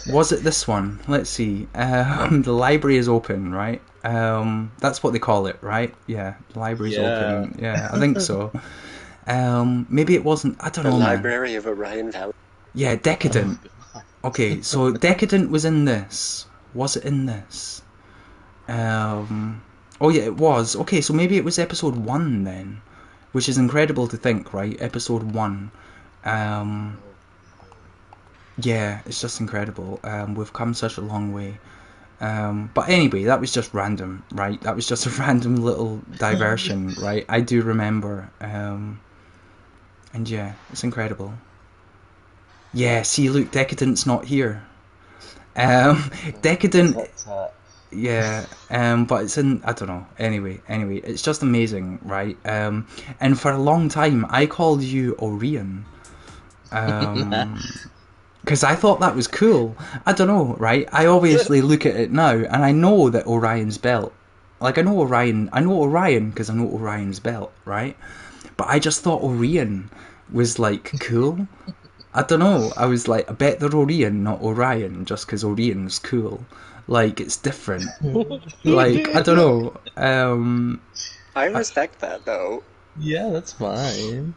Speaker 1: Was it this one? Let's see. The library is open, right? That's what they call it, right? Yeah, the library's open. Yeah, I think so. Maybe it wasn't. I don't know, man.
Speaker 3: Library of Orion Valley.
Speaker 1: Yeah, Decadent. Okay, so Decadent was in this. Was it in this? Oh yeah, it was. Okay, so maybe it was episode 1 then, which is incredible to think, right? Episode 1. Yeah, it's just incredible. We've come such a long way. But anyway, that was just random, right? That was just a random little diversion, right? I do remember. And yeah, it's incredible. Yeah, see, look, Decadent's not here. Decadent... Yeah, but it's in, I don't know. Anyway, it's just amazing, right? And for a long time, I called you Orion. Because I thought that was cool. I don't know, right? I obviously look at it now, and I know that Orion's belt. Like, I know Orion because I know Orion's belt, right? But I just thought Orion was, like, cool. I don't know. I was like, I bet they're Orion, not Orion, just because Orion's cool. Like, it's different. Like, I don't know.
Speaker 3: I respect that, though.
Speaker 4: Yeah, that's fine.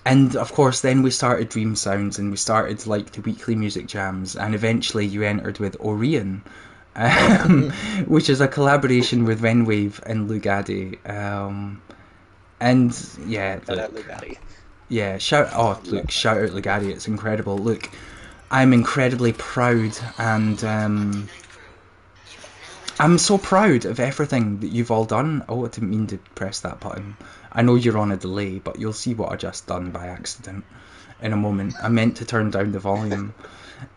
Speaker 1: And of course, then we started Dream Sounds, and we started like the weekly music jams, and eventually you entered with Orion, which is a collaboration with Venwave and Lugadi. And yeah,
Speaker 3: Lugadi.
Speaker 1: Yeah, shout out Lugadi, it's incredible. Look, I'm incredibly proud, and I'm so proud of everything that you've all done. Oh, I didn't mean to press that button. I know you're on a delay, but you'll see what I just done by accident in a moment. I meant to turn down the volume.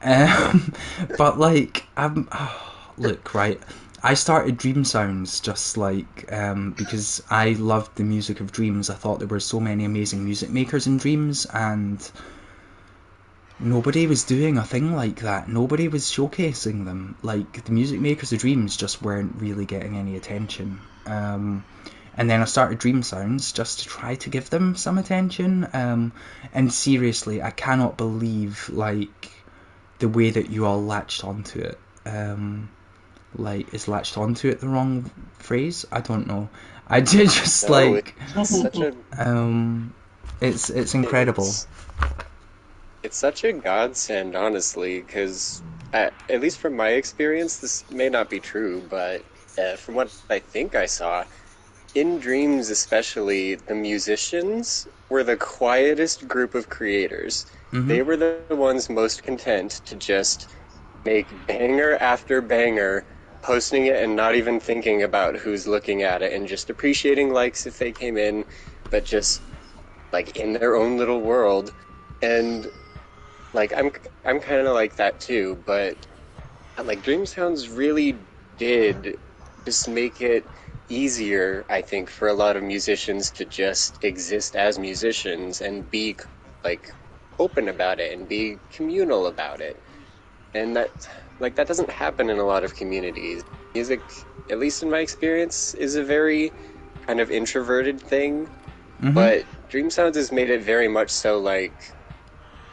Speaker 1: But like, look, right, I started Dream Sounds just like, because I loved the music of Dreams. I thought there were so many amazing music makers in Dreams, and nobody was doing a thing like that. Nobody was showcasing them. Like, the music makers of Dreams just weren't really getting any attention. And then I started Dream Sounds just to try to give them some attention. And seriously, I cannot believe, like, the way that you all latched onto it. Like, is latched onto it the wrong phrase? I don't know. I did just,
Speaker 3: No,
Speaker 1: like...
Speaker 3: it's such a...
Speaker 1: it's incredible.
Speaker 3: It's such a godsend, honestly, because at least from my experience, this may not be true, but from what I think I saw, in dreams especially, the musicians were the quietest group of creators.
Speaker 1: Mm-hmm.
Speaker 3: They were the ones most content to just make banger after banger, posting it and not even thinking about who's looking at it and just appreciating likes if they came in, but just like in their own little world. And like I'm kind of like that too, but like Dream Sounds really did just make it easier, I think, for a lot of musicians to just exist as musicians and be like open about it and be communal about it. And that doesn't happen in a lot of communities. Music, at least in my experience, is a very kind of introverted thing,
Speaker 1: Mm-hmm.
Speaker 3: but Dream Sounds has made it very much so like,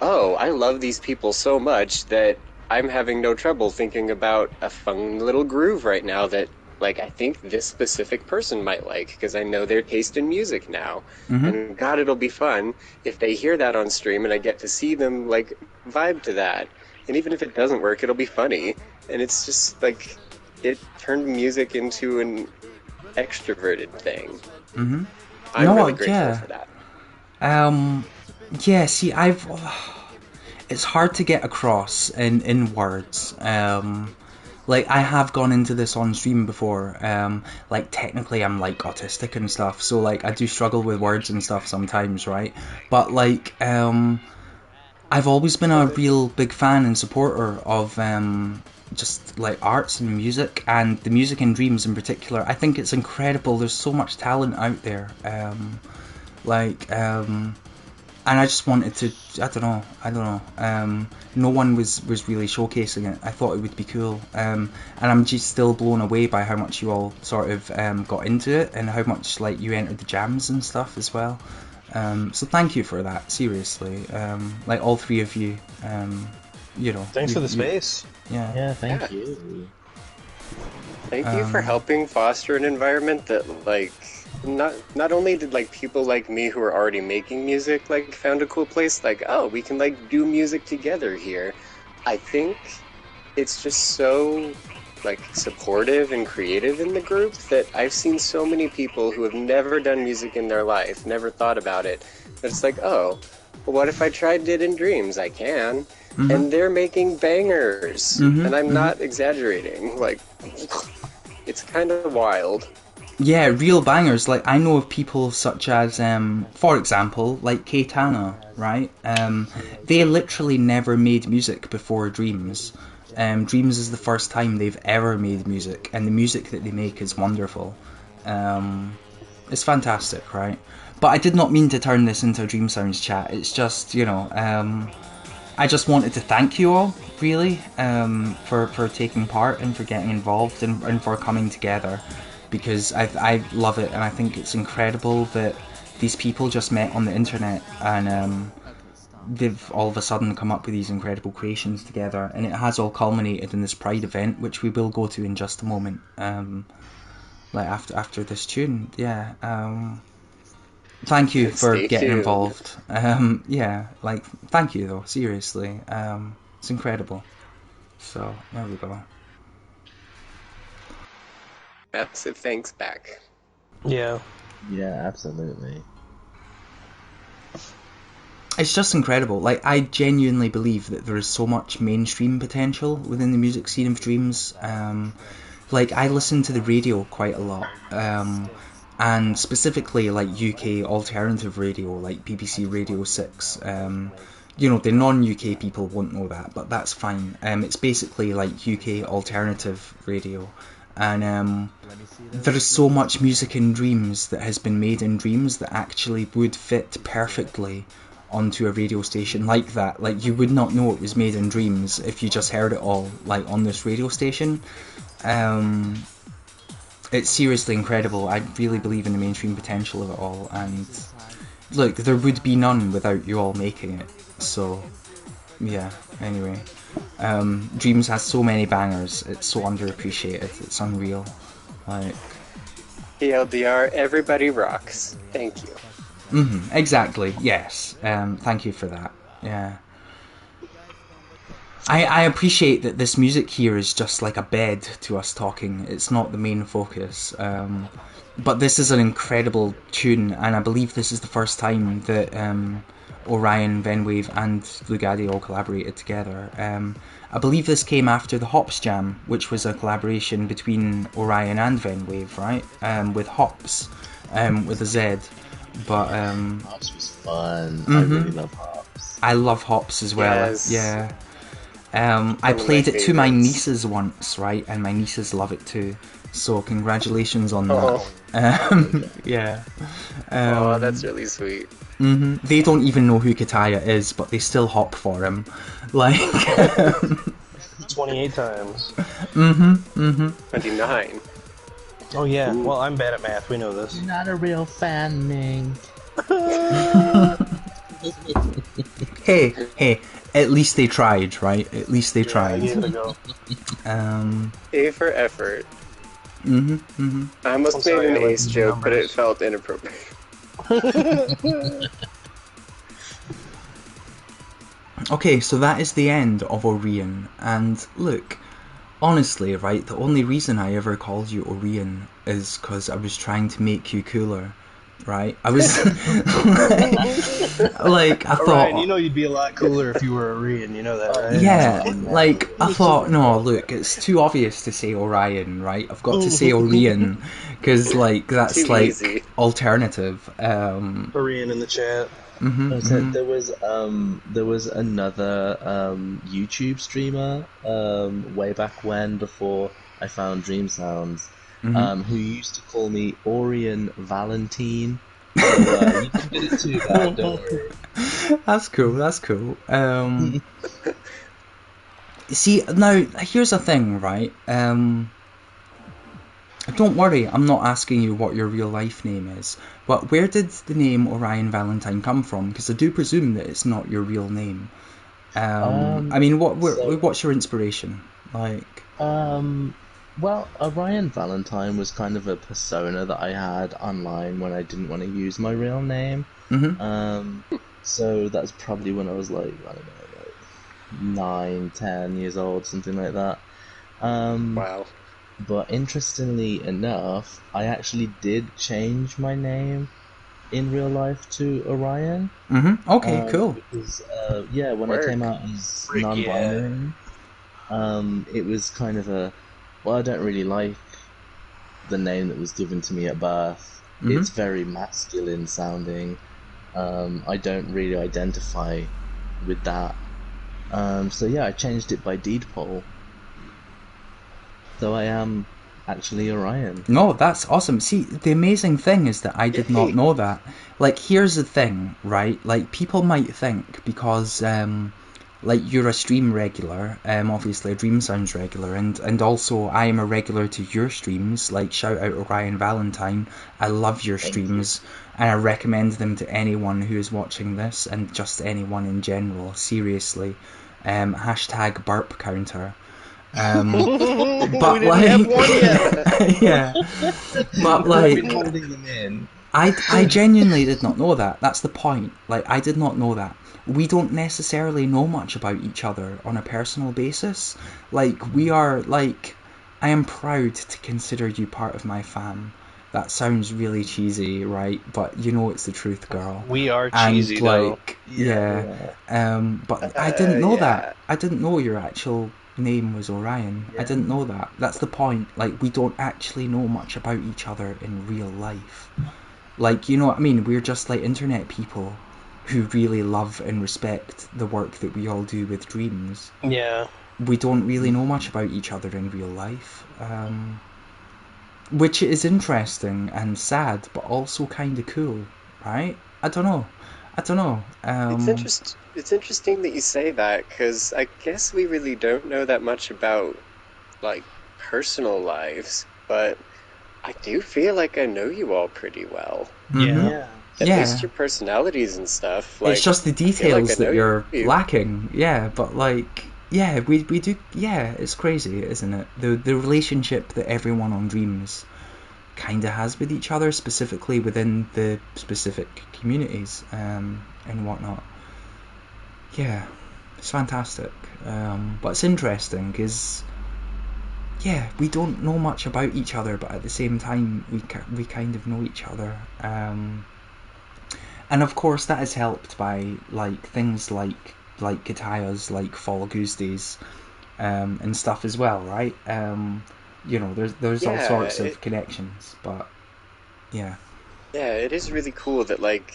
Speaker 3: oh, I love these people so much that I'm having no trouble thinking about a fun little groove right now that, like, I think this specific person might like because I know their taste in music now.
Speaker 1: Mm-hmm.
Speaker 3: And God, it'll be fun if they hear that on stream and I get to see them, like, vibe to that. And even if it doesn't work, it'll be funny. And it's just, like, it turned music into an extroverted thing.
Speaker 1: Mm-hmm.
Speaker 3: I'm really
Speaker 1: No,
Speaker 3: grateful
Speaker 1: yeah.
Speaker 3: for that.
Speaker 1: Um, yeah, see, it's hard to get across in words. Like I have gone into this on stream before. Like technically I'm like autistic and stuff, so like I do struggle with words and stuff sometimes, right? But like I've always been a real big fan and supporter of just like arts and music, and the music in Dreams in particular. I think it's incredible. There's so much talent out there. Like and I just wanted to, I don't know, no one was really showcasing it. I thought it would be cool, and I'm just still blown away by how much you all sort of got into it and how much like you entered the jams and stuff as well. So thank you for that, seriously. Like all three of you, you know.
Speaker 2: Thanks for the space.
Speaker 1: Yeah.
Speaker 4: Yeah, thank
Speaker 3: Yeah.
Speaker 4: you.
Speaker 3: Thank you for helping foster an environment that like not only did like people like me who are already making music like found a cool place like oh we can like do music together here. I think it's just so like supportive and creative in the group that I've seen so many people who have never done music in their life, never thought about it. But it's like oh, well, what if I tried it in Dreams? I can. And they're making bangers, and I'm not exaggerating. Like, it's kind of wild.
Speaker 1: Yeah, real bangers. Like I know of people such as, for example, like Keitana, right? They literally never made music before Dreams. Dreams is the first time they've ever made music, and the music that they make is wonderful. It's fantastic, right? But I did not mean to turn this into a Dream Sounds chat. It's just, you know, I just wanted to thank you all, really, for taking part and for getting involved and for coming together, because I love it and I think it's incredible that these people just met on the internet and they've all of a sudden come up with these incredible creations together, and it has all culminated in this Pride event, which we will go to in just a moment, like after this tune. Yeah. Thank you for
Speaker 3: Stay
Speaker 1: getting
Speaker 3: tuned.
Speaker 1: involved. Yeah, like thank you though, seriously. It's incredible. So there we go.
Speaker 3: Massive thanks back.
Speaker 2: Yeah.
Speaker 4: Yeah, absolutely.
Speaker 1: It's just incredible. Like I genuinely believe that there is so much mainstream potential within the music scene of Dreams. Like I listen to the radio quite a lot. And specifically like UK alternative radio, like BBC Radio 6. You know, the non-UK people won't know that, but that's fine. It's basically like UK alternative radio. And there is so much music in Dreams that has been made in Dreams that actually would fit perfectly onto a radio station like that. Like you would not know it was made in Dreams if you just heard it all like on this radio station. It's seriously incredible. I really believe in the mainstream potential of it all, and look, there would be none without you all making it. So yeah, anyway, Dreams has so many bangers. It's so underappreciated. It's unreal. Like
Speaker 3: TLDR, everybody rocks. Thank you.
Speaker 1: exactly, yes. Thank you for that. Yeah. I appreciate that this music here is just like a bed to us talking. It's not the main focus. But this is an incredible tune, and I believe this is the first time that Orion, Venwave, and Lugadi all collaborated together. I believe this came after the Hops Jam, which was a collaboration between Orion and Venwave, right? With Hops, with a Z. But
Speaker 4: Hops was fun. I really love Hops.
Speaker 1: I love Hops as well.
Speaker 3: Yes.
Speaker 1: Yeah. I played it to my nieces once, right? And my nieces love it too. So congratulations on that. Yeah.
Speaker 3: Oh, that's really sweet.
Speaker 1: They don't even know who Kataya is, but they still hop for him. Like
Speaker 2: 28 times.
Speaker 3: 29.
Speaker 2: Oh yeah. Well, I'm bad at math. We know this.
Speaker 4: You're not a real fan, Ming.
Speaker 1: hey, at least they tried, right? At least they
Speaker 2: I
Speaker 1: tried.
Speaker 2: gave it a go.
Speaker 3: A for effort. I
Speaker 2: I'm
Speaker 3: almost
Speaker 2: sorry,
Speaker 3: made
Speaker 2: I
Speaker 3: an
Speaker 2: like
Speaker 3: ace
Speaker 2: the
Speaker 3: joke, but it
Speaker 2: numbers.
Speaker 3: felt inappropriate.
Speaker 1: Okay, so that is the end of Orion. And look, honestly, right, the only reason I ever called you Orion is because I was trying to make you cooler, right? I was like, I thought,
Speaker 2: Ryan, you know you'd be a lot cooler if you were Orion. You know that, right?
Speaker 1: yeah, like I thought, no, look, it's too obvious to say Orion, right? I've got to say Orion because, like, that's
Speaker 3: Too
Speaker 1: like
Speaker 3: easy.
Speaker 1: alternative.
Speaker 2: Orion in the chat.
Speaker 4: So there was another YouTube streamer way back when, before I found Dream Sounds, who used to call me Orion Valentine. So you can get it too bad, don't worry.
Speaker 1: That's cool. That's cool. See, now here's the thing, right? Don't worry, I'm not asking you what your real life name is, but where did the name Orion Valentine come from? Because I do presume that it's not your real name. I mean, what's your inspiration? Like,
Speaker 4: Well, Orion Valentine was kind of a persona that I had online when I didn't want to use my real name. So that's probably when I was like, I don't know, like 9, 10 years old, something like that.
Speaker 3: Wow.
Speaker 4: But interestingly enough, I actually did change my name in real life to Orion.
Speaker 1: okay, cool.
Speaker 4: Because, when I
Speaker 3: Work.
Speaker 4: came out as
Speaker 2: Frick
Speaker 4: non-binary, it was kind of well, I don't really like the name that was given to me at birth. It's very masculine sounding. I don't really identify with that. So yeah, I changed it by deed poll. So I am actually Orion.
Speaker 1: No, that's awesome. See, the amazing thing is that I did not know that. Like, here's the thing, right? Like, people might think because, like, you're a stream regular, obviously a Dream Sounds regular, and also I am a regular to your streams. Like, shout out Orion Valentine. I love your streams, and I recommend them to anyone who is watching this, and just anyone in general. Seriously, hashtag burp counter. But
Speaker 2: We didn't
Speaker 1: like,
Speaker 2: have one yet.
Speaker 1: yeah, but
Speaker 4: I've
Speaker 1: like,
Speaker 4: been holding them in.
Speaker 1: I genuinely did not know that. That's the point. Like, I did not know that. We don't necessarily know much about each other on a personal basis. Like, we are, like, I am proud to consider you part of my fam. That sounds really cheesy, right? But you know it's the truth, girl.
Speaker 2: We are
Speaker 1: And
Speaker 2: cheesy, though.
Speaker 1: like, but I didn't know that. I didn't know your actual name was Orion. I didn't know that. That's the point. Like, we don't actually know much about each other in real life. Like, you know what I mean? We're just like internet people who really love and respect the work that we all do with Dreams.
Speaker 2: Yeah.
Speaker 1: We don't really know much about each other in real life. Which is interesting and sad, but also kind of cool, right? I don't know.
Speaker 3: It's interesting that you say that, because I guess we really don't know that much about, like, personal lives, but I do feel like I know you all pretty well.
Speaker 2: Yeah.
Speaker 3: At
Speaker 1: Yeah.
Speaker 3: least your personalities and stuff. Like,
Speaker 1: It's just the
Speaker 3: I feel like
Speaker 1: details
Speaker 3: I know
Speaker 1: that you're
Speaker 3: you.
Speaker 1: lacking. Yeah, but like, yeah, we do. Yeah, it's crazy, isn't it? The relationship that everyone on Dreams kind of has with each other, specifically within the specific communities and whatnot. Yeah, It's fantastic. But it's interesting because, yeah, we don't know much about each other, but at the same time, we kind of know each other. And of course, that is helped by like things like Kataya's like Fall Goose Days and stuff as well, right? There's all
Speaker 3: Yeah,
Speaker 1: sorts of connections, but yeah.
Speaker 3: yeah, it is really cool that like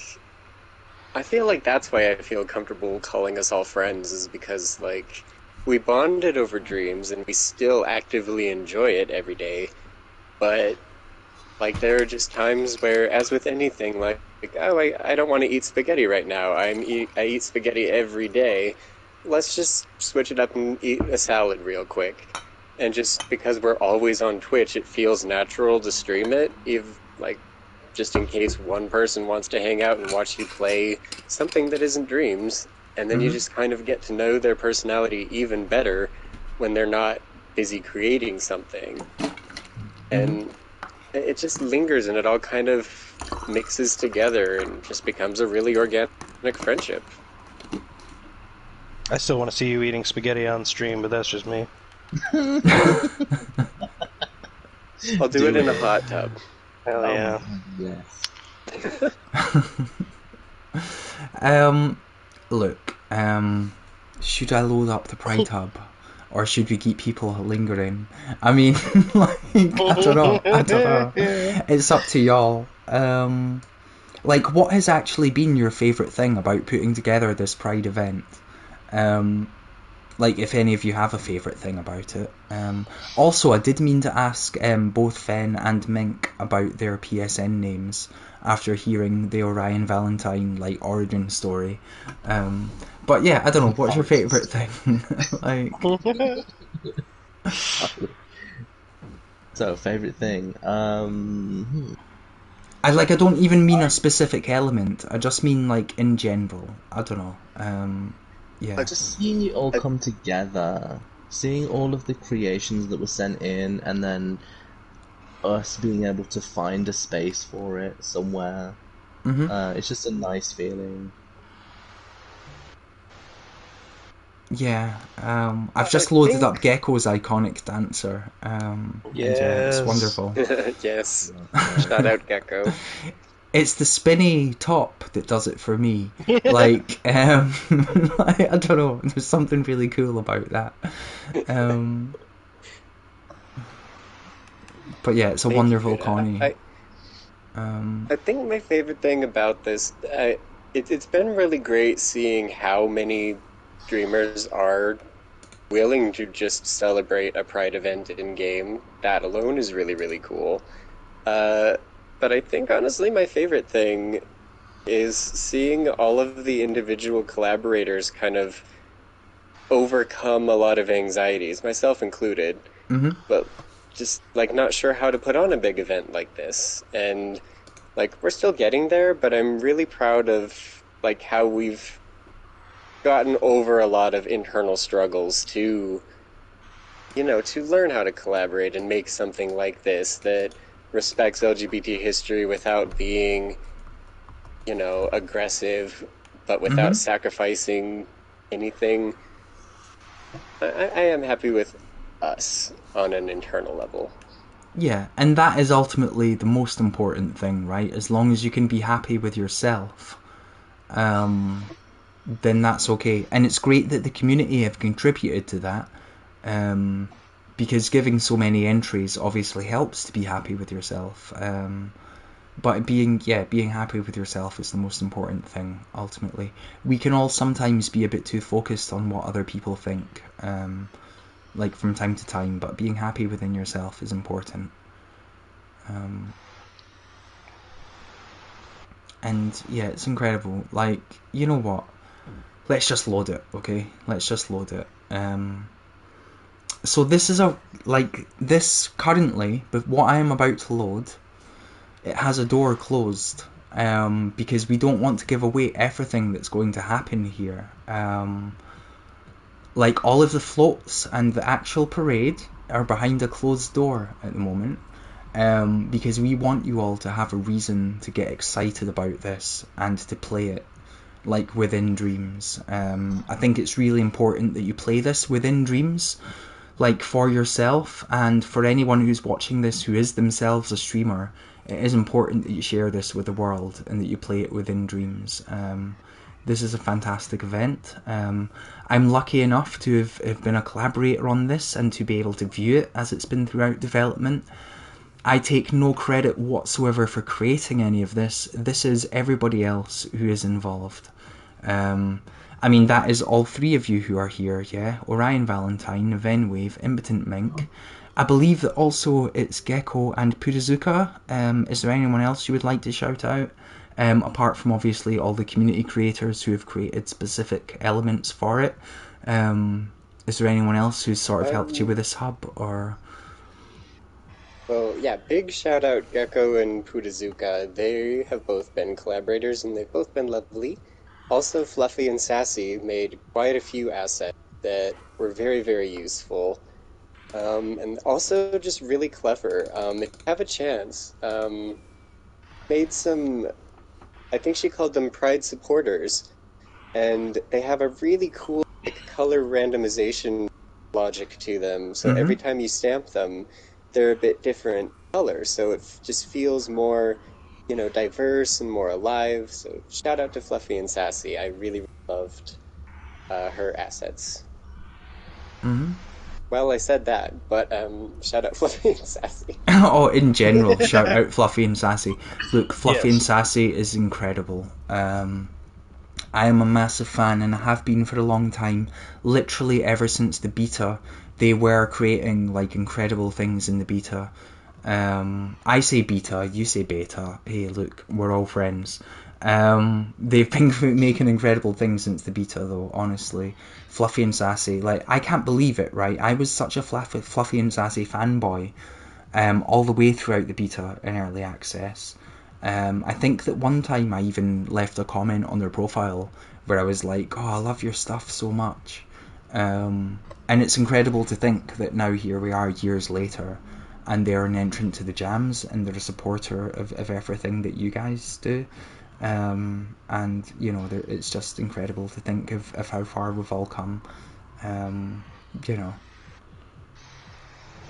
Speaker 3: I feel like that's why I feel comfortable calling us all friends is because like we bonded over dreams and we still actively enjoy it every day. But like there are just times where, as with anything, like oh I don't want to eat spaghetti right now. I eat spaghetti every day. Let's just switch it up and eat a salad real quick. And just because we're always on Twitch, it feels natural to stream it, if like just in case one person wants to hang out and watch you play something that isn't Dreams, and then you
Speaker 1: Hmm.
Speaker 3: just kind of get to know their personality even better when they're not busy creating something.
Speaker 1: Hmm.
Speaker 3: And it just lingers and it all kind of mixes together and just becomes a really organic friendship.
Speaker 2: I still want to see you eating spaghetti on stream, but that's just me.
Speaker 3: I'll do it in a hot tub.
Speaker 2: Hell
Speaker 4: Oh
Speaker 2: yeah.
Speaker 4: my god, yes.
Speaker 1: um, Look, should I load up the Pride Hub, or should we keep people lingering? I mean, like, I don't know. I don't know. It's up to y'all. Like, what has actually been your favourite thing about putting together this Pride event? Um, like, if any of you have a favourite thing about it. Also, I did mean to ask both Fen and Mink about their PSN names after hearing the Orion Valentine like origin story. But yeah, I don't know. What's your favourite thing? Like,
Speaker 4: So, favorite thing.
Speaker 1: I don't even mean a specific element. I just mean like in general. I don't know. Yeah.
Speaker 4: Just seeing it all come together, seeing all of the creations that were sent in, and then us being able to find a space for it somewhere.
Speaker 1: Mhm.
Speaker 4: It's just a nice feeling.
Speaker 1: Yeah, I've
Speaker 3: I
Speaker 1: just loaded up
Speaker 3: think
Speaker 1: Gecko's iconic dancer, and yeah, it's
Speaker 2: Yes.
Speaker 1: wonderful.
Speaker 3: yes.
Speaker 4: Yeah.
Speaker 3: Shout out Gecko.
Speaker 1: It's the spinny top that does it for me. Like, like, I don't know, there's something really cool about that. Um, but yeah, it's a
Speaker 3: Thank you.
Speaker 1: wonderful Connie.
Speaker 3: I think my favorite thing about this, it's been really great seeing how many streamers are willing to just celebrate a Pride event in game. That alone is really, really cool. Uh, but I think honestly, my favorite thing is seeing all of the individual collaborators kind of overcome a lot of anxieties, myself included,
Speaker 1: Hmm.
Speaker 3: but just like not sure how to put on a big event like this. And like we're still getting there, but I'm really proud of like how we've gotten over a lot of internal struggles to, to learn how to collaborate and make something like this that respects LGBT history without being, aggressive, but without
Speaker 1: Hmm.
Speaker 3: sacrificing anything. I am happy with us on an internal level.
Speaker 1: Yeah, and that is ultimately the most important thing, right? As long as you can be happy with yourself, um, then that's okay. And it's great that the community have contributed to that, um, because giving so many entries obviously helps to be happy with yourself. But being happy with yourself is the most important thing, ultimately. We can all sometimes be a bit too focused on what other people think, like from time to time, but being happy within yourself is important. Um, and yeah, it's incredible. Like, you know what? Let's just load it, okay? Let's just load it. So this is this currently, but what I am about to load, it has a door closed, because we don't want to give away everything that's going to happen here. Like all of the floats and the actual parade are behind a closed door at the moment, because we want you all to have a reason to get excited about this and to play it. like within Dreams. I think it's really important that you play this within Dreams, like for yourself, and for anyone who's watching this who is themselves a streamer. It is important that you share this with the world and that you play it within Dreams. This is a fantastic event. I'm lucky enough to have been a collaborator on this and to be able to view it as it's been throughout development. I take no credit whatsoever for creating any of this. This is everybody else who is involved. I mean, that is all three of you who are here, yeah? Orion Valentine, Venwave, ImpotantMink. I believe that also it's Gecko and Purizuka. Is there anyone else you would like to shout out? Apart from obviously all the community creators who have created specific elements for it. Is there anyone else who's sort of helped you with this hub, or...
Speaker 3: Well, yeah, big shout out Gecko and Purizuka. They have both been collaborators and they've both been lovely. Also, Fluffy and Sassy made quite a few assets that were very, very useful. And also just really clever. If you have a chance, made some, I think she called them Pride supporters, and they have a really cool color randomization logic to them. So every time you stamp them, they're a bit different color, so it just feels more, diverse and more alive. So shout out to Fluffy and Sassy. I really loved her assets. Well, I said that, but shout out Fluffy and Sassy.
Speaker 1: Oh, in general, shout out Fluffy and Sassy. Look, Fluffy
Speaker 2: Yes.
Speaker 1: and Sassy is incredible. I am a massive fan and have been for a long time. Literally ever since the beta, they were creating like incredible things in the beta. I say beta, you say beta. Hey, look, we're all friends. They've been making incredible things since the beta, though, honestly. Fluffy and Sassy, like, I can't believe it, right? I was such a Fluffy and Sassy fanboy all the way throughout the beta in early access. I think that one time I even left a comment on their profile where I was like, oh, I love your stuff so much. And it's incredible to think that now here we are years later and they're an entrant to the jams and they're a supporter of everything that you guys do. And, it's just incredible to think of how far we've all come. I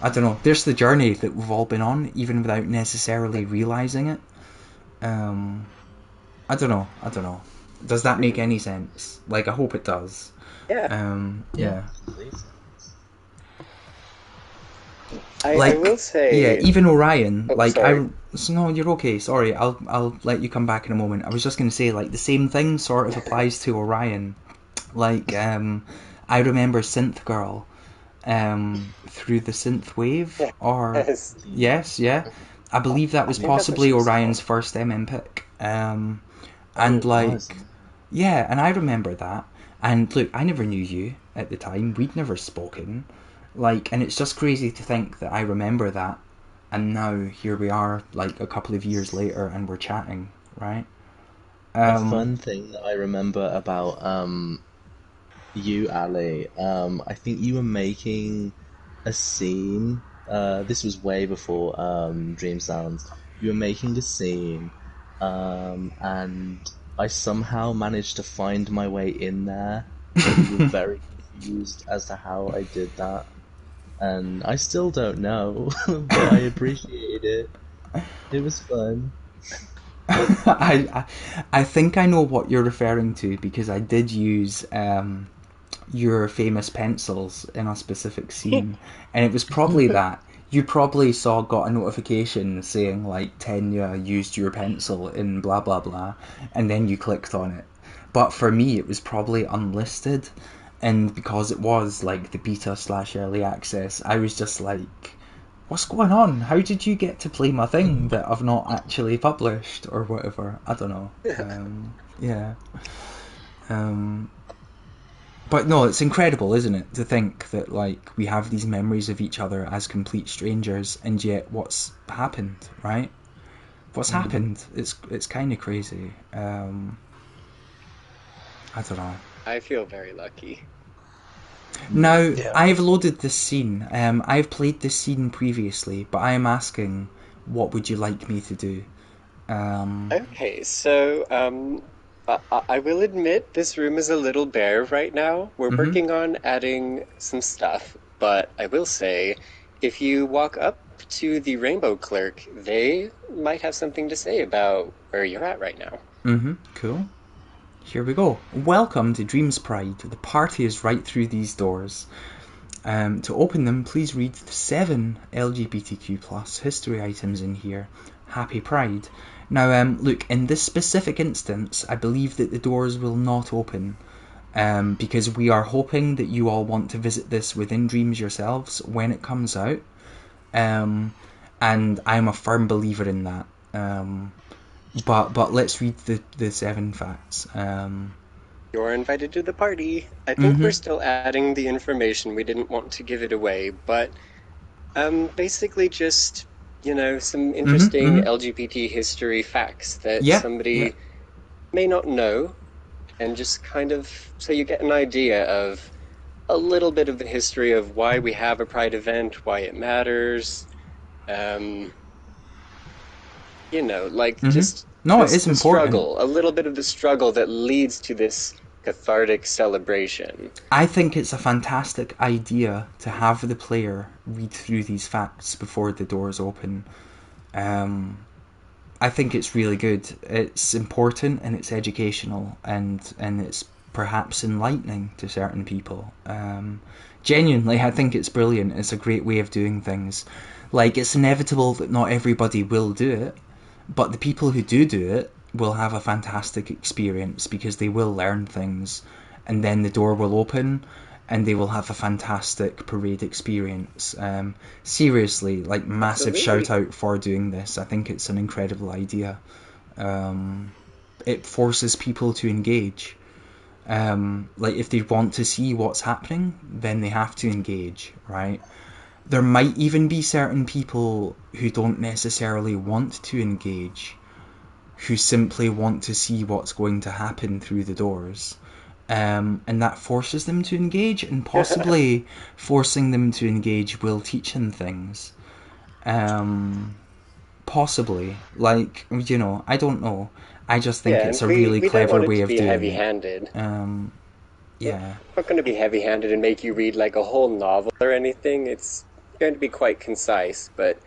Speaker 1: don't know, there's the journey that we've all been on, even without necessarily realising it. I don't know. Does that make any sense? Like, I hope it does.
Speaker 3: Yeah.
Speaker 4: Please.
Speaker 3: I will say...
Speaker 1: Yeah, even Orion,
Speaker 3: Oh,
Speaker 1: like,
Speaker 3: sorry.
Speaker 1: no, you're okay, sorry, I'll let you come back in a moment. I was just going to say, like, the same thing sort of applies to Orion. Like, I remember Synth Girl, through the Synth Wave, or...
Speaker 3: Yes.
Speaker 1: Yes, yeah. I believe that was
Speaker 3: think that's what
Speaker 1: possibly
Speaker 3: she was
Speaker 1: Orion's
Speaker 3: called.
Speaker 1: first MM pick. And,
Speaker 4: it
Speaker 1: like...
Speaker 4: was.
Speaker 1: Yeah, and I remember that. And look, I never knew you at the time. We'd never spoken. Like, and it's just crazy to think that I remember that, and now here we are, like a couple of years later, and we're chatting, right?
Speaker 4: A fun thing that I remember about you, Ali, I think you were making a scene. This was way before Dream Sounds. You were making a scene, and I somehow managed to find my way in there. But you were very confused as to how I did that, and I still don't know, but I appreciated it. It was fun.
Speaker 1: I think I know what you're referring to because I did use your famous pencils in a specific scene, and it was probably that. You probably got a notification saying like Tenya used your pencil in blah blah blah, and then you clicked on it. But for me, it was probably unlisted, and because it was like the beta / early access, I was just like, what's going on? How did you get to play my thing that I've not actually published or whatever? I don't know. Yeah. But no, it's incredible, isn't it, to think that like we have these memories of each other as complete strangers, and yet what's happened, right? What's happened? It's kind of crazy. I don't know.
Speaker 3: I feel very lucky.
Speaker 1: Now,
Speaker 2: Yeah.
Speaker 1: I've loaded this scene. I've played this scene previously, but I am asking, what would you like me to do?
Speaker 3: Okay, so I will admit this room is a little bare right now. We're
Speaker 1: Mm-hmm.
Speaker 3: working on adding some stuff, but I will say, if you walk up to the Rainbow Clerk, they might have something to say about where you're at right now.
Speaker 1: Mm-hmm. Cool. Here we go. Welcome to Dreams Pride. The party is right through these doors. To open them, please read the 7 LGBTQ+ history items in here. Happy Pride. Now, look, in this specific instance, I believe that the doors will not open, because we are hoping that you all want to visit this within Dreams yourselves when it comes out, and I'm a firm believer in that. But let's read the 7 facts.
Speaker 3: You're invited to the party. I think
Speaker 1: Mm-hmm.
Speaker 3: we're still adding the information. We didn't want to give it away, but basically just, some
Speaker 1: Mm-hmm.
Speaker 3: interesting
Speaker 1: Mm-hmm.
Speaker 3: LGBT history facts that
Speaker 1: Yeah. Yeah.
Speaker 3: somebody may not know, and just kind of so you get an idea of a little bit of the history of why we have a Pride event, why it matters. Um,
Speaker 1: Mm-hmm.
Speaker 3: just
Speaker 1: No, it is
Speaker 3: the
Speaker 1: important.
Speaker 3: struggle, a little bit of the struggle that leads to this cathartic celebration.
Speaker 1: I think it's a fantastic idea to have the player read through these facts before the doors open. Um, I think it's really good. It's important and it's educational and it's perhaps enlightening to certain people. Genuinely, I think it's brilliant. It's a great way of doing things. Like, it's inevitable that not everybody will do it, but the people who do it will have a fantastic experience because they will learn things, and then the door will open and they will have a fantastic parade experience. Seriously, like, massive
Speaker 3: Absolutely.
Speaker 1: shout out for doing this. I think it's an incredible idea. It forces people to engage. Like, if they want to see what's happening, then they have to engage, right? There might even be certain people who don't necessarily want to engage, who simply want to see what's going to happen through the doors. And that forces them to engage, and possibly forcing them to engage will teach them things. Um, Possibly. Like, I don't know. I just think
Speaker 3: Yeah,
Speaker 1: it's
Speaker 3: and
Speaker 1: a
Speaker 3: we,
Speaker 1: really
Speaker 3: we don't
Speaker 1: clever
Speaker 3: want it
Speaker 1: way
Speaker 3: to
Speaker 1: of
Speaker 3: be
Speaker 1: doing it.
Speaker 3: heavy-handed.
Speaker 1: Yeah.
Speaker 3: Not going to be heavy-handed and make you read like a whole novel or anything. It's going to be quite concise, but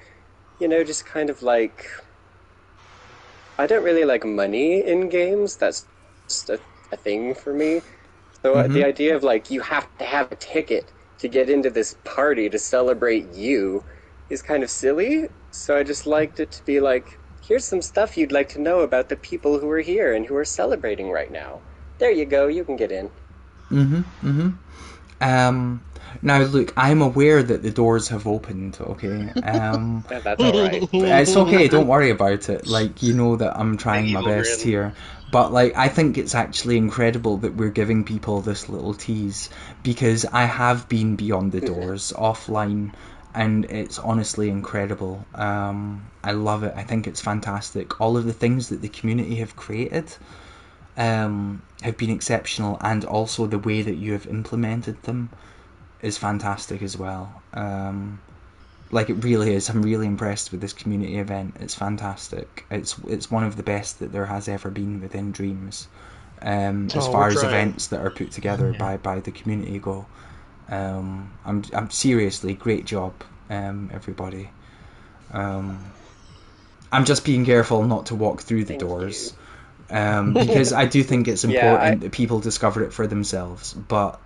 Speaker 3: just kind of like I don't really like money in games. That's just a thing for me. So the
Speaker 1: Mm-hmm.
Speaker 3: idea of like you have to have a ticket to get into this party to celebrate you is kind of silly. So I just liked it to be like, here's some stuff you'd like to know about the people who are here and who are celebrating right now. There you go, you can get in.
Speaker 1: Mm-hmm. Mm-hmm. Um, Now, look, I'm aware that the doors have opened, okay?
Speaker 3: Yeah, that's all right.
Speaker 1: It's okay, don't worry about it. Like, you know that I'm trying my
Speaker 2: Evil
Speaker 1: best
Speaker 2: grin.
Speaker 1: here. But, like, I think it's actually incredible that we're giving people this little tease, because I have been beyond the doors offline, and it's honestly incredible. I love it. I think it's fantastic. All of the things that the community have created have been exceptional, and also the way that you have implemented them is fantastic as well. Like, it really is. I'm really impressed with this community event. It's fantastic. It's one of the best that there has ever been within Dreams. As
Speaker 2: Oh,
Speaker 1: far
Speaker 2: we're
Speaker 1: as
Speaker 2: trying.
Speaker 1: events that are put together
Speaker 4: Yeah.
Speaker 1: by the community go. I'm seriously, great job, everybody. Um, I'm just being careful not to walk through the
Speaker 3: Thank you.
Speaker 1: doors, because I do think it's
Speaker 3: Yeah, I
Speaker 1: important that people discover it for themselves. But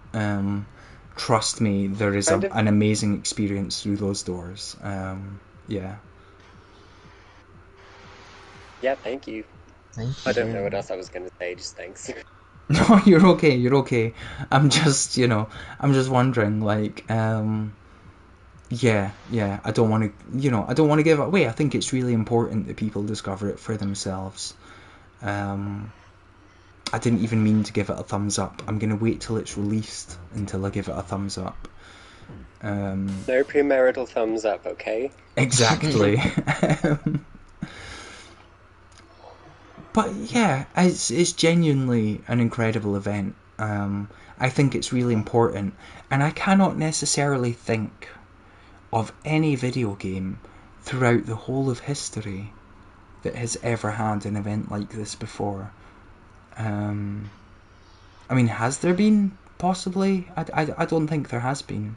Speaker 1: trust me, there is
Speaker 3: kind of
Speaker 1: an amazing experience through those doors. Yeah.
Speaker 3: yeah, thank you.
Speaker 4: Thank
Speaker 3: I
Speaker 4: you
Speaker 3: don't
Speaker 4: very
Speaker 3: know what
Speaker 4: much.
Speaker 3: else I was gonna say, just thanks.
Speaker 1: No, you're okay. You're okay. I'm just, I'm just wondering, like, yeah. I don't want to, I don't want to give it away. I think it's really important that people discover it for themselves. Um, I didn't even mean to give it a thumbs up. I'm gonna wait till it's released until I give it a thumbs up.
Speaker 3: No premarital thumbs up, okay?
Speaker 1: Exactly. But yeah, it's genuinely an incredible event. I think it's really important, and I cannot necessarily think of any video game throughout the whole of history that has ever had an event like this before. I mean, has there been? Possibly. I don't think there has been.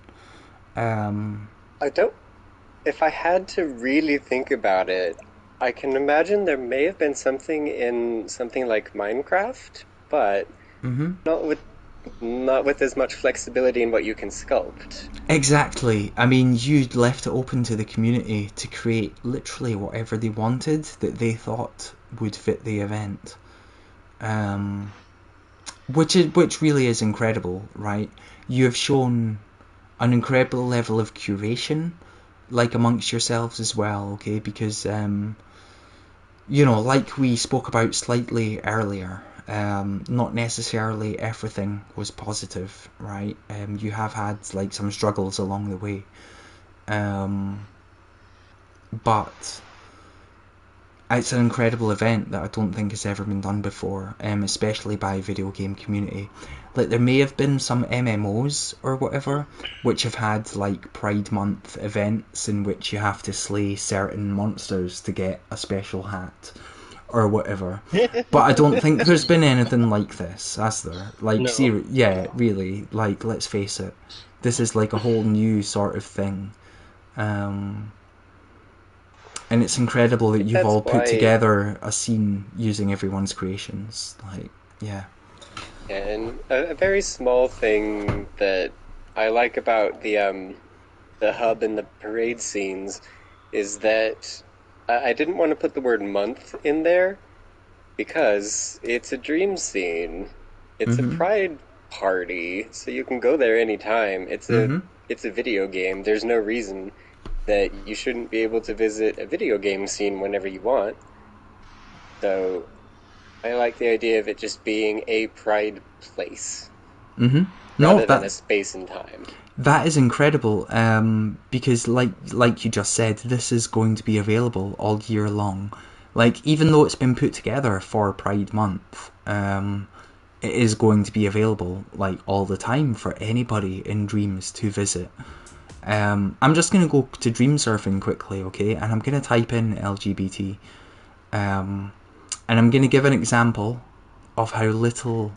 Speaker 3: I don't. If I had to really think about it, I can imagine there may have been something in something like Minecraft, but
Speaker 1: hmm
Speaker 3: not with not with as much flexibility in what you can sculpt.
Speaker 1: Exactly. I mean, you left it open to the community to create literally whatever they wanted that they thought would fit the event. Um, which really is incredible, right? You have shown an incredible level of curation, like amongst yourselves as well, okay? Because like we spoke about slightly earlier, not necessarily everything was positive, right? You have had like some struggles along the way, um, but it's an incredible event that I don't think has ever been done before, especially by a video game community. Like there may have been some MMOs or whatever which have had like Pride Month events in which you have to slay certain monsters to get a special hat or whatever. But I don't think there's been anything like this, has there? Like,
Speaker 2: No.
Speaker 1: yeah, really. Like, let's face it, this is like a whole new sort of thing. Um, and it's incredible that you've
Speaker 3: That's
Speaker 1: all put
Speaker 3: why,
Speaker 1: together a scene using everyone's creations. Like, yeah.
Speaker 3: and a very small thing that I like about the hub and the parade scenes is that I didn't want to put the word month in there because it's a dream scene. It's a
Speaker 1: Mhm.
Speaker 3: pride party, so you can go there anytime.
Speaker 1: Mhm.
Speaker 3: It's a video game. There's no reason that you shouldn't be able to visit a video game scene whenever you want. So I like the idea of it just being a pride place
Speaker 1: Mhm. No,
Speaker 3: rather than a
Speaker 1: that
Speaker 3: space and time.
Speaker 1: that is incredible. Because like you just said, this is going to be available all year long. Like even though it's been put together for Pride Month, it is going to be available like all the time for anybody in Dreams to visit. I'm just gonna go to Dream Surfing quickly, okay? And I'm gonna type in LGBT, um, and I'm gonna give an example of how little,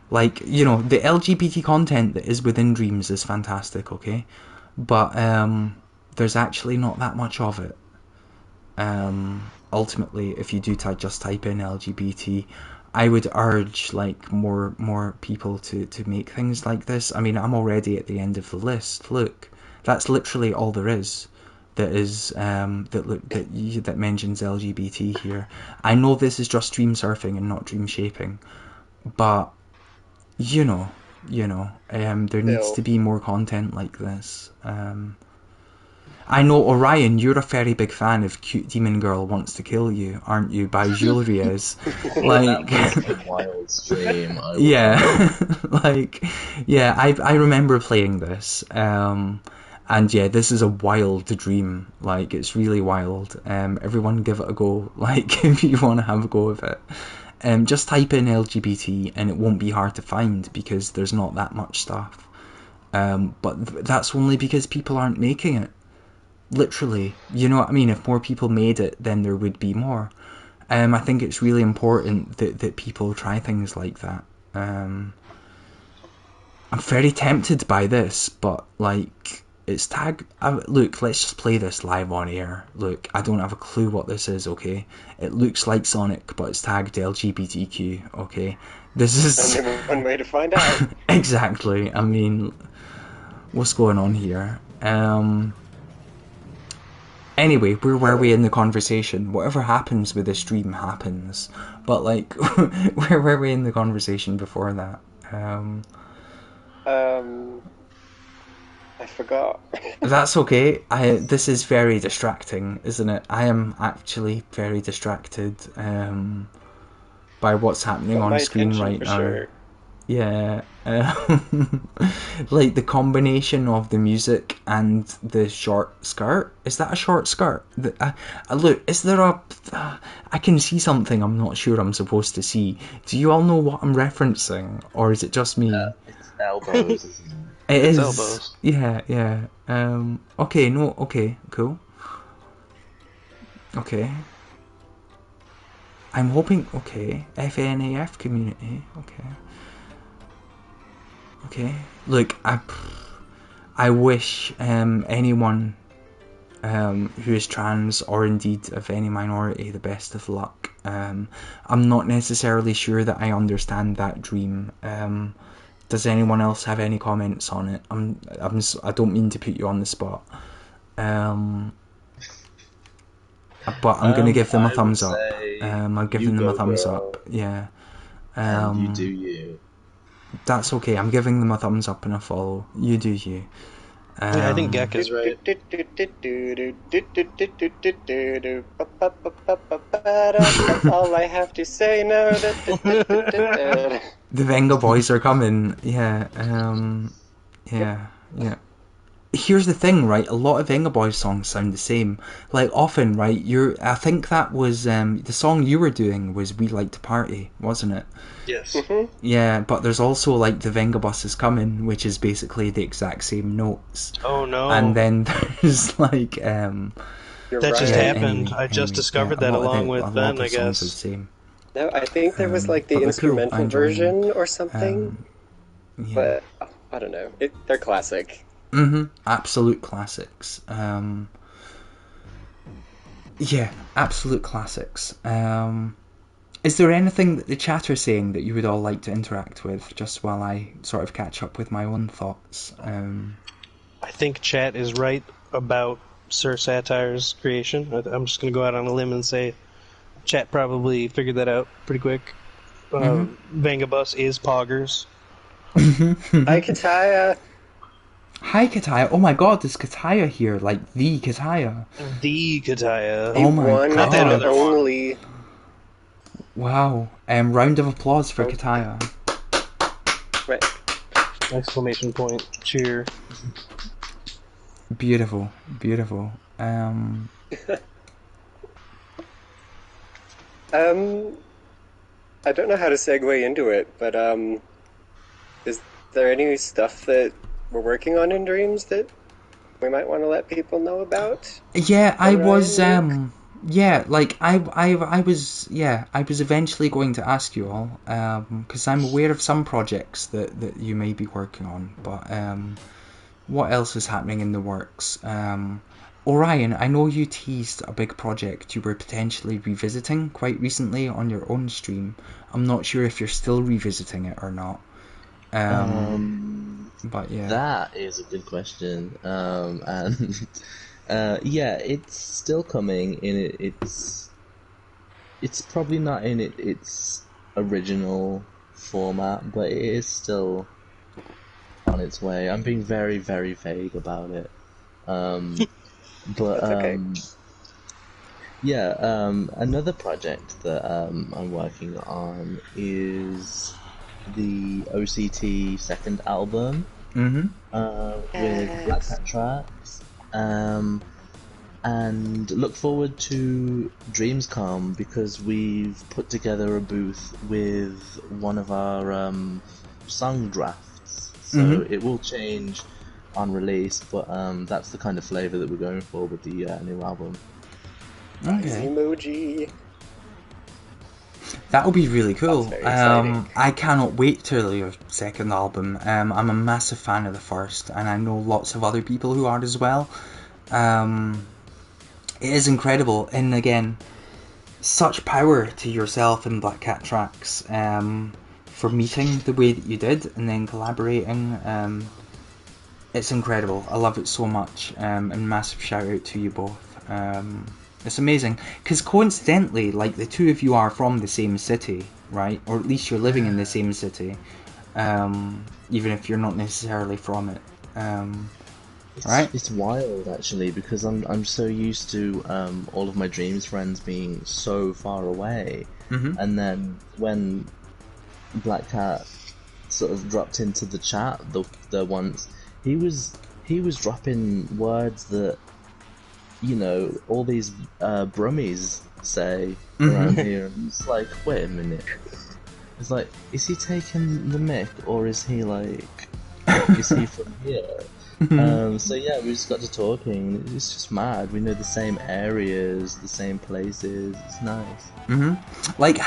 Speaker 1: like, the LGBT content that is within Dreams is fantastic, okay? But there's actually not that much of it. Ultimately, if you do just type in LGBT, I would urge like more people to make things like this. I mean, I'm already at the end of the list. Look, that's literally all there is. That is that mentions LGBT here. I know this is just dream surfing and not dream shaping, but you know, there needs to
Speaker 3: Still,
Speaker 1: be more content like this. I know, Orion, you're a very big fan of Cute Demon Girl Wants to Kill You, aren't you, by Jules Riez?
Speaker 4: That
Speaker 1: Like,
Speaker 4: was a wild stream.
Speaker 1: yeah, like, yeah, I remember playing this, and yeah, this is a wild dream, like, it's really wild. Everyone give it a go, like, if you want to have a go of it. Just type in LGBT and it won't be hard to find because there's not that much stuff. But that's only because people aren't making it. Literally, you know what I mean? If more people made it, then there would be more. I think it's really important that people try things like that. I'm very tempted by this, but like, it's tag. Look, let's just play this live on air. Look, I don't have a clue what this is, okay? It looks like Sonic, but it's tagged LGBTQ, okay? This is.
Speaker 3: only one way to find out.
Speaker 1: Exactly. I mean, what's going on here? Anyway, where were we in the conversation? Whatever happens with this stream happens. But like, where were we in the conversation before that? Um,
Speaker 3: Um, I forgot.
Speaker 1: that's okay. This is very distracting, isn't it? I am actually very distracted by what's happening
Speaker 3: Got
Speaker 1: on
Speaker 3: my
Speaker 1: screen
Speaker 3: attention
Speaker 1: right
Speaker 3: for
Speaker 1: now.
Speaker 3: sure.
Speaker 1: Yeah, like the combination of the music and the short skirt. Is that a short skirt? Look, is there a? I can see something I'm not sure I'm supposed to see. Do you all know what I'm referencing, or is it just me?
Speaker 4: It's elbows, isn't it?
Speaker 1: It
Speaker 2: It's
Speaker 1: is.
Speaker 2: elbows.
Speaker 1: Yeah, yeah. Okay, no. Okay, cool. Okay. I'm hoping. Okay, FNAF community. Okay. Look, I wish anyone who is trans or indeed of any minority the best of luck. I'm not necessarily sure that I understand that dream. Does anyone else have any comments on it? I don't mean to put you on the spot. But I'm gonna give them a thumbs up. I'm giving them a thumbs up. Yeah.
Speaker 4: And you do you.
Speaker 1: That's okay. I'm giving them a thumbs up and a follow. You do you.
Speaker 2: Yeah, I think Gek is right.
Speaker 3: All I have to say now.
Speaker 1: The Venga boys are coming. Yeah. Yeah. Here's the thing, right? A lot of Venga Boys songs sound the same. Like often, right? I think that was the song you were doing was "We Like to Party," wasn't it?
Speaker 2: Yes.
Speaker 1: Yeah, but there's also like the Venga Bus is Coming, which is basically the exact same notes.
Speaker 2: Oh no!
Speaker 1: And then there's like
Speaker 2: that just happened. I just discovered that along with Ben, I guess.
Speaker 1: The same.
Speaker 3: No, I think there was like the instrumental version or something.
Speaker 1: Yeah.
Speaker 3: But I don't know. They're classic.
Speaker 1: Absolute classics. Yeah, absolute classics. Is there anything that the chat are saying that you would all like to interact with, just while I sort of catch up with my own thoughts?
Speaker 2: I think chat is right about Sir Satire's creation. I'm just going to go out on a limb and say chat probably figured that out pretty quick. Vengabus is Poggers.
Speaker 3: Hi, Kataya.
Speaker 1: Hi, Kataya. Oh my god, there's Kataya here, like the Kataya.
Speaker 2: The Kataya.
Speaker 1: Oh my
Speaker 3: god.
Speaker 2: Not that other
Speaker 3: only.
Speaker 1: Wow. Round of applause for Kataya.
Speaker 3: Right.
Speaker 2: Exclamation point. Cheer.
Speaker 1: Beautiful.
Speaker 3: I don't know how to segue into it, but is there any stuff that we're working on in Dreams that we might want to let people know about?
Speaker 1: Yeah, I was eventually going to ask you all, because I'm aware of some projects that you may be working on, but what else is happening in the works? Orion, I know you teased a big project you were potentially revisiting quite recently on your own stream. I'm not sure if you're still revisiting it or not. But yeah,
Speaker 4: that is a good question. And yeah, it's still coming. It's probably not in its original format, but it is still on its way. I'm being very, very vague about it. But
Speaker 3: okay.
Speaker 4: Yeah, another project that I'm working on is the OCT second album with Black Hat Tracks, and look forward to Dreamscom because we've put together a booth with one of our song drafts, so it will change on release, but that's the kind of flavour that we're going for with the new album.
Speaker 1: Okay.
Speaker 3: Emoji.
Speaker 1: That'll be really cool.
Speaker 3: That's very exciting.
Speaker 1: I cannot wait till your second album. I'm a massive fan of the first, and I know lots of other people who are as well. It is incredible, and again, such power to yourself and Black Cat Tracks for meeting the way that you did, and then collaborating. It's incredible. I love it so much, and massive shout out to you both. It's amazing, because coincidentally, like, the two of you are from the same city, right? Or at least you're living in the same city, even if you're not necessarily from it. Right?
Speaker 4: It's wild, actually, because I'm so used to all of my Dreams friends being so far away, and then when Black Cat sort of dropped into the chat the once, he was dropping words that, you know, all these brummies say around here, and it's like, wait a minute. It's like, is he taking the mic, or is he like, is he from here? So yeah, we just got to talking. It's just mad. We know the same areas, the same places. It's nice.
Speaker 1: Like,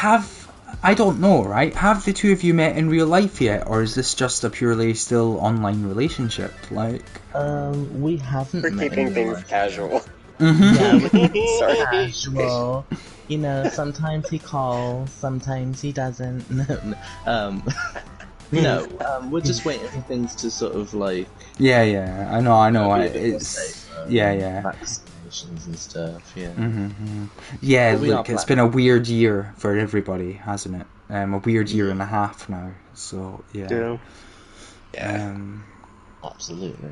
Speaker 1: I don't know, right? Have the two of you met in real life yet, or is this just a purely still online relationship? Like,
Speaker 4: We haven't
Speaker 3: We're
Speaker 4: met in
Speaker 3: keeping
Speaker 4: real
Speaker 3: things
Speaker 4: life.
Speaker 3: casual.
Speaker 4: Yeah, we're
Speaker 3: Sorry.
Speaker 4: casual. You know, sometimes he calls, sometimes he doesn't. We're just waiting for things to sort of like
Speaker 1: yeah, I know.
Speaker 4: be a bit more
Speaker 1: It's
Speaker 4: safer,
Speaker 1: yeah.
Speaker 4: vaccinations and stuff. Yeah,
Speaker 1: Yeah,
Speaker 4: but we are
Speaker 1: look, it's been
Speaker 4: planning.
Speaker 1: a weird year for everybody, hasn't it? A weird year and a half now. So yeah.
Speaker 2: Yeah.
Speaker 3: Yeah.
Speaker 4: Absolutely.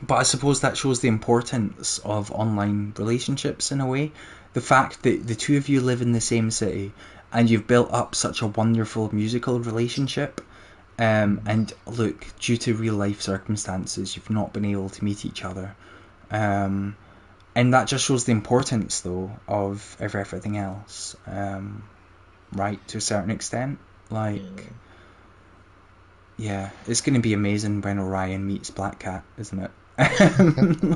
Speaker 1: But I suppose that shows the importance of online relationships in a way. The fact that the two of you live in the same city and you've built up such a wonderful musical relationship. And look, due to real life circumstances, you've not been able to meet each other. And that just shows the importance, though, of everything else. Right, to a certain extent. Like, yeah, it's going to be amazing when Orion meets Black Cat, isn't it?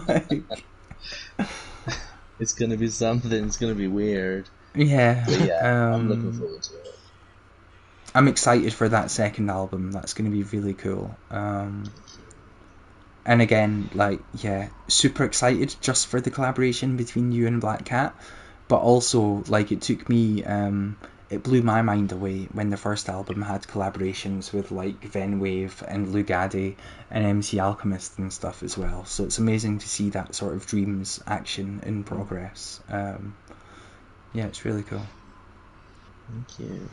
Speaker 1: Like,
Speaker 4: It's gonna be something. It's gonna be weird.
Speaker 1: yeah,
Speaker 4: But yeah, I'm looking forward to it.
Speaker 1: I'm excited for that second album. That's going to be really cool. And again, like, yeah, super excited just for the collaboration between you and Black Cat. But also, like, it blew my mind away when the first album had collaborations with, like, Venwave and Lugadi and MC Alchemist and stuff as well. So it's amazing to see that sort of Dreams action in progress. Yeah, it's really cool.
Speaker 4: Thank you.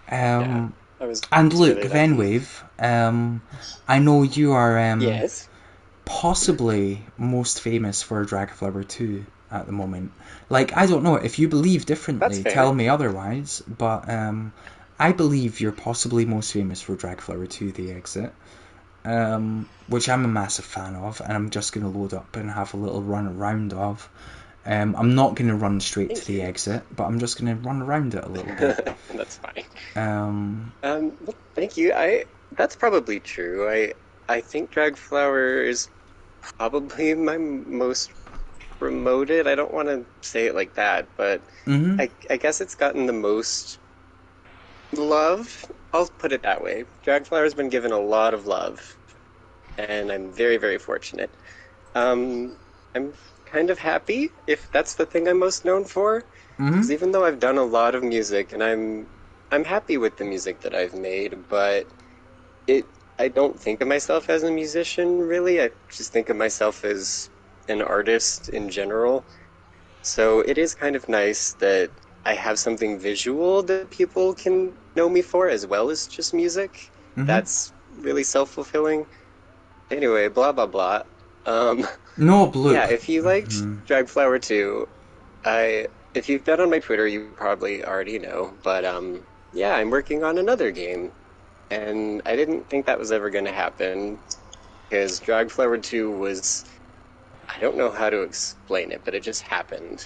Speaker 3: Yeah. I was
Speaker 1: And look,
Speaker 3: really lucky.
Speaker 1: Venwave, I know you are
Speaker 3: Yes.
Speaker 1: possibly most famous for Dragflower 2 at the moment. Like, I don't know, if you believe
Speaker 3: That's
Speaker 1: differently,
Speaker 3: fair.
Speaker 1: tell me otherwise, but I believe you're possibly most famous for Dragflower 2 The Exit, which I'm a massive fan of, and I'm just going to load up and have a little run around of. I'm not going to run straight
Speaker 3: Thank
Speaker 1: to the
Speaker 3: you.
Speaker 1: exit, but I'm just going to run around it a little bit.
Speaker 3: That's fine.
Speaker 1: Um,
Speaker 3: Well, thank you. That's probably true. I think Dragflower is probably my most promoted. I don't want to say it like that, but
Speaker 1: mhm.
Speaker 3: I guess it's gotten the most love. I'll put it that way. Dragflower's been given a lot of love, and I'm very, very fortunate. I'm kind of happy if that's the thing I'm most known for, because even though I've done a lot of music and I'm happy with the music that I've made, but it I don't think of myself as a musician really. I just think of myself as an artist in general. So it is kind of nice that I have something visual that people can know me for as well as just music. That's really self-fulfilling. Anyway, blah blah blah. Um,
Speaker 1: No,
Speaker 3: yeah,
Speaker 1: look.
Speaker 3: if you liked Dragflower 2, if you've been on my Twitter, you probably already know, but yeah, I'm working on another game. And I didn't think that was ever going to happen because Dragflower 2 was, I don't know how to explain it, but it just happened.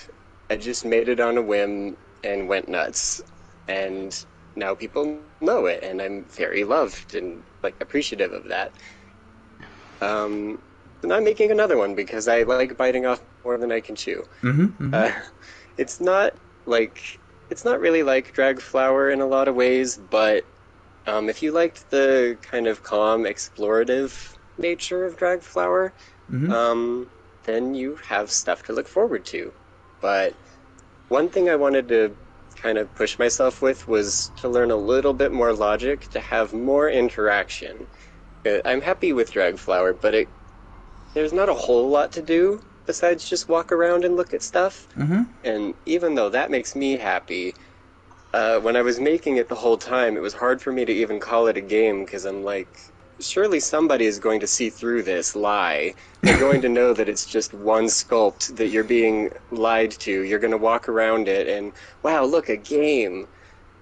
Speaker 3: I just made it on a whim and went nuts. And now people know it, and I'm very loved and like appreciative of that. And I'm making another one because I like biting off more than I can chew. Uh, it's not it's not really like Dragflower in a lot of ways, but if you liked the kind of calm, explorative nature of Dragflower, then you have stuff to look forward to. But one thing I wanted to kind of push myself with was to learn a little bit more logic, to have more interaction. I'm happy with Dragflower, but there's not a whole lot to do besides just walk around and look at stuff. And even though that makes me happy, when I was making it the whole time, it was hard for me to even call it a game because I'm like, surely somebody is going to see through this lie. They're going to know that it's just one sculpt that you're being lied to. You're going to walk around it and, wow, look, a game.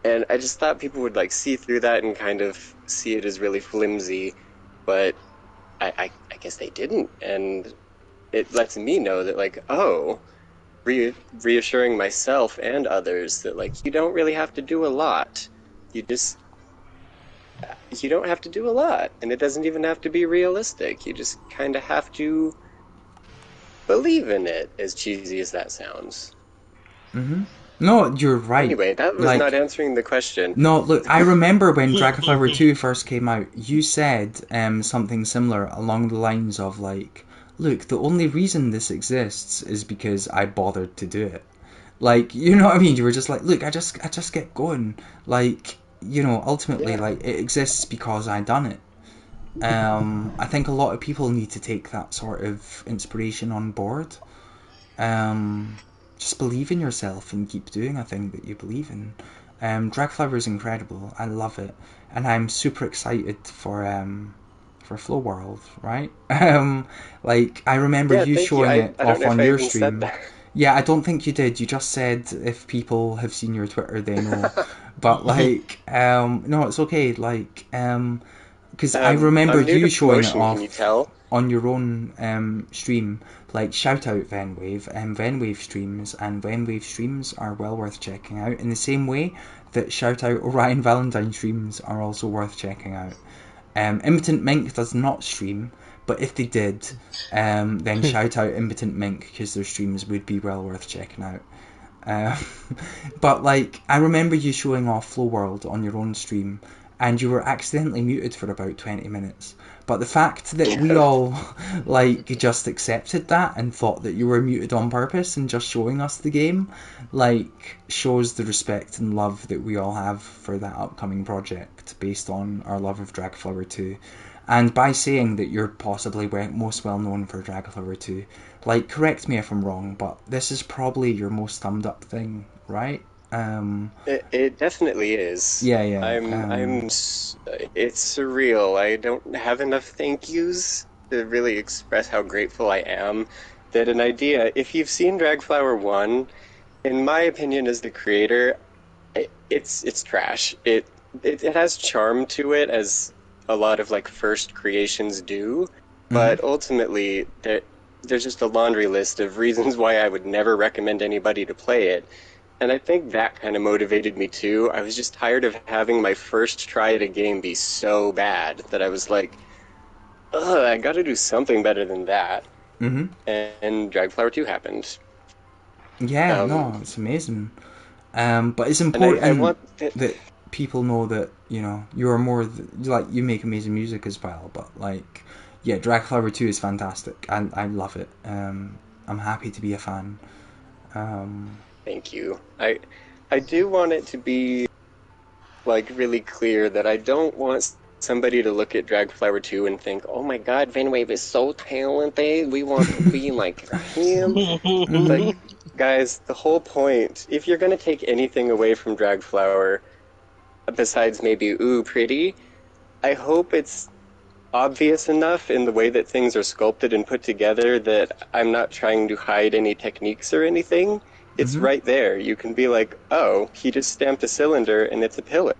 Speaker 3: And I just thought people would like see through that and kind of see it as really flimsy, but I guess they didn't. And it lets me know that like, oh, reassuring myself and others that like you don't really have to do a lot. You just you don't have to do a lot, and it doesn't even have to be realistic. You just kind of have to believe in it, as cheesy as that sounds.
Speaker 1: No, you're right.
Speaker 3: Anyway, that was not
Speaker 1: Like,
Speaker 3: answering the question.
Speaker 1: no, look, I remember when Dragonflower 2 first came out, you said something similar along the lines of, like, look, the only reason this exists is because I bothered to do it. Like, you know what I mean? You were just like, look, I just get going. Like, ultimately,
Speaker 3: Yeah.
Speaker 1: like, it exists because I done it. I think a lot of people need to take that sort of inspiration on board. Um, just believe in yourself and keep doing a thing that you believe in. Dragflower is incredible. I love it, and I'm super excited for Flow World. Right? Like I remember
Speaker 3: Yeah,
Speaker 1: you
Speaker 3: thank you.
Speaker 1: showing it
Speaker 3: I don't
Speaker 1: off
Speaker 3: know if
Speaker 1: on
Speaker 3: I
Speaker 1: your
Speaker 3: even said
Speaker 1: stream.
Speaker 3: that.
Speaker 1: Yeah, I don't think you did. You just said if people have seen your Twitter, they know. But like, no, it's okay. Like, because I remember
Speaker 3: I'm new
Speaker 1: you
Speaker 3: to
Speaker 1: showing it
Speaker 3: promotion, can you
Speaker 1: off
Speaker 3: tell?
Speaker 1: on your own stream. Like, shout out Venwave. Venwave streams, and Venwave streams are well worth checking out. In the same way that shout out Orion Valentine streams are also worth checking out. Impotent Mink does not stream, but if they did, then shout out Impotent Mink because their streams would be well worth checking out. Uh, but like, I remember you showing off Flow World on your own stream, and you were accidentally muted for about 20 minutes. But the fact that we all like just accepted that and thought that you were muted on purpose and just showing us the game, like shows the respect and love that we all have for that upcoming project based on our love of Dragflower 2. And by saying that you're possibly most well known for Dragflower 2, like, correct me if I'm wrong, but this is probably your most thumbed up thing, right?
Speaker 3: It definitely is.
Speaker 1: Yeah, yeah.
Speaker 3: It's surreal. I don't have enough thank yous to really express how grateful I am that an idea, if you've seen Dragflower 1, in my opinion as the creator, it's trash. It has charm to it as a lot of like first creations do,
Speaker 1: Mhm.
Speaker 3: but ultimately there's just a laundry list of reasons why I would never recommend anybody to play it. And I think that kind of motivated me too. I was just tired of having my first try at a game be so bad that I was like, ugh, I gotta do something better than that.
Speaker 1: Mhm.
Speaker 3: And Dragflower 2 happened.
Speaker 1: Yeah,
Speaker 3: Um,
Speaker 1: no, it's amazing. But it's
Speaker 3: and I
Speaker 1: important
Speaker 3: want that.
Speaker 1: that people know that you're more like you make amazing music as well. But like, yeah, Dragflower 2 is fantastic. I love it. I'm happy to be a fan. Um,
Speaker 3: Thank you. I do want it to be like really clear that I don't want somebody to look at Dragflower 2 and think, "Oh my God, Venwave is so talented. We want to be like him."
Speaker 1: mhm.
Speaker 3: Like, guys, the whole point, if you're gonna take anything away from Dragflower, besides maybe ooh pretty, I hope it's obvious enough in the way that things are sculpted and put together that I'm not trying to hide any techniques or anything. It's
Speaker 1: Mhm.
Speaker 3: right there. You can be like, oh, he just stamped a cylinder and it's a pillar.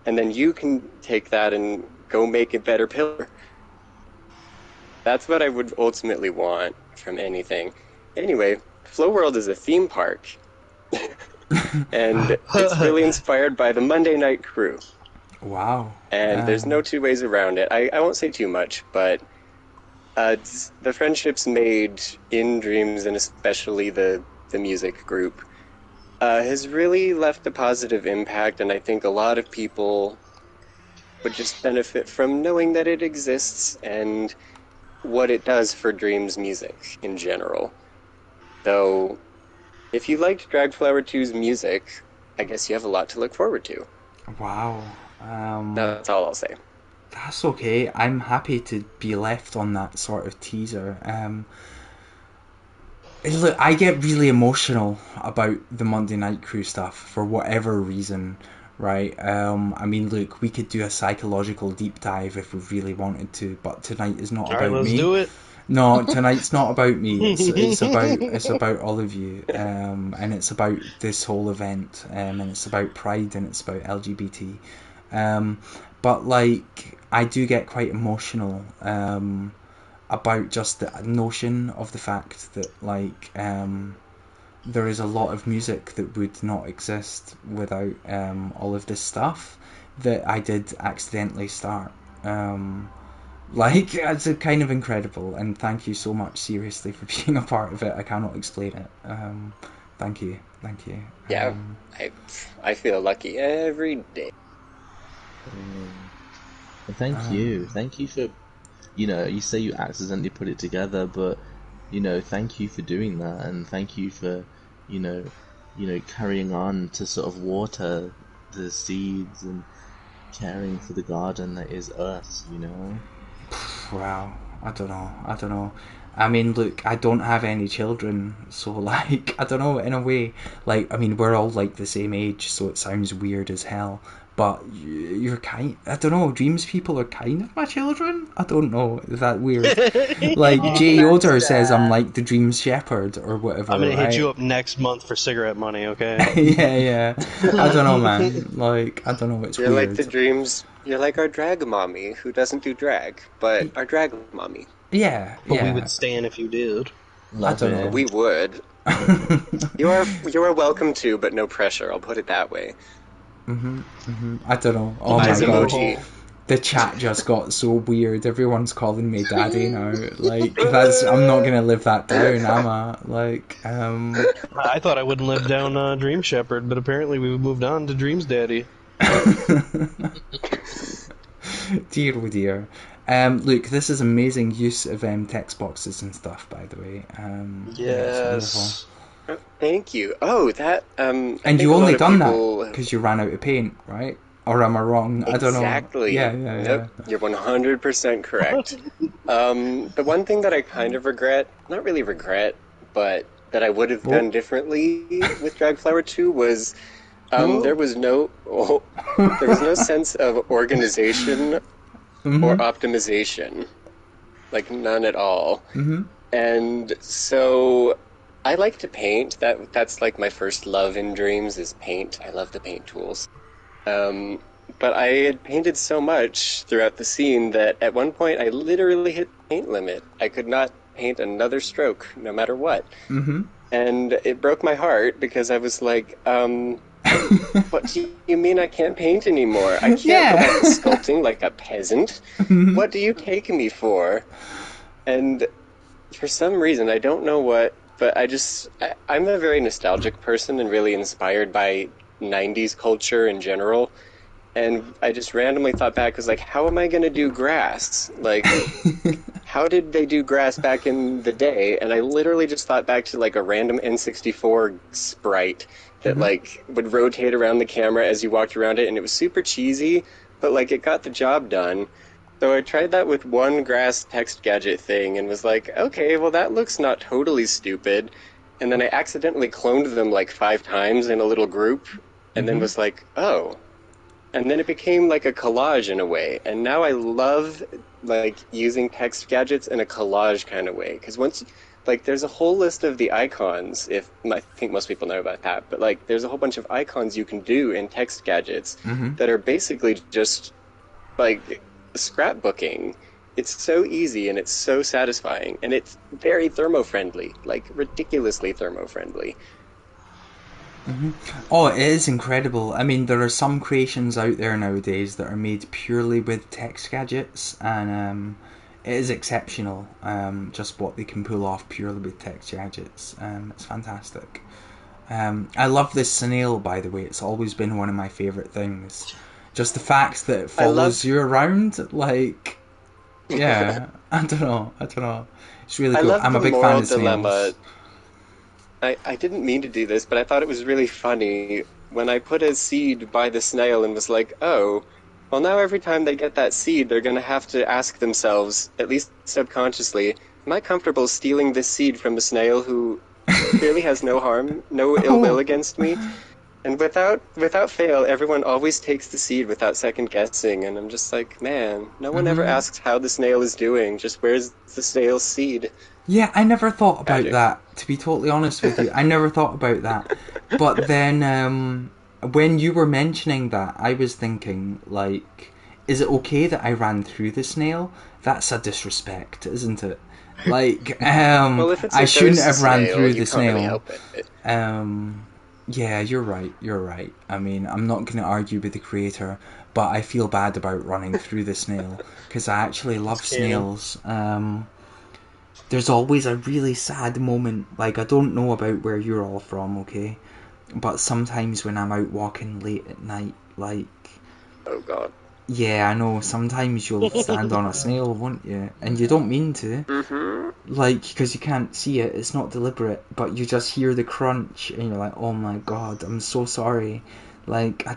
Speaker 3: And then you can take that and go make a better pillar. That's what I would ultimately want from anything. Anyway, Flow World is a theme park, and it's really inspired by the Monday Night Crew.
Speaker 1: Wow.
Speaker 3: And there's no two ways around it. I won't say too much, but the friendships made in Dreams, and especially the music group, has really left a positive impact, and I think a lot of people would just benefit from knowing that it exists and what it does for Dreams music in general. Though, if you liked Dragflower 2's music, I guess you have a lot to look forward to.
Speaker 1: Wow.
Speaker 3: That's all I'll say.
Speaker 1: That's okay. I'm happy to be left on that sort of teaser. Look, I get really emotional about the Monday Night Crew stuff for whatever reason, right? I mean, look, we could do a psychological deep dive if we really wanted to, but tonight is not
Speaker 2: All right,
Speaker 1: about
Speaker 2: let's
Speaker 1: me.
Speaker 2: do it.
Speaker 1: No, tonight's not about me. It's about all of you, and it's about this whole event, and it's about Pride and it's about LGBT. Um, but like, I do get quite emotional. About just the notion of the fact that like there is a lot of music that would not exist without all of this stuff that I did accidentally start. Like, it's a kind of incredible, and thank you so much, seriously, for being a part of it. I cannot explain it. Thank you.
Speaker 3: Yeah, I feel lucky every day.
Speaker 4: Thank you for, you say you accidentally put it together, but thank you for doing that, and thank you for, carrying on to sort of water the seeds and caring for the garden that is us.
Speaker 1: Wow, I don't know. I mean, look, I don't have any children, so like, I don't know, in a way, like, I mean, we're all like the same age, so it sounds weird as hell, but you're I don't know, Dreams people are kind of my children? I don't know, is that weird? Like, Jay Yoder says I'm like the Dreams shepherd, or whatever,
Speaker 2: I'm gonna
Speaker 1: right?
Speaker 2: hit you up next month for cigarette money, okay?
Speaker 1: yeah. I don't know, man. Like, I don't know, it's
Speaker 3: You're
Speaker 1: weird.
Speaker 3: like the Dreams. You're like our drag mommy who doesn't do drag, but our drag mommy.
Speaker 1: Yeah.
Speaker 2: But we would stand if you did.
Speaker 1: I don't know.
Speaker 3: We would. You are welcome to, but no pressure. I'll put it that way.
Speaker 1: I don't know. Oh my
Speaker 3: Eyes
Speaker 1: god.
Speaker 3: emoji.
Speaker 1: The chat just got so weird. Everyone's calling me daddy now. Like, I'm not gonna live that down, am I? Like,
Speaker 2: I thought I wouldn't live down Dream Shepherd, but apparently we moved on to Dreams Daddy.
Speaker 1: Dear oh dear. Luke, this is amazing use of text boxes and stuff, by the way.
Speaker 2: Yes.
Speaker 3: Thank you. Oh, that.
Speaker 1: And you only done that because you ran out of paint, right? Or am I wrong? I don't know.
Speaker 3: Exactly.
Speaker 1: Yeah.
Speaker 3: Nope, you're 100% correct. The one thing that I kind of regret, not really regret, but that I would have done differently with Dragflower 2 was there was no sense of organization or optimization, like none at all. And so I like to paint. That's like my first love in Dreams is paint. I love the paint tools. But I had painted so much throughout the scene that at one point I literally hit the paint limit. I could not paint another stroke, no matter what. And it broke my heart because I was like, what do you mean I can't paint anymore? I can't go back to sculpting like a peasant. What do you take me for? And for some reason, I don't know what, but I'm a very nostalgic person and really inspired by 90s culture in general, and I just randomly thought back, was like, how am I going to do grass? Like, how did they do grass back in the day? And I literally just thought back to like a random N64 sprite that like would rotate around the camera as you walked around it, and it was super cheesy, but like it got the job done. So I tried that with one grass text gadget thing and was like, okay, well that looks not totally stupid. And then I accidentally cloned them like 5 times in a little group, and then was like, oh. And then it became like a collage in a way. And now I love like using text gadgets in a collage kind of way. Because once, like, there's a whole list of the icons, I think most people know about that, but like there's a whole bunch of icons you can do in text gadgets that are basically just like scrapbooking. It's so easy and it's so satisfying, and it's very thermo-friendly, like ridiculously thermo-friendly.
Speaker 1: Oh, it is incredible. I mean, there are some creations out there nowadays that are made purely with text gadgets, and it is exceptional, just what they can pull off purely with text gadgets. It's fantastic. I love this snail, by the way. It's always been one of my favourite things. Just the fact that it follows you around, like... Yeah, I don't know. It's really cool. I'm a big fan of snails.
Speaker 3: I didn't mean to do this, but I thought it was really funny when I put a seed by the snail and was like, oh, well now every time they get that seed, they're going to have to ask themselves, at least subconsciously, am I comfortable stealing this seed from a snail who clearly has no harm, no ill will against me? And without fail, everyone always takes the seed without second guessing, and I'm just like, man, no one ever asks how the snail is doing, just where's the snail's seed?
Speaker 1: Yeah, I never thought about that, to be totally honest with you. I never thought about that. But then, when you were mentioning that, I was thinking, like, is it okay that I ran through the snail? That's a disrespect, isn't it? Like,
Speaker 3: well, if it's
Speaker 1: I shouldn't have ran
Speaker 3: snail,
Speaker 1: through the
Speaker 3: you can't
Speaker 1: snail.
Speaker 3: really help it.
Speaker 1: Yeah, you're right. You're right. I mean, I'm not going to argue with the creator, but I feel bad about running through the snail because I actually love
Speaker 2: It's canon.
Speaker 1: snails. There's always a really sad moment. Like, I don't know about where you're all from, okay? But sometimes when I'm out walking late at night, like,
Speaker 3: Oh God.
Speaker 1: yeah, I know, sometimes you'll stand on a snail, won't you? And you don't mean to.
Speaker 3: Mm-hmm.
Speaker 1: Like, because you can't see it, it's not deliberate, but you just hear the crunch, and you're like, oh my god, I'm so sorry. Like, I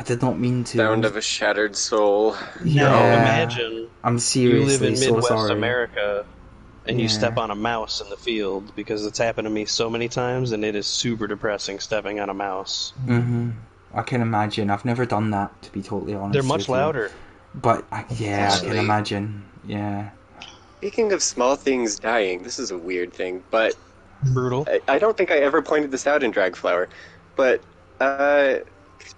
Speaker 1: did not mean to.
Speaker 3: Sound of a shattered soul.
Speaker 2: Now
Speaker 1: Yeah,
Speaker 2: imagine
Speaker 1: I'm
Speaker 2: you live
Speaker 1: seriously
Speaker 2: in
Speaker 1: so
Speaker 2: Midwest
Speaker 1: sorry.
Speaker 2: America and you step
Speaker 1: Yeah.
Speaker 2: on a mouse in the field, because it's happened to me so many times, and it is super depressing stepping on a mouse.
Speaker 1: I can imagine. I've never done that, to be totally honest
Speaker 2: They're much
Speaker 1: with you.
Speaker 2: louder.
Speaker 1: But, yeah, I can
Speaker 3: Actually-
Speaker 1: imagine. Yeah.
Speaker 3: Speaking of small things dying, this is a weird thing, but
Speaker 2: Brutal.
Speaker 3: I don't think I ever pointed this out in Dragflower, but I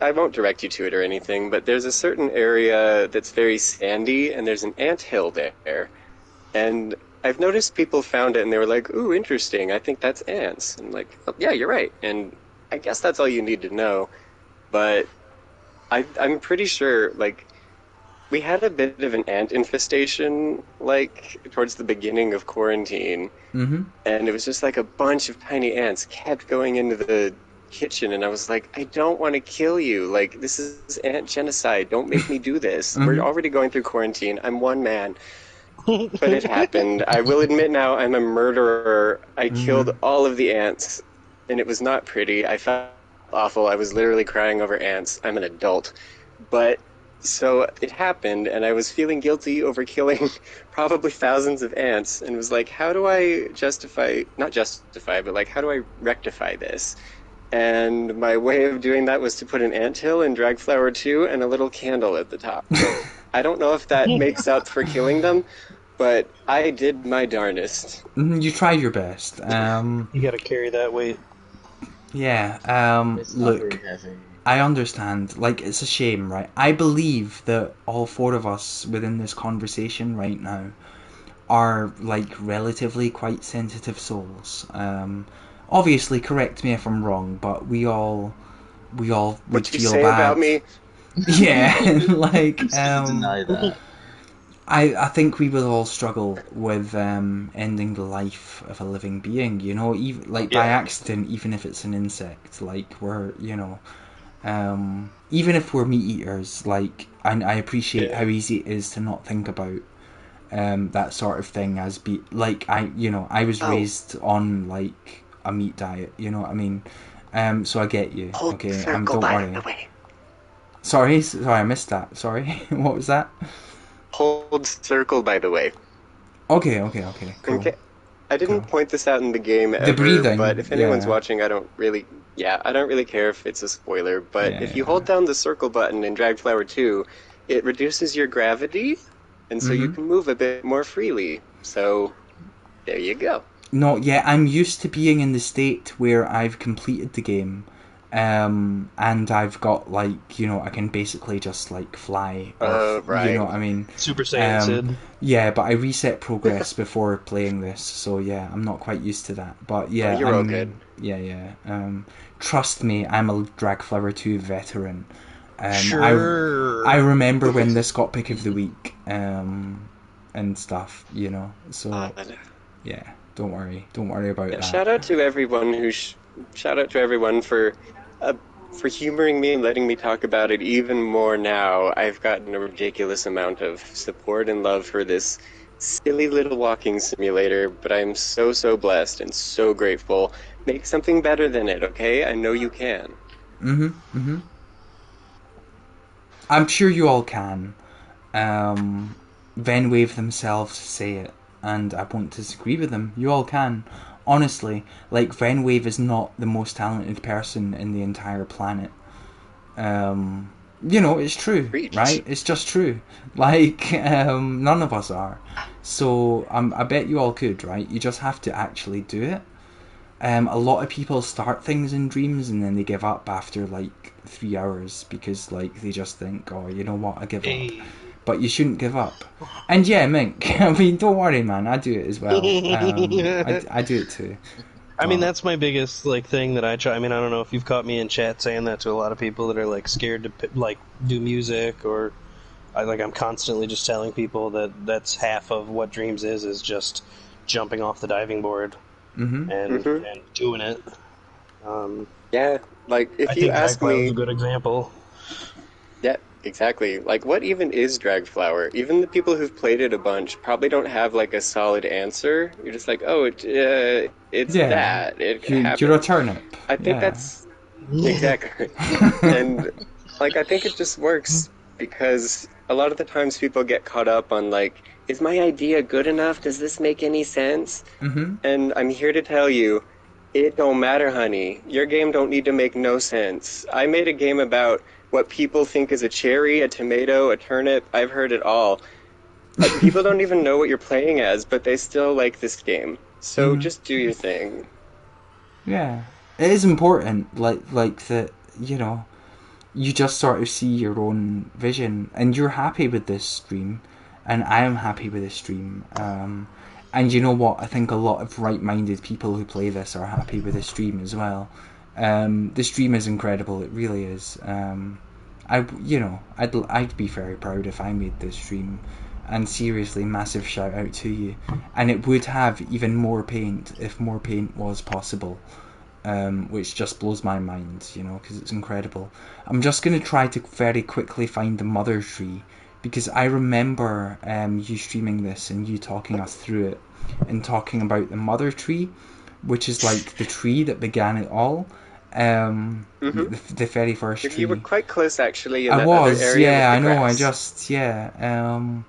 Speaker 3: won't direct you to it or anything, but there's a certain area that's very sandy, and there's an anthill there. And I've noticed people found it, and they were like, ooh, interesting, I think that's ants. And I'm like, oh, yeah, you're right. And I guess that's all you need to know. But I'm pretty sure, like, we had a bit of an ant infestation, like, towards the beginning of quarantine.
Speaker 1: Mm-hmm.
Speaker 3: And it was just like a bunch of tiny ants kept going into the kitchen, and I was like, I don't want to kill you. Like, this is ant genocide. Don't make me do this. We're already going through quarantine. I'm one man. But it happened. I will admit now I'm a murderer. I killed all of the ants, and it was not pretty. I felt awful. I was literally crying over ants. I'm an adult. But so it happened, and I was feeling guilty over killing probably thousands of ants, and was like, how do I not justify, but like, how do I rectify this? And my way of doing that was to put an anthill in Dragflower 2 and a little candle at the top. I don't know if that makes up for killing them, but I did my darnest.
Speaker 1: You tried your best.
Speaker 2: You gotta carry that weight.
Speaker 1: Yeah,
Speaker 4: It's not
Speaker 1: look,
Speaker 4: very heavy.
Speaker 1: I understand. Like, it's a shame, right? I believe that all four of us within this conversation right now are, like, relatively quite sensitive souls. Obviously, correct me if I'm wrong, but we all would
Speaker 3: What you
Speaker 1: feel
Speaker 3: say
Speaker 1: bad.
Speaker 3: about me?
Speaker 1: Yeah, like,
Speaker 4: Deny that.
Speaker 1: I think we will all struggle with ending the life of a living being, you know, even like by
Speaker 3: Yeah.
Speaker 1: accident, even if it's an insect. Like, we're, you know, even if we're meat eaters, like, I appreciate how easy it is to not think about that sort of thing as like, I was raised on like a meat diet, you know what I mean? So I get you.
Speaker 3: Hold
Speaker 1: Okay,
Speaker 3: circle
Speaker 1: don't
Speaker 3: by
Speaker 1: worry.
Speaker 3: the way.
Speaker 1: Sorry, I missed that. Sorry, what was that?
Speaker 3: Hold circle, by the way.
Speaker 1: Okay, cool.
Speaker 3: Okay. I didn't
Speaker 1: Cool.
Speaker 3: point this out in the game ever,
Speaker 1: breathing,
Speaker 3: but if anyone's
Speaker 1: yeah.
Speaker 3: watching, I don't really care if it's a spoiler, but
Speaker 1: Yeah,
Speaker 3: if you
Speaker 1: yeah.
Speaker 3: hold down the circle button in Dragflower 2, it reduces your gravity, and so you can move a bit more freely. So, there you go.
Speaker 1: No, yeah, I'm used to being in the state where I've completed the game, and I've got, like, you know, I can basically just, like, fly.
Speaker 3: Right.
Speaker 1: You know what I mean?
Speaker 2: Super Saiyan Sid.
Speaker 1: Yeah, but I reset progress before playing this, so yeah, I'm not quite used to that. But yeah,
Speaker 3: Oh, you're all good.
Speaker 1: Yeah. Trust me, I'm a Dragflower 2 veteran.
Speaker 2: Sure.
Speaker 1: I remember when this got pick of the week, and stuff, you know. So yeah, don't worry about that.
Speaker 3: Shout out to everyone shout out to everyone for humoring me and letting me talk about it even more now. I've gotten a ridiculous amount of support and love for this silly little walking simulator, but I'm so blessed and so grateful. Make something better than it, okay? I know you can.
Speaker 1: I'm sure you all can. Venwave themselves say it, and I won't disagree with them. You all can. Honestly, like, Venwave is not the most talented person in the entire planet. You know, it's true,
Speaker 3: Preach.
Speaker 1: right? It's just true. Like, none of us are. So, I bet you all could, right? You just have to actually do it. A lot of people start things in dreams and then they give up after, like, 3 hours because, like, they just think, oh, you know what, I give up. But you shouldn't give up. And yeah, Mink, I mean, don't worry, man, I do it as well. I do it too.
Speaker 2: I mean, that's my biggest like thing that I try. I mean, I don't know if you've caught me in chat saying that to a lot of people that are like scared to like do music, or I'm constantly just telling people that that's half of what Dreams is just jumping off the diving board and doing it.
Speaker 3: Yeah, like
Speaker 2: I
Speaker 3: if you
Speaker 2: think
Speaker 3: ask
Speaker 2: Dragflower is
Speaker 3: me,
Speaker 2: a good example.
Speaker 3: yeah, exactly. Like, what even is Dragflower? Even the people who've played it a bunch probably don't have like a solid answer. You're just like, oh, it's
Speaker 1: Yeah,
Speaker 3: that. It
Speaker 1: you're a
Speaker 3: happens.
Speaker 1: turnip.
Speaker 3: I think
Speaker 1: Yeah.
Speaker 3: that's exactly. And like, I think it just works because a lot of the times people get caught up on like, is my idea good enough? Does this make any sense? And I'm here to tell you, it don't matter, honey. Your game don't need to make no sense. I made a game about what people think is a cherry, a tomato, a turnip. I've heard it all. People don't even know what you're playing as, but they still like this game. So just do your thing.
Speaker 1: Yeah, it is important. Like that, you just sort of see your own vision, and you're happy with this stream, and I am happy with this stream. And you know what? I think a lot of right-minded people who play this are happy with this stream as well. The stream is incredible. It really is. I'd be very proud if I made this stream. And seriously, massive shout out to you. And it would have even more paint if more paint was possible. Which just blows my mind, because it's incredible. I'm just going to try to very quickly find the mother tree, because I remember you streaming this and you talking us through it and talking about the mother tree, which is like the tree that began it all. The very first tree.
Speaker 3: You were quite close, actually, in
Speaker 1: I
Speaker 3: that
Speaker 1: was,
Speaker 3: other area
Speaker 1: yeah,
Speaker 3: with the
Speaker 1: I know,
Speaker 3: grass.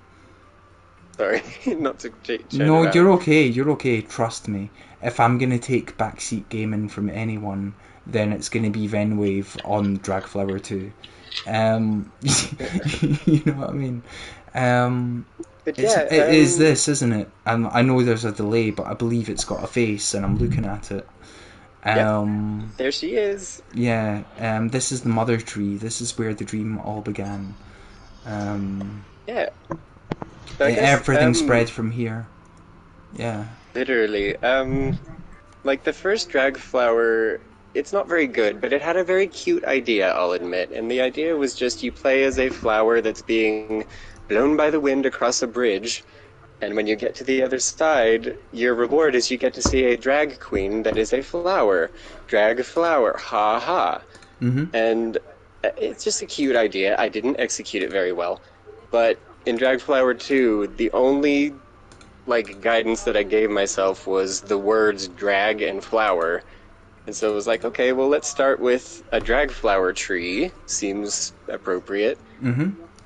Speaker 3: Sorry, not to chat
Speaker 1: No,
Speaker 3: about.
Speaker 1: you're okay, trust me. If I'm going to take backseat gaming from anyone, then it's going to be Venwave on Dragflower 2. You know what I mean?
Speaker 3: But yeah,
Speaker 1: it is this, isn't it? I know there's a delay, but I believe it's got a face, and I'm looking at it.
Speaker 3: There she is.
Speaker 1: Yeah, this is the mother tree. This is where the dream all began.
Speaker 3: Yeah. So I guess,
Speaker 1: everything spread from here. Yeah.
Speaker 3: Literally. Like the first Dragflower, it's not very good, but it had a very cute idea, I'll admit. And the idea was just you play as a flower that's being blown by the wind across a bridge. And when you get to the other side, your reward is you get to see a drag queen that is a flower. Drag flower. Ha ha. And it's just a cute idea. I didn't execute it very well. But in Dragflower 2, the only guidance that I gave myself was the words drag and flower. And so it was like, okay, well, let's start with a Dragflower tree. Seems appropriate.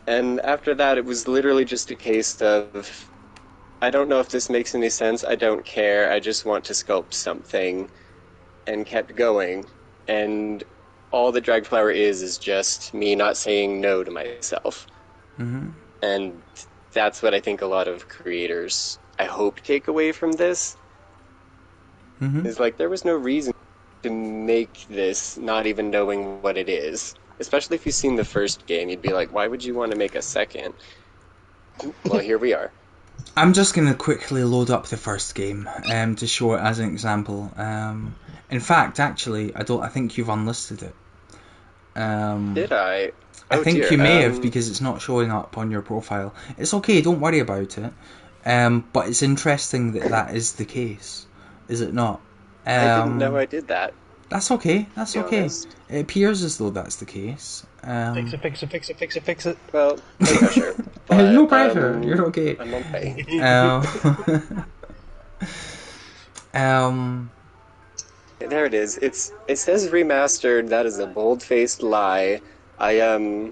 Speaker 3: And after that, it was literally just a case of, I don't know if this makes any sense, I don't care, I just want to sculpt something, and kept going. And all the Dragflower is just me not saying no to myself. And that's what I think a lot of creators, I hope, take away from this. Is like, there was no reason to make this not even knowing what it is. Especially if you've seen the first game, you'd be like, why would you want to make a second? Well, here we are.
Speaker 1: I'm just going to quickly load up the first game to show it as an example. In fact, actually, I think you've unlisted it.
Speaker 3: Did I?
Speaker 1: I
Speaker 3: Oh,
Speaker 1: think
Speaker 3: dear.
Speaker 1: you may have, because it's not showing up on your profile. It's okay, don't worry about it. But it's interesting that is the case, is it not?
Speaker 3: I didn't know I did that.
Speaker 1: That's okay. That's okay.
Speaker 3: Honest.
Speaker 1: It appears as though that's the case.
Speaker 2: Fix it.
Speaker 3: Well, no pressure.
Speaker 1: No pressure. You're okay.
Speaker 3: I'm okay. There it is. It says remastered. That is a bold-faced lie. I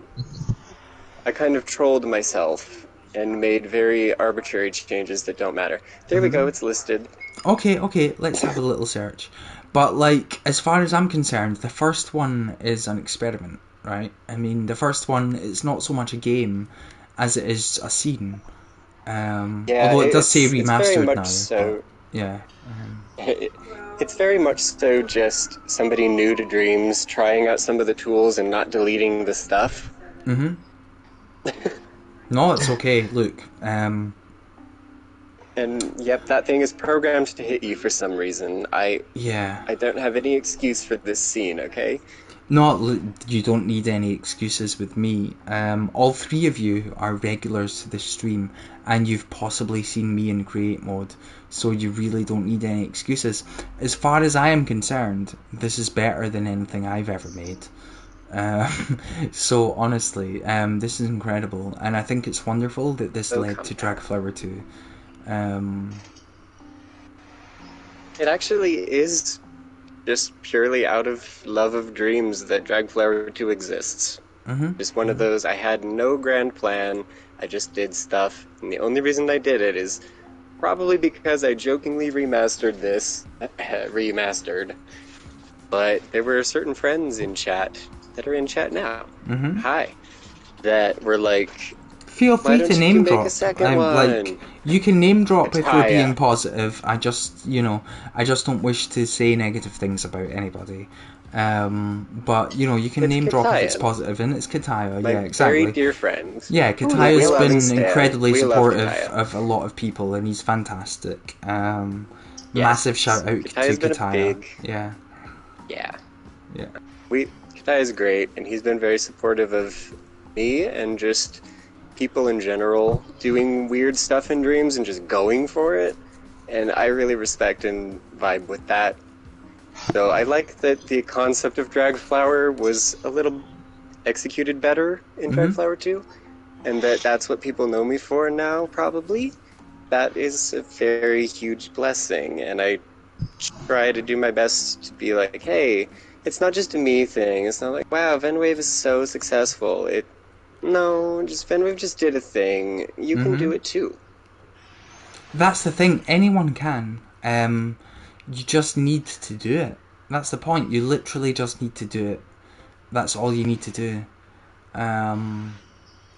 Speaker 3: kind of trolled myself and made very arbitrary changes that don't matter. There we go. It's listed.
Speaker 1: Okay. Let's have a little search. But as far as I'm concerned, the first one is an experiment, right? I mean, the first one is not so much a game as it is a scene. Although it does say remastered
Speaker 3: it's very much
Speaker 1: now.
Speaker 3: So,
Speaker 1: yeah.
Speaker 3: It's very much so just somebody new to Dreams trying out some of the tools and not deleting the stuff.
Speaker 1: No, it's okay. Look,
Speaker 3: And And yep, that thing is programmed to hit you for some reason.
Speaker 1: Yeah.
Speaker 3: I don't have any excuse for this scene, okay?
Speaker 1: You don't need any excuses with me. All three of you are regulars to this stream, and you've possibly seen me in create mode, so you really don't need any excuses. As far as I am concerned, this is better than anything I've ever made. So honestly, this is incredible, and I think it's wonderful that this led to Dragflower 2.
Speaker 3: It actually is just purely out of love of dreams that Dragflower 2 exists. Just one of those, I had no grand plan, I just did stuff, and the only reason I did it is probably because I jokingly remastered this, but there were certain friends in chat that are in chat now. Hi. That were like,
Speaker 1: feel free to name drop.
Speaker 3: Like,
Speaker 1: you can name drop if you're being positive. I just don't wish to say negative things about anybody. But you can name drop if it's positive, and it's Kataya. Yeah, exactly.
Speaker 3: Very dear friend.
Speaker 1: Yeah, Kataya's been incredibly supportive of a lot of people, and he's fantastic. Massive shout out to Kataya. Yeah.
Speaker 3: Kataya's great, and he's been very supportive of me and just people in general doing weird stuff in dreams and just going for it, and I really respect and vibe with that. So I like that the concept of Dragflower was a little executed better in Dragflower 2, and that's what people know me for now, probably. That is a very huge blessing, and I try to do my best to be like, hey, it's not just a me thing. It's not like, wow, Venwave is so successful. Venwave just did a thing. You can do it too.
Speaker 1: That's the thing. Anyone can. You just need to do it. That's the point. You literally just need to do it. That's all you need to do.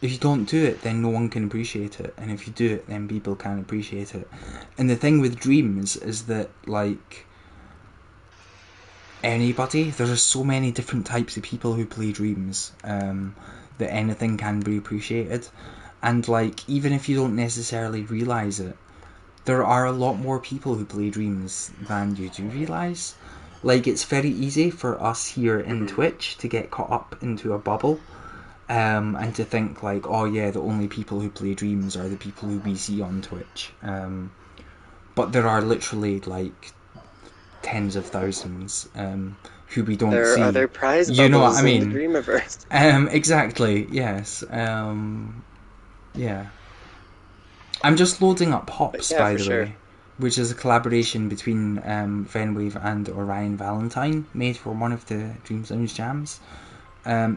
Speaker 1: If you don't do it, then no one can appreciate it. And if you do it, then people can appreciate it. And the thing with dreams is that, like, anybody, there are so many different types of people who play dreams, that anything can be appreciated. And, like, even if you don't necessarily realise it, there are a lot more people who play dreams than you do realise. Like, it's very easy for us here in Twitch to get caught up into a bubble, and to think like, oh yeah, the only people who play dreams are the people who we see on Twitch. But there are literally like tens of thousands who we don't see.
Speaker 3: There are other prize bubbles,
Speaker 1: you know what I mean?
Speaker 3: In the Dreamiverse.
Speaker 1: Exactly. Yes. Yeah. I'm just loading up Hops, by the way, which is a collaboration between Venwave and Orion Valentine, made for one of the Dream Sounds jams.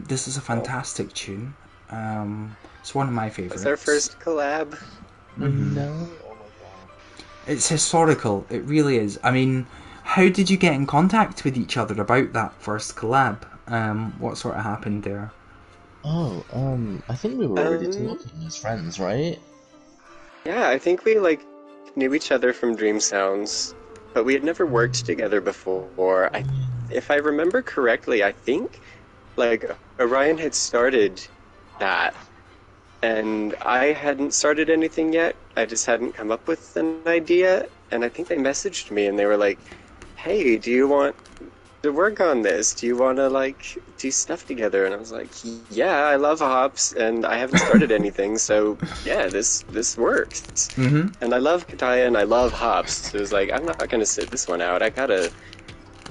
Speaker 1: This is a fantastic tune. It's one of my favourites.
Speaker 3: It's our first collab.
Speaker 4: No.
Speaker 1: It's historical. It really is. I mean, how did you get in contact with each other about that first collab? What sort of happened there?
Speaker 4: I think we were already talking as friends, right?
Speaker 3: Yeah, I think we knew each other from Dream Sounds, but we had never worked together before. If I remember correctly, I think Orion had started that, and I hadn't started anything yet. I just hadn't come up with an idea, and I think they messaged me and they were like, hey, do you want to work on this? Do you want to do stuff together? And I was like, yeah, I love hops and I haven't started anything, so yeah, this works. And I love Kataya and I love hops, so it was like, I'm not gonna sit this one out,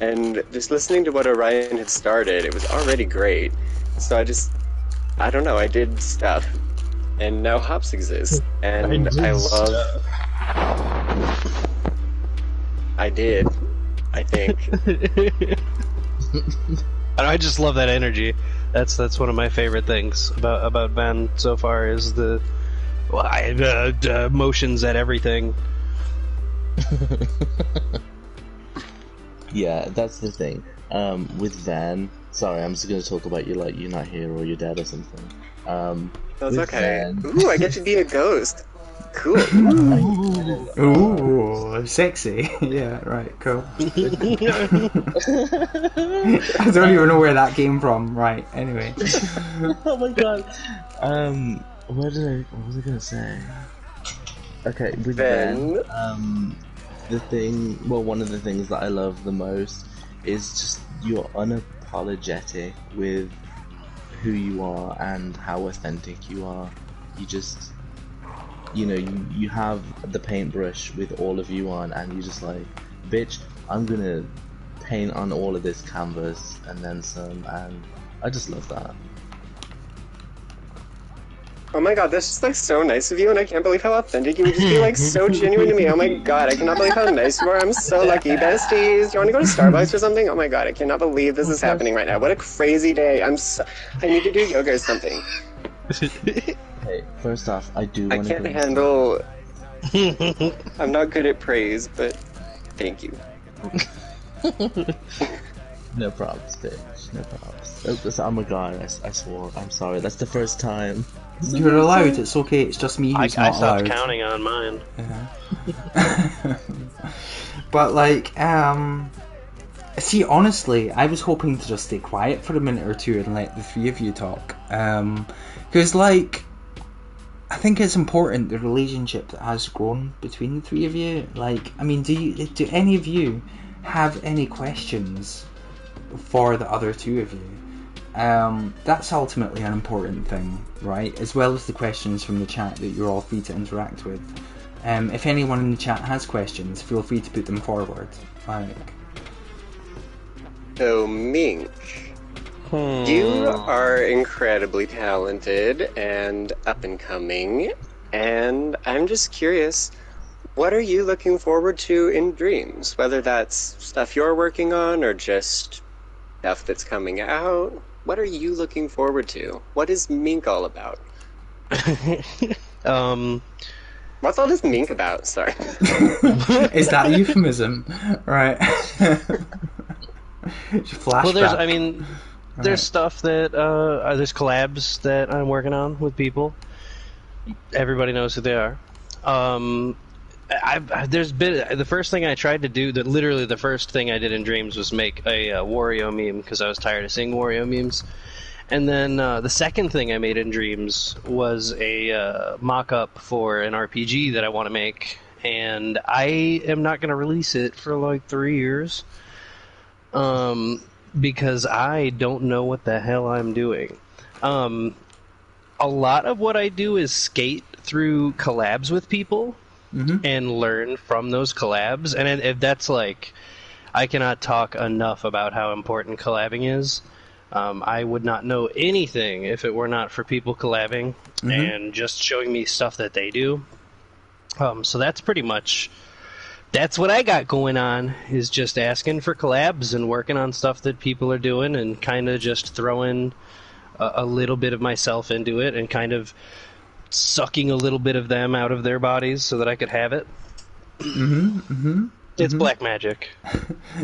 Speaker 3: and just listening to what Orion had started, it was already great, so I don't know, I did stuff, and now hops exists, and I did, I think.
Speaker 2: And I just love that energy. That's one of my favorite things about Van so far is the emotions at everything.
Speaker 4: Yeah, that's the thing. With Van, sorry, I'm just gonna talk about you like you're not here or you're dead or something.
Speaker 3: That's okay. Van... Ooh, I get to be a ghost. Cool.
Speaker 1: Ooh, sexy. Yeah, right, cool. I don't even know where that came from. Right, anyway.
Speaker 4: Oh my god. What was I gonna say? Okay, with
Speaker 3: Ben?
Speaker 4: one of the things that I love the most is just you're unapologetic with who you are and how authentic you are. You just, you have the paintbrush with all of you on, and you're just like, bitch, I'm gonna paint on all of this canvas and then some, and I just love that.
Speaker 3: Oh my god, that's just like so nice of you, and I can't believe how authentic you would just be like so genuine to me. Oh my god, I cannot believe how nice you are. I'm so lucky. Besties, you want to go to Starbucks or something? Oh my god, I cannot believe this is happening right now. What a crazy day. I need to do yoga or something.
Speaker 4: Hey, first off, I do
Speaker 3: I
Speaker 4: want to
Speaker 3: can't
Speaker 4: go
Speaker 3: handle... I'm not good at praise, but thank you.
Speaker 4: No problems, bitch. No problems. I'm a guy. I swore. I'm sorry. That's the first time.
Speaker 1: You're allowed. It's okay. It's just me
Speaker 2: I
Speaker 1: who's not
Speaker 2: stopped
Speaker 1: allowed.
Speaker 2: counting on mine.
Speaker 1: Yeah. But like, see, honestly, I was hoping to just stay quiet for a minute or two and let the three of you talk. Because like, I think it's important, the relationship that has grown between the three of you. Like, I mean, do any of you have any questions for the other two of you? That's ultimately an important thing, right? As well as the questions from the chat that you're all free to interact with. If anyone in the chat has questions, feel free to put them forward. Like,
Speaker 3: So, Mink, you are incredibly talented and up and coming, and I'm just curious, what are you looking forward to in Dreams? Whether that's stuff you're working on or just stuff that's coming out? What are you looking forward to? What is Mink all about? What's all this Mink about? Sorry.
Speaker 1: is that a euphemism? Right. Flashback.
Speaker 2: Well, there's stuff that there's collabs that I'm working on with people. Everybody knows who they are. There's been the first thing I tried to do. Literally the first thing I did in Dreams was make a Wario meme because I was tired of seeing Wario memes. And then the second thing I made in Dreams was a mock-up for an RPG that I want to make, and I am not going to release it for like 3 years. Because I don't know what the hell I'm doing. A lot of what I do is skate through collabs with people and learn from those collabs. And if that's like, I cannot talk enough about how important collabing is. I would not know anything if it were not for people collabing and just showing me stuff that they do. So that's pretty much... That's what I got going on, is just asking for collabs and working on stuff that people are doing and kind of just throwing a little bit of myself into it and kind of sucking a little bit of them out of their bodies so that I could have it. It's black magic.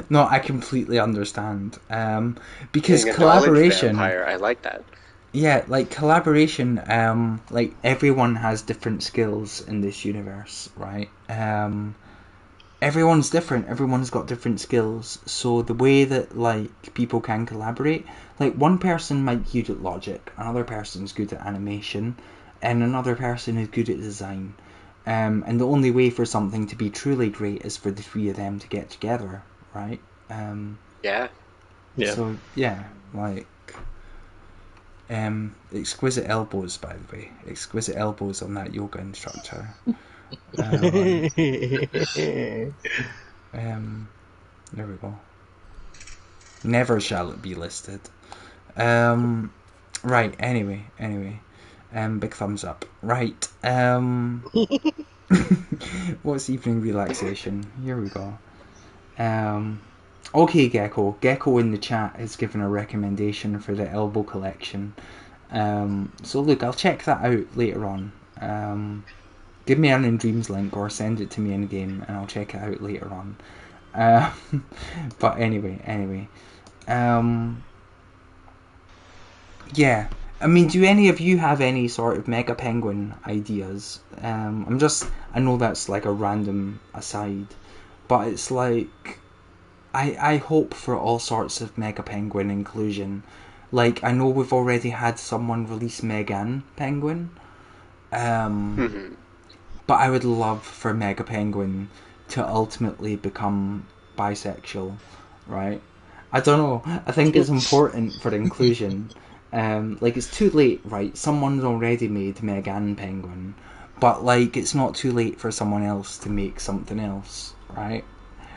Speaker 1: No, I completely understand. Because
Speaker 3: Being a
Speaker 1: collaboration...
Speaker 3: knowledge vampire, I like that.
Speaker 1: Yeah, like collaboration, like everyone has different skills in this universe, right? Everyone's different, everyone's got different skills, so the way that like people can collaborate, like one person might be good at logic, another person's good at animation, and another person is good at design. And the only way for something to be truly great is for the three of them to get together, right?
Speaker 3: Yeah.
Speaker 1: So yeah, like exquisite elbows, by the way, exquisite elbows on that yoga instructor. There we go. Never shall it be listed. Right, anyway. Big thumbs up. Right, what's evening relaxation? Here we go. Okay, Gecko. Gecko in the chat has given a recommendation for the elbow collection. So look, I'll check that out later on. Give me an In Dreams link or send it to me in game and I'll check it out later on. But anyway. Yeah. I mean, do any of you have any sort of Mega Penguin ideas? I know that's like a random aside, but it's like, I hope for all sorts of Mega Penguin inclusion. Like, I know we've already had someone release Megan Penguin. but I would love for Mega Penguin to ultimately become bisexual, right? I don't know. I think it's important for inclusion. Like, it's too late, right? Someone's already made Megan Penguin, but like, it's not too late for someone else to make something else, right?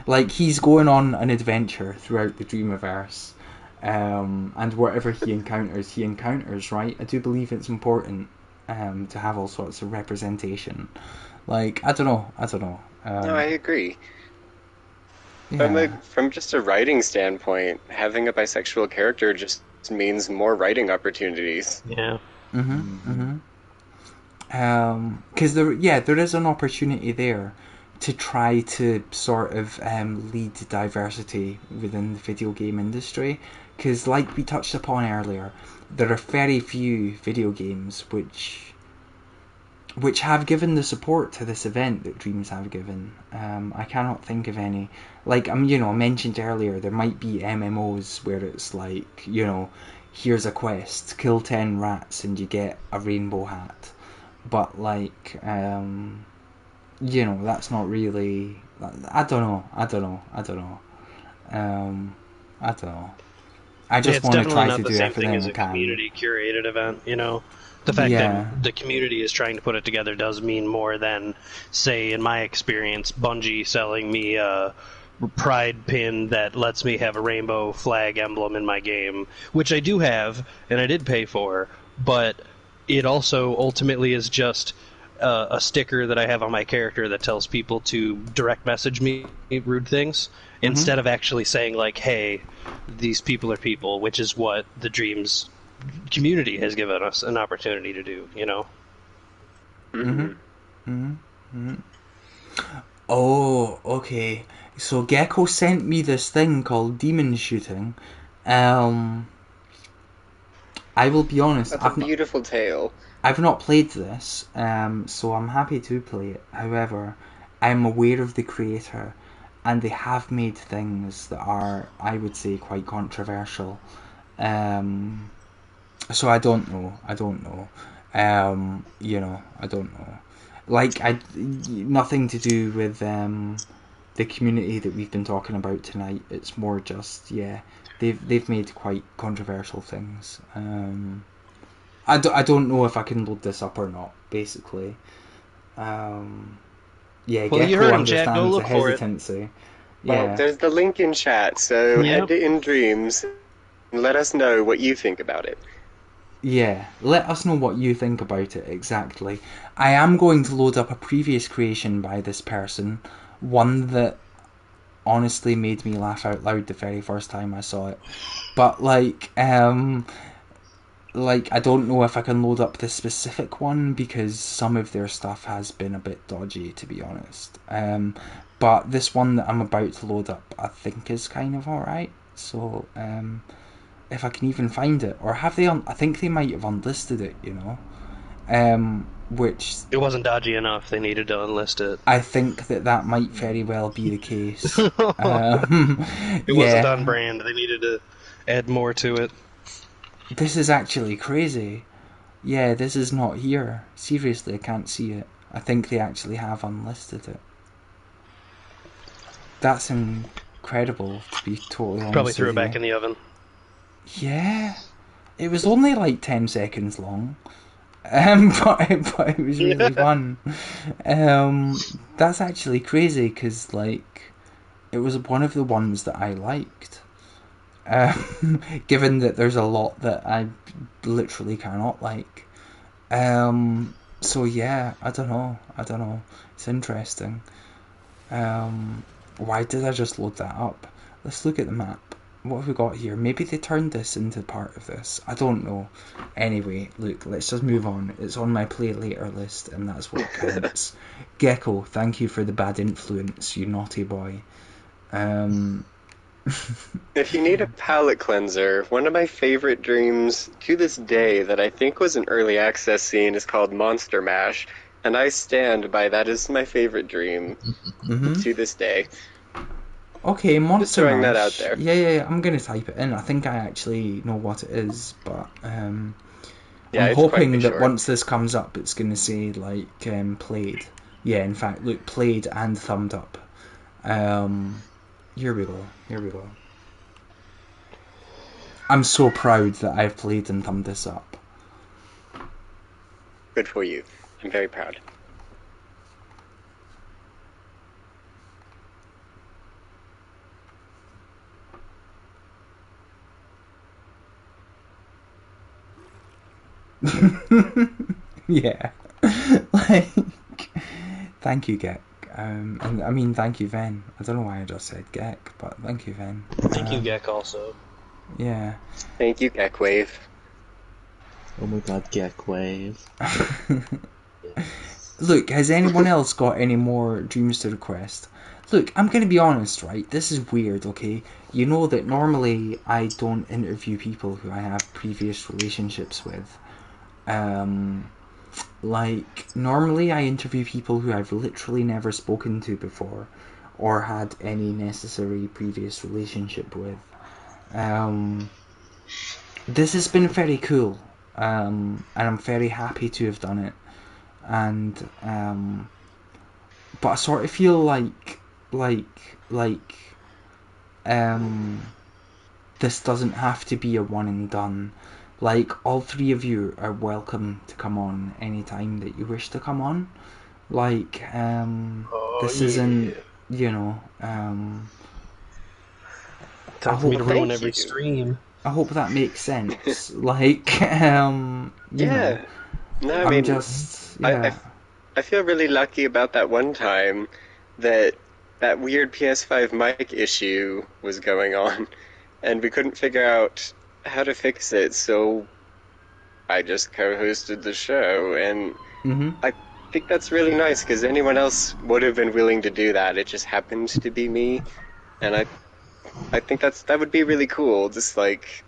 Speaker 1: Like, he's going on an adventure throughout the Dreamiverse, and whatever he encounters, right? I do believe it's important to have all sorts of representation. Like, I don't know.
Speaker 3: No, I agree.
Speaker 1: Yeah.
Speaker 3: From just a writing standpoint, having a bisexual character just means more writing opportunities.
Speaker 2: Yeah.
Speaker 1: Because there is an opportunity there to try to sort of lead to diversity within the video game industry. Because, like we touched upon earlier, there are very few video games which have given the support to this event that Dreams have given. I cannot think of any. Like, I mentioned earlier, there might be MMOs where it's like, here's a quest, kill 10 rats and you get a rainbow hat. But, like, that's not really... I don't know. I just want to try to do everything I can.
Speaker 2: It's definitely not the same thing as a community-curated event, The fact that the community is trying to put it together does mean more than, say, in my experience, Bungie selling me a pride pin that lets me have a rainbow flag emblem in my game, which I do have, and I did pay for, but it also ultimately is just a sticker that I have on my character that tells people to direct message me rude things, instead of actually saying, like, hey, these people are people, which is what the Dreams community has given us an opportunity to do,
Speaker 1: Oh, okay. So Gecko sent me this thing called Demon Shooting. I will be honest.
Speaker 3: That's a beautiful tale.
Speaker 1: I've not played this, so I'm happy to play it. However, I'm aware of the creator, and they have made things that are, I would say, quite controversial. So I don't know. I don't know. Like, nothing to do with the community that we've been talking about tonight. It's more just, they've made quite controversial things. I don't know if I can load this up or not, basically.
Speaker 2: Well,
Speaker 1: Gecko
Speaker 2: you heard him,
Speaker 1: understands
Speaker 2: Jack. Go look
Speaker 1: the
Speaker 2: for it.
Speaker 1: hesitancy.
Speaker 3: Well, there's the link in chat, so head to In Dreams and let us know what you think about it.
Speaker 1: Yeah, let us know what you think about it, exactly. I am going to load up a previous creation by this person, one that honestly made me laugh out loud the very first time I saw it. But, like, I don't know if I can load up this specific one, because some of their stuff has been a bit dodgy, to be honest. But this one that I'm about to load up, I think is kind of alright. So, if I can even find it, or have they? I think they might have unlisted it. Which
Speaker 2: it wasn't dodgy enough. They needed to unlist it.
Speaker 1: I think that might very well be the case.
Speaker 2: It wasn't on brand. They needed to add more to it.
Speaker 1: This is actually crazy. Yeah, this is not here. Seriously, I can't see it. I think they actually have unlisted it. That's incredible, to be totally honest.
Speaker 2: Probably threw it back in the oven.
Speaker 1: Yeah, it was only like 10 seconds long, but it was really fun. That's actually crazy, because like, it was one of the ones that I liked. Given that there's a lot that I literally cannot like. So yeah, I don't know. It's interesting. Why did I just load that up? Let's look at the map. What have we got here? Maybe they turned this into part of this. I don't know. Anyway, look, let's just move on. It's on my play later list, and that's what counts. Gecko, thank you for the bad influence, you naughty boy.
Speaker 3: If you need a palate cleanser, one of my favorite dreams to this day that I think was an early access scene is called Monster Mash, and I stand by that as my favorite dream to this day.
Speaker 1: Okay, Monster
Speaker 3: Just throwing
Speaker 1: Mash.
Speaker 3: that out there.
Speaker 1: Yeah, I'm going to type it in. I think I actually know what it is, but I'm
Speaker 3: Yeah, it's
Speaker 1: hoping
Speaker 3: quite
Speaker 1: that
Speaker 3: short.
Speaker 1: once this comes up, it's going to say, like, played. Yeah, in fact, look, played and thumbed up. Here we go. Here we go. I'm so proud that I've played and thumbed this up.
Speaker 3: Good for you. I'm very proud.
Speaker 1: Yeah. Like, thank you, Gek. And I mean, thank you, Ven. I don't know why I just said Gek, but thank you, Ven.
Speaker 2: Thank you, Gek, also.
Speaker 1: Yeah.
Speaker 3: Thank you, Geckwave.
Speaker 4: Oh my god, Geckwave.
Speaker 1: Look, has anyone else got any more dreams to request? Look, I'm going to be honest, right? This is weird, okay? You know that normally I don't interview people who I have previous relationships with. Like, normally I interview people who I've literally never spoken to before or had any necessary previous relationship with. This has been very cool, and I'm very happy to have done it. And but I sort of feel like this doesn't have to be a one and done. Like, all three of you are welcome to come on anytime that you wish to come on. Like, this isn't, you know,
Speaker 2: Time
Speaker 1: I
Speaker 2: for me
Speaker 1: hope
Speaker 2: to ruin
Speaker 3: Thank
Speaker 2: every
Speaker 3: you.
Speaker 2: stream.
Speaker 1: I hope that makes sense. Like, you know,
Speaker 3: Yeah. No, I
Speaker 1: I'm
Speaker 3: mean,
Speaker 1: just,
Speaker 3: I,
Speaker 1: yeah.
Speaker 3: I feel really lucky about that one time that that weird PS5 mic issue was going on, and we couldn't figure out how to fix it, so I just co-hosted the show, and
Speaker 1: Mhm.
Speaker 3: I think that's really nice because anyone else would have been willing to do that. It just happened to be me, and I think that would be really cool. Just like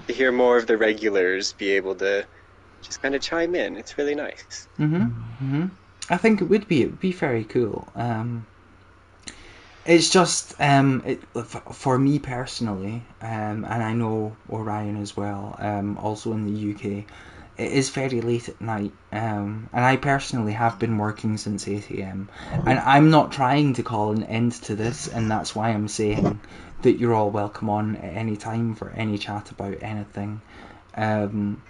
Speaker 3: to hear more of the regulars be able to just kind of chime in. It's really nice.
Speaker 1: I think it would be very cool. It's just for me personally, and I know Orion as well. Also in the UK, it is very late at night, and I personally have been working since 8 a.m. And I'm not trying to call an end to this, and that's why I'm saying that you're all welcome on at any time for any chat about anything. Um,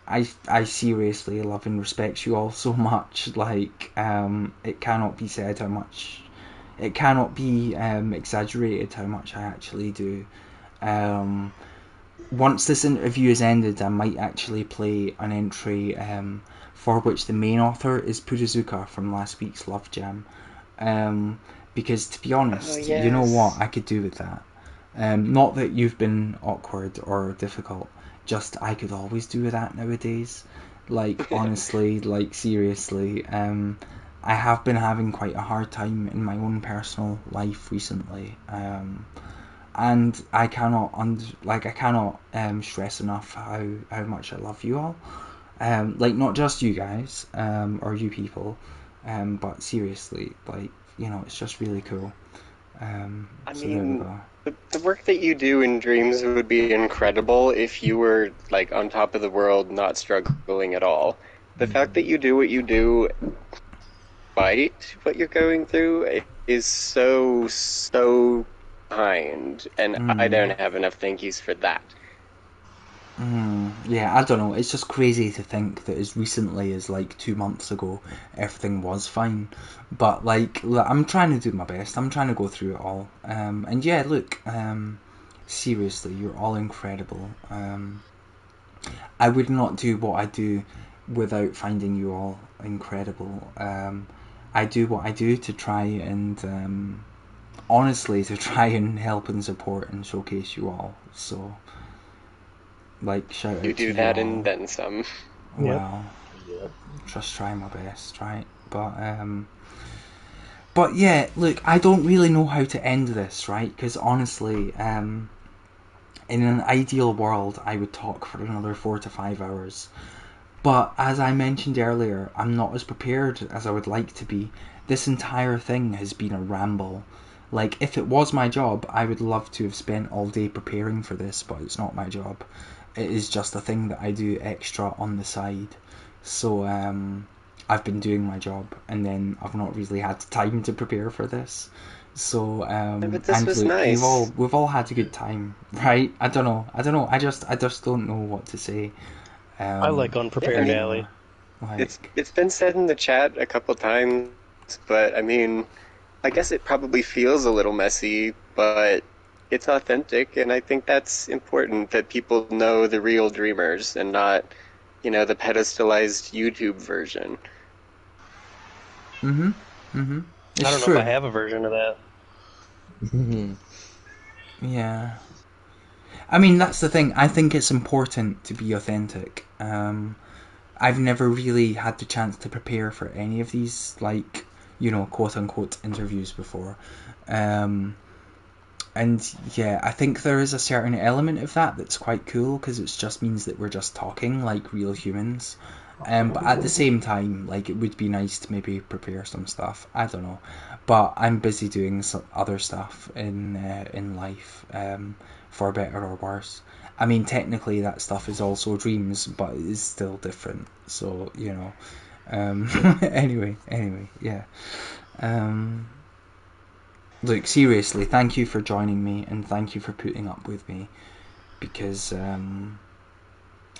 Speaker 1: I seriously love and respect you all so much. Like, it cannot be said how much, it cannot be exaggerated how much I actually do. Um, Once this interview is ended, I might actually play an entry for which the main author is Purizuka from last week's Love Jam. Because to be
Speaker 3: Oh
Speaker 1: honest, you know what
Speaker 3: yes.
Speaker 1: I could do with that. Not that you've been awkward or difficult, just I could always do with that nowadays. Like, honestly, like, seriously, I have been having quite a hard time in my own personal life recently. And I cannot stress enough how much I love you all. Like, not just you guys, or you people, but seriously, like, you know, it's just really cool.
Speaker 3: I
Speaker 1: So there we
Speaker 3: mean,
Speaker 1: go.
Speaker 3: the work that you do in dreams would be incredible if you were like on top of the world, not struggling at all. The fact that you do what you do, despite what you're going through, is so kind, and I
Speaker 1: Mm,
Speaker 3: don't have enough thank yous for that.
Speaker 1: yeah, I don't know. It's just crazy to think that as recently as like 2 months ago, everything was fine. But like, look, I'm trying to do my best. I'm trying to go through it all. And yeah, look, seriously, you're all incredible. I would not do what I do without finding you all incredible. I do what I do to try and, honestly, to try and help and support and showcase you all. So, like, shout
Speaker 3: You
Speaker 1: out to
Speaker 3: do
Speaker 1: you
Speaker 3: that and
Speaker 1: all.
Speaker 3: then some.
Speaker 2: Yep.
Speaker 1: Well,
Speaker 4: Yep.
Speaker 1: just try my best, right? But yeah, look, I don't really know how to end this, right? Because honestly, in an ideal world, I would talk for another 4 to 5 hours. But as I mentioned earlier, I'm not as prepared as I would like to be. This entire thing has been a ramble. Like, if it was my job, I would love to have spent all day preparing for this, but it's not my job. It is just a thing that I do extra on the side. So, I've been doing my job, and then I've not really had time to prepare for this. So
Speaker 3: but this
Speaker 1: and
Speaker 3: was
Speaker 1: look,
Speaker 3: nice.
Speaker 1: we've all had a good time, right? I don't know. I just don't know what to say
Speaker 2: I like
Speaker 3: Yeah, I
Speaker 2: unprepared
Speaker 3: mean,
Speaker 2: Alley.
Speaker 1: anymore. Like,
Speaker 3: it's been said in the chat a couple times, but I mean, I guess it probably feels a little messy, but it's authentic, and I think that's important that people know the real dreamers and not, the pedestalized YouTube version.
Speaker 2: I
Speaker 1: it's
Speaker 2: don't know if I
Speaker 1: true.
Speaker 2: have a version of that.
Speaker 1: Yeah. I mean, that's the thing. I think it's important to be authentic. I've never really had the chance to prepare for any of these, like, quote unquote interviews before. Um, and yeah, I think there is a certain element of that that's quite cool because it just means that we're just talking like real humans. But at the same time, like, it would be nice to maybe prepare some stuff. I don't know, but I'm busy doing some other stuff in life, for better or worse. I mean, technically, that stuff is also dreams, but it is still different. So anyway, yeah. Um, Look, seriously, thank you for joining me, and thank you for putting up with me, because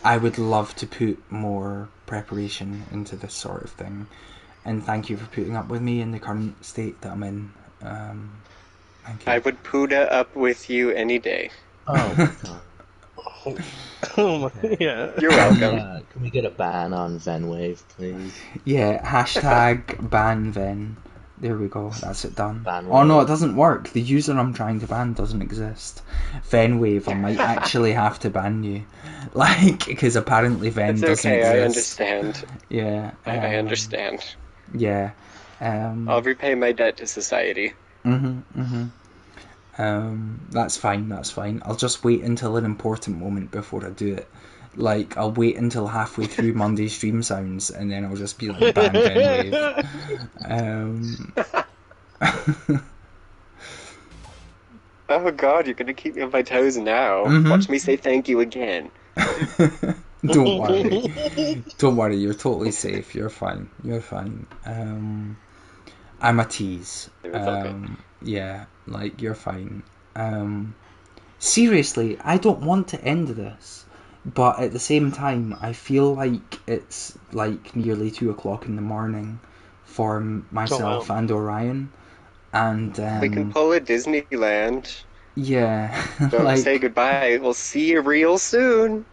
Speaker 1: I would love to put more preparation into this sort of thing, and thank you for putting up with me in the current state that I'm in. Thank
Speaker 3: I
Speaker 1: you.
Speaker 3: would Puda up with you any day.
Speaker 4: Oh my god.
Speaker 2: Oh my,
Speaker 4: Okay.
Speaker 2: yeah.
Speaker 3: You're
Speaker 4: Can
Speaker 3: welcome.
Speaker 4: can we get a ban on Venwave, please?
Speaker 1: Yeah, hashtag ban Ven. There we go, that's it done.
Speaker 4: Ban
Speaker 1: Oh no, it
Speaker 4: Wave.
Speaker 1: doesn't work. The user I'm trying to ban doesn't exist. Venwave, I might actually have to ban you. Like, because apparently Ven
Speaker 3: It's
Speaker 1: doesn't
Speaker 3: okay, I
Speaker 1: exist.
Speaker 3: understand.
Speaker 1: Yeah,
Speaker 3: I understand.
Speaker 1: yeah.
Speaker 3: I'll repay my debt to society.
Speaker 1: That's fine, that's fine. I'll just wait until an important moment before I do it. Like, I'll wait until halfway through Monday Stream Sounds, and then I'll just be like, ban Venwave. Um,
Speaker 3: Oh god, you're gonna keep me on my toes now. Watch me say thank you again.
Speaker 1: don't worry. Don't worry, you're totally safe. You're fine. You're fine. I'm a tease.
Speaker 3: It's all good.
Speaker 1: Yeah, like, you're fine. Um, Seriously, I don't want to end this, but at the same time, I feel like it's like nearly 2 o'clock in the morning for
Speaker 2: Oh
Speaker 1: myself
Speaker 2: wow.
Speaker 1: and Orion, and
Speaker 3: We can pull a Disneyland.
Speaker 1: yeah,
Speaker 3: Don't say
Speaker 1: like,
Speaker 3: goodbye. We'll see you real soon.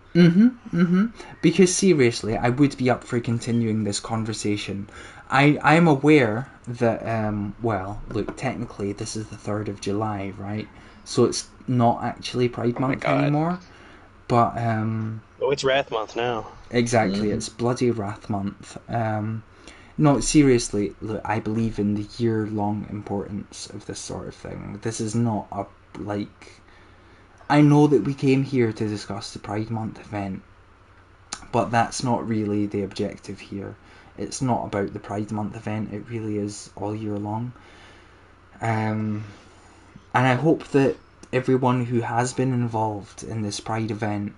Speaker 1: because seriously, I would be up for continuing this conversation. I'm aware that well, look, technically this is the 3rd of July, right? So it's not actually Pride
Speaker 3: Oh my
Speaker 1: Month
Speaker 3: god.
Speaker 1: anymore, but
Speaker 2: Oh, it's Wrath Month now.
Speaker 1: exactly, it's bloody Wrath Month. No, seriously, look, I believe in the year-long importance of this sort of thing. This is not a, like... I know that we came here to discuss the Pride Month event, but that's not really the objective here. It's not about the Pride Month event, it really is all year long. And I hope that everyone who has been involved in this Pride event,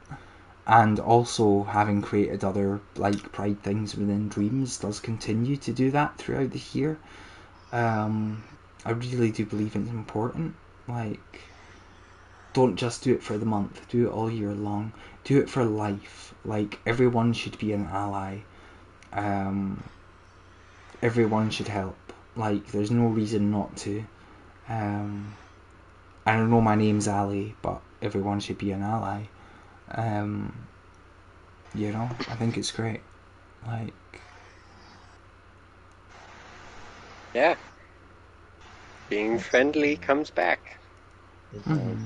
Speaker 1: and also having created other like Pride things within Dreams, does continue to do that throughout the year. I really do believe it's important. Like, don't just do it for the month, do it all year long. Do it for life. Like, everyone should be an ally. Um, Everyone should help. Like, there's no reason not to. Um, I don't know my name's Ali, but everyone should be an ally. Um, I think it's great. Like,
Speaker 3: Yeah. Being friendly comes back.
Speaker 4: It does.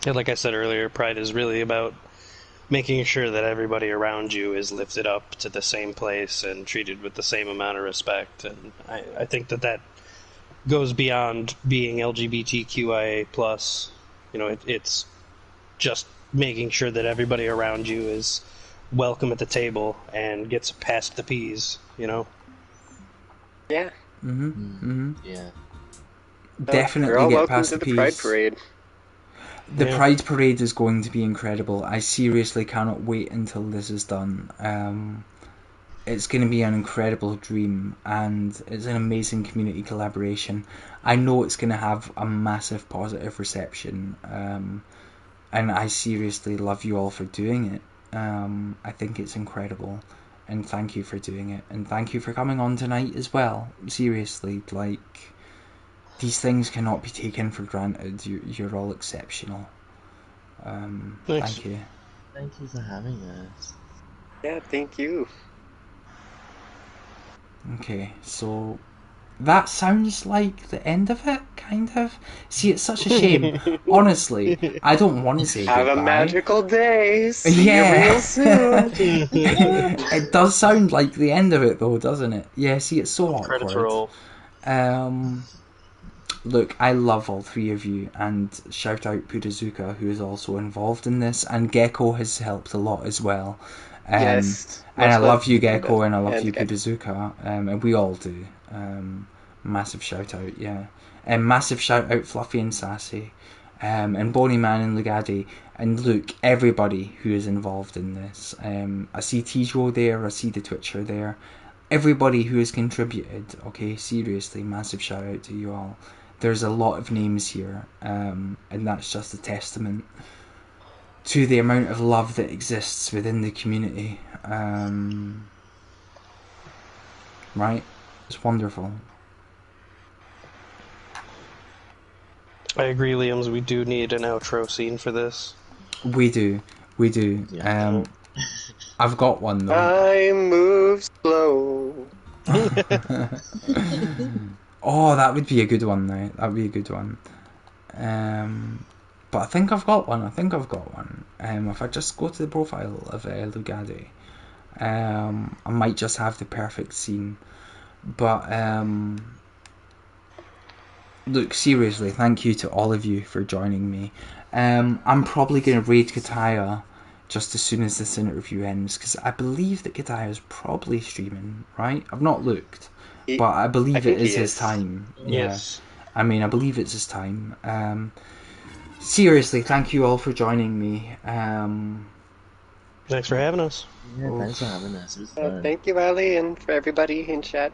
Speaker 2: Yeah, like I said earlier, Pride is really about making sure that everybody around you is lifted up to the same place and treated with the same amount of respect. And I think that goes beyond being LGBTQIA plus. It's just making sure that everybody around you is welcome at the table and gets past the peas.
Speaker 3: Yeah.
Speaker 4: Yeah.
Speaker 3: So you're
Speaker 1: definitely
Speaker 3: all
Speaker 1: get
Speaker 3: welcome
Speaker 1: past
Speaker 3: to
Speaker 1: the
Speaker 3: the Pride
Speaker 1: peas.
Speaker 3: Parade.
Speaker 1: The
Speaker 2: Yeah.
Speaker 1: Pride Parade is going to be incredible. I seriously cannot wait until this is done. it's going to be an incredible dream, and it's an amazing community collaboration. I know it's going to have a massive positive reception, and I seriously love you all for doing it. I think it's incredible, and thank you for doing it, and thank you for coming on tonight as well. Seriously, like, these things cannot be taken for granted. You're all exceptional.
Speaker 2: Thanks.
Speaker 1: Thank you.
Speaker 4: Thank you for having us.
Speaker 3: Yeah, thank you.
Speaker 1: Okay, so that sounds like the end of it, kind of. See, it's such a shame. Honestly, I don't want to say
Speaker 3: Have
Speaker 1: goodbye.
Speaker 3: a magical day. See
Speaker 1: Yeah.
Speaker 3: you real soon.
Speaker 1: It does sound like the end of it, though, doesn't it? Yeah, see, it's so
Speaker 2: Credits
Speaker 1: awkward.
Speaker 2: roll.
Speaker 1: Look, I love all three of you, and shout out Pudazuka, who is also involved in this, and Gecko has helped a lot as well.
Speaker 3: Yes.
Speaker 1: And I
Speaker 3: much
Speaker 1: love you,
Speaker 3: love,
Speaker 1: Gecko, and I love
Speaker 3: and
Speaker 1: you,
Speaker 3: Gecko.
Speaker 1: Pudazuka, and we all do. Massive shout out, yeah. And massive shout out, Fluffy and Sassy, and Bonnie Man and Lugadi, and look, everybody who is involved in this. I see Tijo there, I see the Twitcher there. Everybody who has contributed, okay, seriously, massive shout out to you all. There's a lot of names here, and that's just a testament to the amount of love that exists within the community. Right? It's wonderful.
Speaker 2: I agree, Liams. We do need an outro scene for this.
Speaker 1: We do.
Speaker 4: Yeah.
Speaker 1: I've got one though.
Speaker 3: I move slow.
Speaker 1: Oh, that would be a good one now. That would be a good one. But I think I've got one. If I just go to the profile of Lugadi, I might just have the perfect scene. But look, seriously, thank you to all of you for joining me. I'm probably going to raid Kataya just as soon as this interview ends, because I believe that Kataya is probably streaming, right? I've not looked, but I believe it is his time.
Speaker 2: Yes.
Speaker 1: Yeah. I mean, I believe it's his time. Seriously, thank you all for joining me.
Speaker 2: Thanks for having us.
Speaker 4: Yeah, thanks for having us. It was fun.
Speaker 3: Thank you, Ali, and for everybody in chat.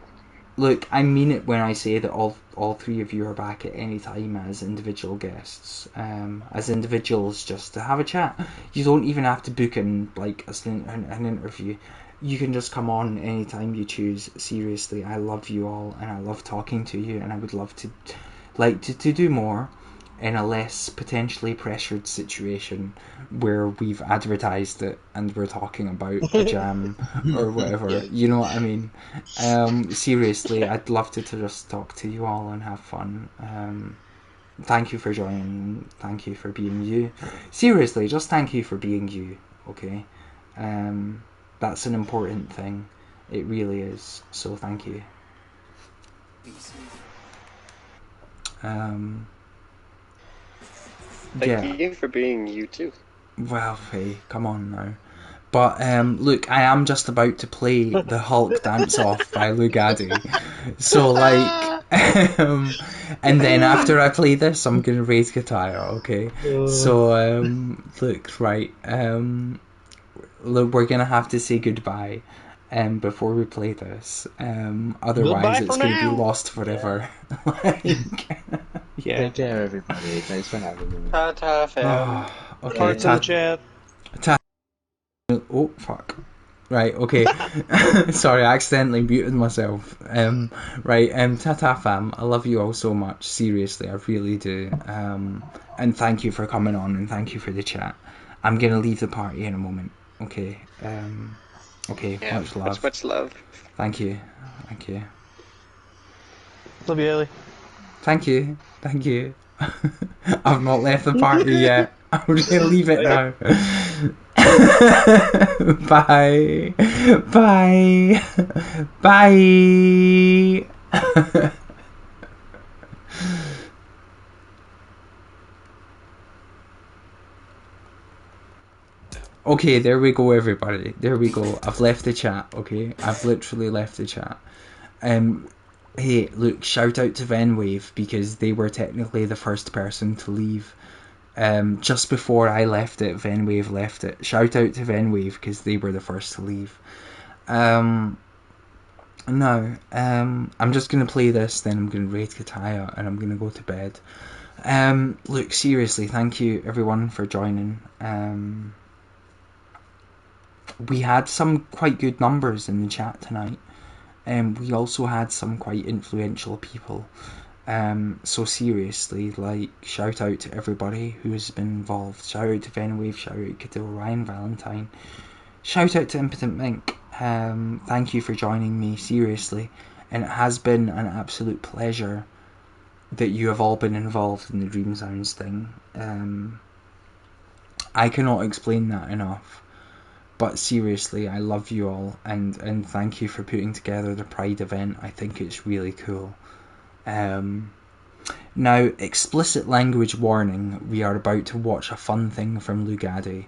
Speaker 1: Look, I mean it when I say that all three of you are back at any time as individual guests, as individuals, just to have a chat. You don't even have to book in like an interview. You can just come on anytime you choose. Seriously, I love you all, and I love talking to you, and I would love to do more in a less potentially pressured situation where we've advertised it and we're talking about a jam or whatever. You know what I mean? Seriously, I'd love to just talk to you all and have fun. Thank you for joining. Thank you for being you. Seriously, just thank you for being you, okay? That's an important thing. It really is. So thank you.
Speaker 3: Thank you for being you too.
Speaker 1: Well, hey, come on now. But look, I am just about to play the Hulk Dance Off by Lugadi. So like, and then after I play this, I'm gonna raise guitar. Okay. So look, right. Look, we're gonna have to say goodbye. Before we play this. Otherwise,
Speaker 2: Goodbye
Speaker 1: it's
Speaker 2: for
Speaker 1: gonna
Speaker 2: now.
Speaker 1: be lost forever. Like, yeah.
Speaker 4: Take care, everybody. Thanks for having me.
Speaker 3: Ta-ta, fam.
Speaker 1: Oh, okay.
Speaker 2: Hearts in the chat.
Speaker 1: Oh, fuck. Right, okay. Sorry, I accidentally muted myself. Right, ta-ta fam, I love you all so much. Seriously, I really do. And thank you for coming on, and thank you for the chat. I'm gonna leave the party in a moment. Okay. Okay,
Speaker 3: Yeah,
Speaker 1: much love.
Speaker 3: much love.
Speaker 1: Thank you.
Speaker 2: Love you, Ellie.
Speaker 1: Thank you. I've not left the party yet. I'm just gonna leave it now. Bye. Okay, there we go, everybody. There we go. I've left the chat, okay? I've literally left the chat. Hey, look, shout out to Venwave, because they were technically the first person to leave. Just before I left it, Venwave left it. Shout out to Venwave, because they were the first to leave. Now, I'm just going to play this, then I'm going to raid Kataya, and I'm going to go to bed. Look, seriously, thank you everyone for joining. We had some quite good numbers in the chat tonight. We also had some quite influential people. So seriously, like, shout out to everybody who has been involved. Shout out to Venwave, shout out to Ryan Valentine. Shout out to ImpotantMink. Thank you for joining me, seriously. And it has been an absolute pleasure that you have all been involved in the Dream Sounds thing. I cannot explain that enough. But seriously, I love you all, and thank you for putting together the Pride event. I think it's really cool. Now, explicit language warning, we are about to watch a fun thing from Lugadi.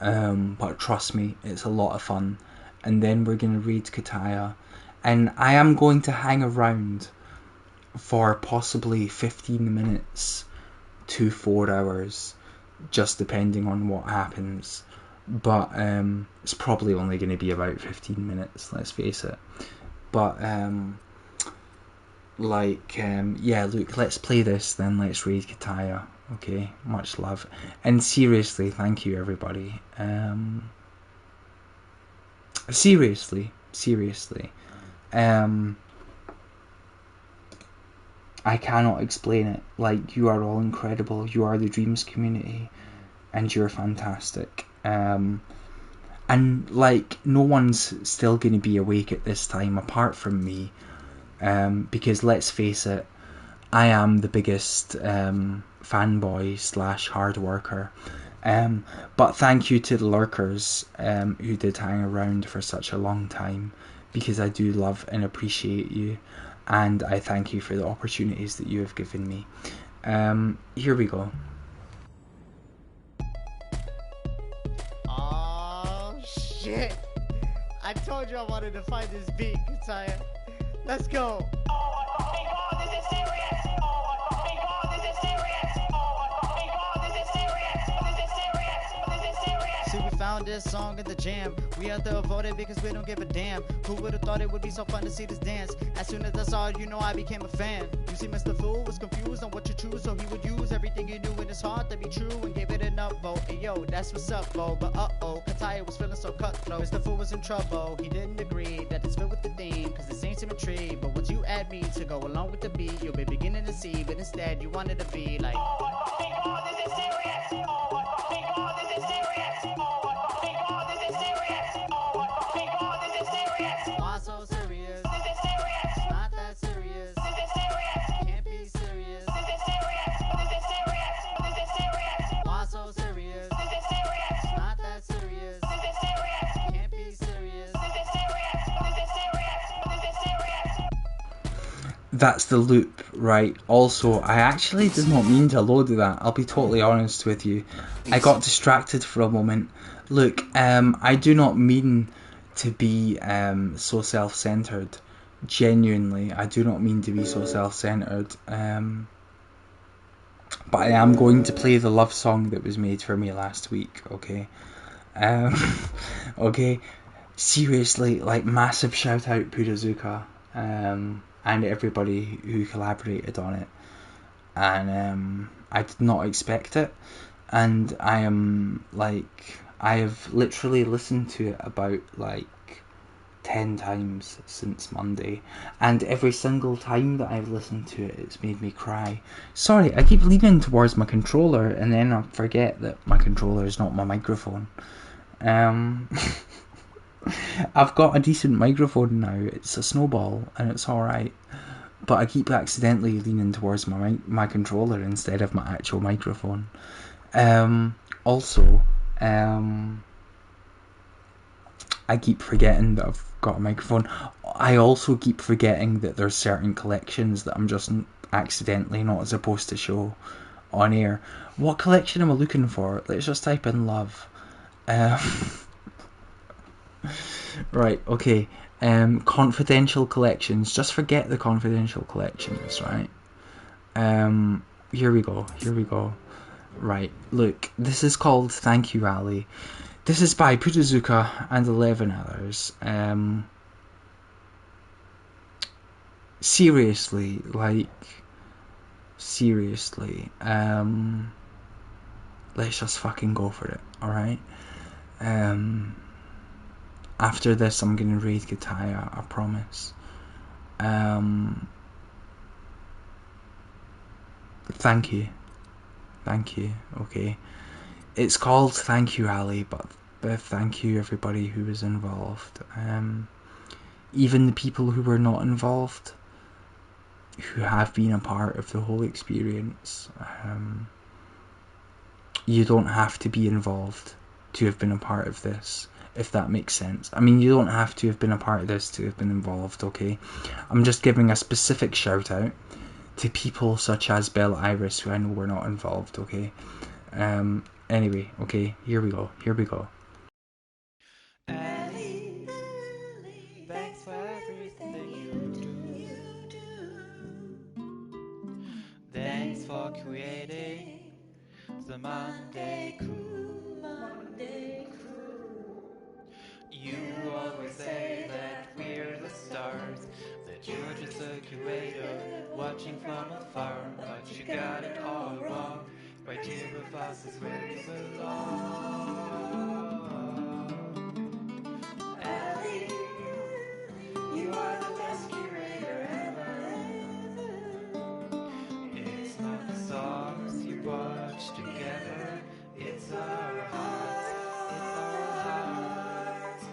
Speaker 1: But trust me, it's a lot of fun. And then we're going to read Kataya. And I am going to hang around for possibly 15 minutes to 4 hours, just depending on what happens. But it's probably only going to be about 15 minutes, let's face it. But yeah, look, let's play this, then let's raid Kataya. Okay, much love. And seriously, thank you everybody. Seriously. I cannot explain it. Like, you are all incredible. You are the Dreams community, and you're fantastic. And like, no one's still going to be awake at this time apart from me, because let's face it, I am the biggest fanboy / hard worker. But thank you to the lurkers who did hang around for such a long time, because I do love and appreciate you, and I thank you for the opportunities that you have given me. Here we go.
Speaker 5: Oh shit! I told you I wanted to find this beat, Kataya. Let's go! See, we found this song in the jam. We out there voted because we don't give a damn. Who would've thought it would be so fun to see this dance? As soon as I saw it, you know I became a fan. You see, Mr. Fool was confused on what to choose, so he would use everything he knew in his heart to be true and gave it an upvote. Hey yo, that's what's up, bo. But uh-oh, Kataya was feeling so cutthroat. Mr. Fool was in trouble. He didn't agree that it's fit with the theme, cause this ain't symmetry. But once you add me to go along with the beat, you'll be beginning to see. But instead, you wanted to be like, this is serious. This is serious. Why so serious? This is serious. Not that serious. This is serious. Can't be serious. This is serious. This is serious. This is serious. Why so serious? This is serious. Not that serious. This is serious. Can't be serious. This is serious. This is serious. This is serious.
Speaker 1: That's the loop, right? Also, I actually did not mean to load that. I'll be totally honest with you. I got distracted for a moment. Look, I do not mean to be so self-centered. Genuinely, I do not mean to be so self-centered. But I am going to play the love song that was made for me last week, okay? Okay, seriously, like, massive shout out Purazuka, and everybody who collaborated on it. And I did not expect it, and I am like, I have literally listened to it about like 10 times since Monday, and every single time that I've listened to it, it's made me cry. Sorry, I keep leaning towards my controller and then I forget that my controller is not my microphone. I've got a decent microphone now. It's a Snowball and it's alright, but I keep accidentally leaning towards my controller instead of my actual microphone. Also, I keep forgetting that I've got a microphone. I also keep forgetting that there's certain collections that I'm just accidentally not supposed to show on air. What collection am I looking for? Let's just type in love. Right, okay. Confidential collections. Just forget the confidential collections, right? Here we go. Right, look, this is called Thank You Ali. This is by Putazuka and 11 others. seriously, like, seriously, let's just fucking go for it, alright? After this, I'm gonna raid Kataya, I promise. Thank you, okay? It's called Thank You, Ali, but thank you everybody who was involved. Even the people who were not involved, who have been a part of the whole experience. You don't have to be involved to have been a part of this, if that makes sense. I mean, you don't have to have been a part of this to have been involved, okay? I'm just giving a specific shout out to people such as Belle Iris, who I know were not involved, okay? Anyway, okay, here we go.
Speaker 5: Ali, thanks for everything you do. Thanks for creating the Monday Crew. You always say that we're the stars, that you're just a curator watching from afar, but you got it all wrong. Right here with us is where you belong. Ali, you are the best curator ever. It's not the songs you watch together, it's our hearts, it's our hearts.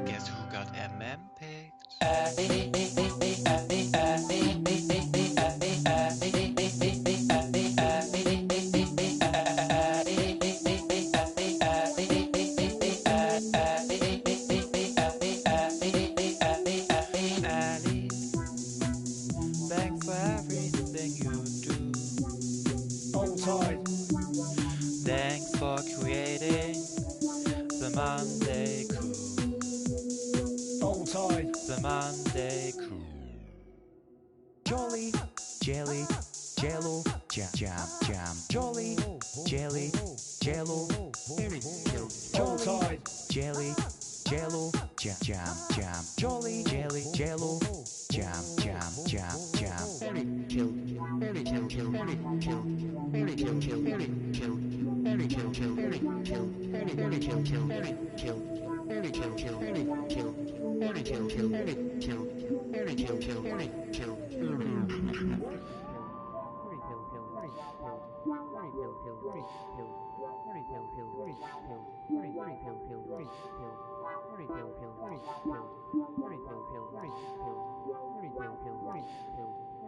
Speaker 5: Guess who got MM picked? Ali, thanks for everything you do. Hold tight. Thanks for creating the Monday Crew. Hold tight. The Monday Crew. Jolly, jelly, jello, jam, jam, jam. Jolly, jelly, jello, jolly, jelly, jello, jam, jam, jam. Jolly, jelly, jello, jam, jam, jam, jam.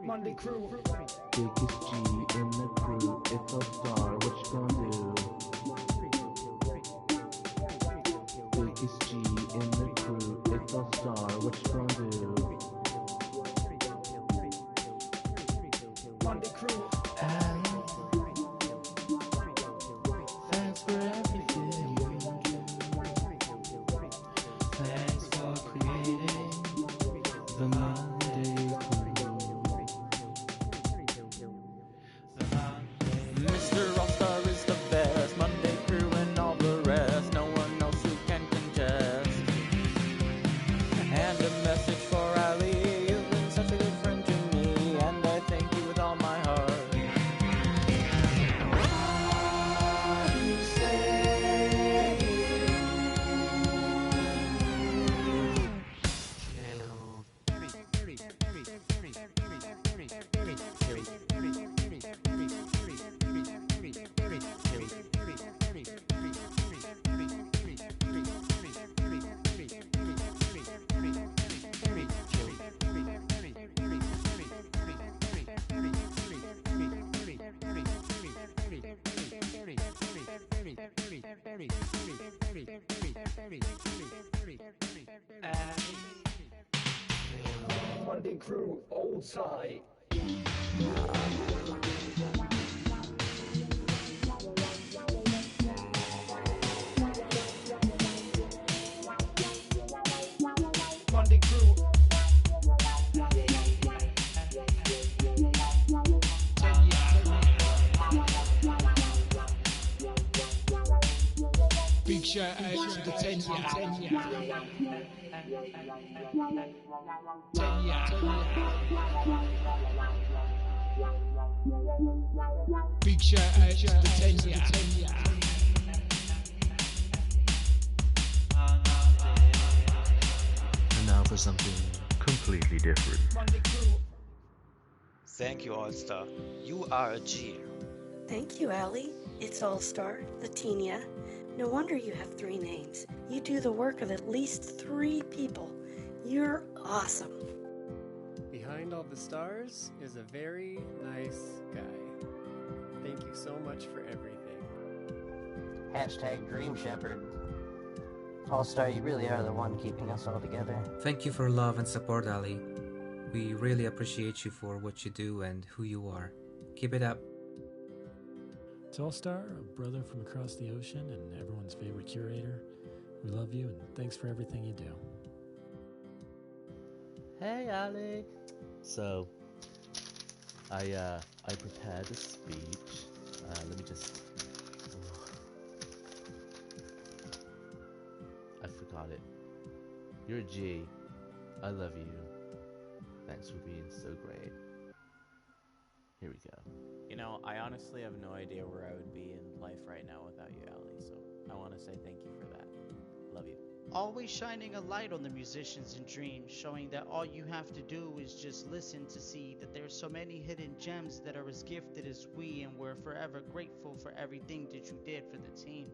Speaker 5: Monday Crew.
Speaker 6: Biggest G in the crew, it's a star, what you gonna do? Biggest G in the crew, it's a star, what you gonna do?
Speaker 5: Monday Crew. Thanks for everything you do. Thanks for creating the Monday Crew. The Monday. Mr. All-Star is the best. Monday Crew and all the rest. No one else who can contest. And a message for Ali. You've been such a good friend to me, and I thank you with all my heart. Monday Crew, old side. Monday crew. Big shout out to the 10 Big shout out to the 10
Speaker 4: And now for something completely different.
Speaker 7: Thank you, All-Star. You are a G.
Speaker 8: Thank you, Allie. It's All-Star, Latinia. No wonder you have 3 names. You do the work of at least 3 people. You're awesome.
Speaker 9: Behind all the stars is a very nice guy. Thank you so much for everything.
Speaker 10: Hashtag Dream Shepherd. All-Star, you really are the one keeping us all together.
Speaker 11: Thank you for love and support, Ali. We really appreciate you for what you do and who you are. Keep it up.
Speaker 12: To All-Star, a brother from across the ocean and everyone's favorite curator, we love you and thanks for everything you do.
Speaker 4: Hey, Ali. So, I prepared a speech. Let me just. I forgot it. You're a G. I love you. Thanks for being so great. Here we go.
Speaker 13: You know, I honestly have no idea where I would be in life right now without you, Allie, so I want to say thank you for that. Love you.
Speaker 5: Always shining a light on the musicians and dreams, showing that all you have to do is just listen to see that there's so many hidden gems that are as gifted as we, and we're forever grateful for everything that you did for the team.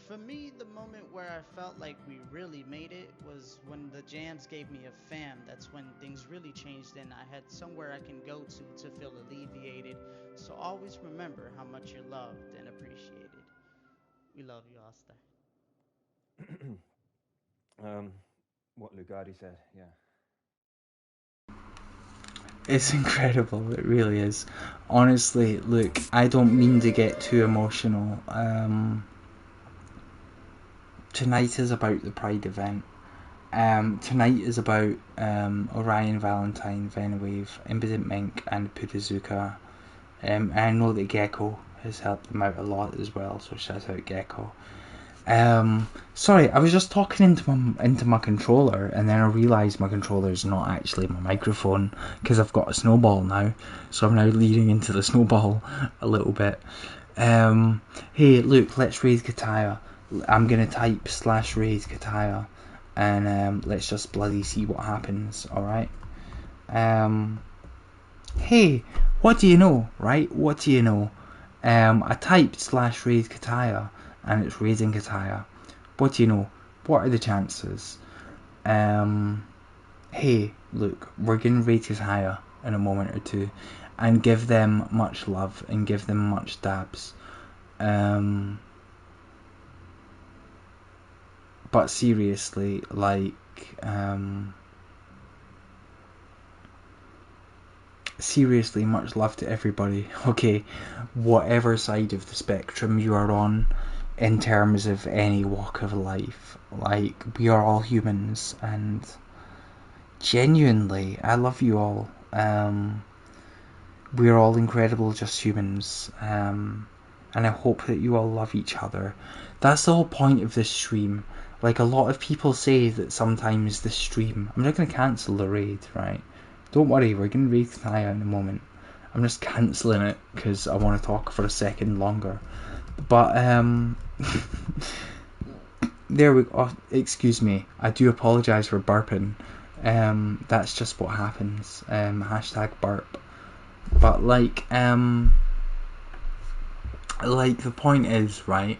Speaker 5: For me, the moment where I felt like we really made it was when the jams gave me a fam. That's when things really changed and I had somewhere I can go to feel alleviated. So always remember how much you're loved and appreciated. We love you, All-Star.
Speaker 14: What Lugardi said, yeah.
Speaker 1: It's incredible, it really is. Honestly, look, I don't mean to get too emotional. Tonight is about the Pride event. Tonight is about Orion, Valentine, Venwave, ImpotantMink and Pudazuka. And I know that Gecko has helped them out a lot as well, so shout out Gecko. Sorry, I was just talking into my controller, and then I realised my controller is not actually my microphone, because I've got a snowball now, so I'm now leading into the snowball a little bit. Hey, look, let's raid Kataya. I'm gonna type /raid Kataya, and let's just bloody see what happens, alright? Hey, what do you know, right? What do you know? I typed /raid Kataya, and it's raiding Kataya. What do you know? What are the chances? Hey, look, we're gonna raid Kataya in a moment or two, and give them much love, and give them much dabs. But seriously, like, seriously, much love to everybody, okay, whatever side of the spectrum you are on, in terms of any walk of life. Like, we are all humans, and genuinely, I love you all. We're all incredible, just humans, and I hope that you all love each other. That's the whole point of this stream. Like, a lot of people say that sometimes the stream... I'm not going to cancel the raid, right? Don't worry, we're going to raid Kanaya in a moment. I'm just cancelling it because I want to talk for a second longer. But, there we go. Oh, excuse me. I do apologise for burping. That's just what happens. Hashtag burp. But, like, the point is, right?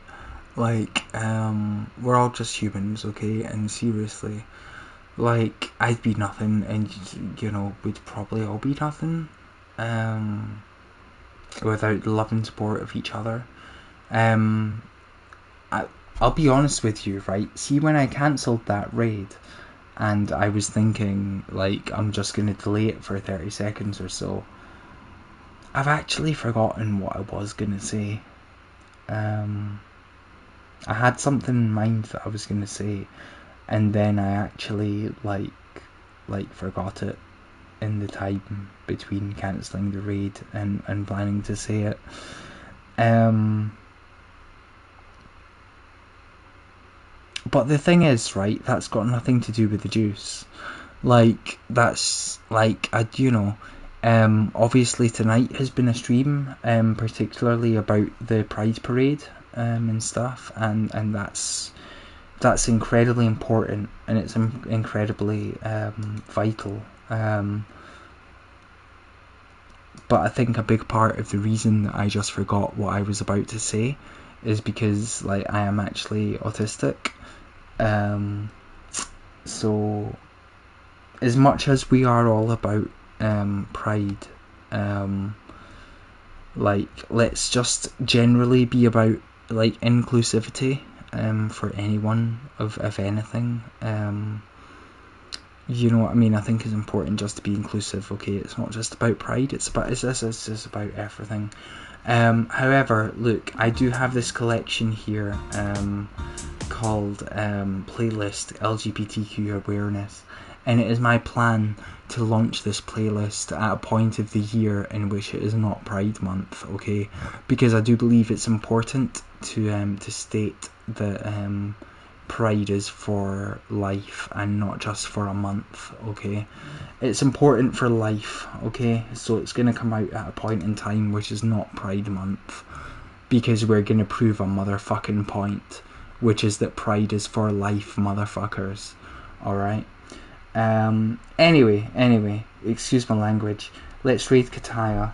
Speaker 1: Like, we're all just humans, okay? And seriously, like, I'd be nothing, and, you know, we'd probably all be nothing, without the love and support of each other. I'll be honest with you, right? See, when I cancelled that raid, and I was thinking, like, I'm just going to delay it for 30 seconds or so. I've actually forgotten what I was going to say. I had something in mind that I was going to say, and then I actually, like forgot it in the time between cancelling the raid and planning to say it. But the thing is, right, that's got nothing to do with the juice. Like, that's, like, obviously tonight has been a stream, particularly about the Pride Parade, and stuff, and that's incredibly important, and it's incredibly vital. But I think a big part of the reason that I just forgot what I was about to say is because, like, I am actually autistic. So as much as we are all about pride, like, let's just generally be about, like, inclusivity for anyone of anything. You know what I mean? I think it's important just to be inclusive. Okay, it's not just about pride. It's just about everything. However, look, I do have this collection here called Playlist LGBTQ Awareness, and it is my plan to launch this playlist at a point of the year in which it is not Pride Month, okay? Because I do believe it's important to state that Pride is for life and not just for a month, okay? It's important for life, okay? So it's going to come out at a point in time which is not Pride Month, because we're going to prove a motherfucking point, which is that Pride is for life, motherfuckers, alright? Anyway, excuse my language. Let's raid Kataya.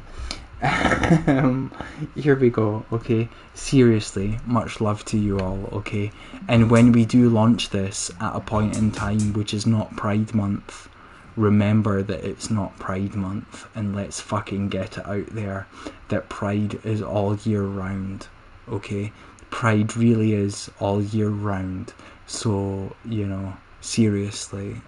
Speaker 1: Here we go, okay? Seriously, much love to you all, okay? And when we do launch this at a point in time which is not Pride Month, remember that it's not Pride Month, and let's fucking get it out there that Pride is all year round, okay? Pride really is all year round. So, you know, seriously,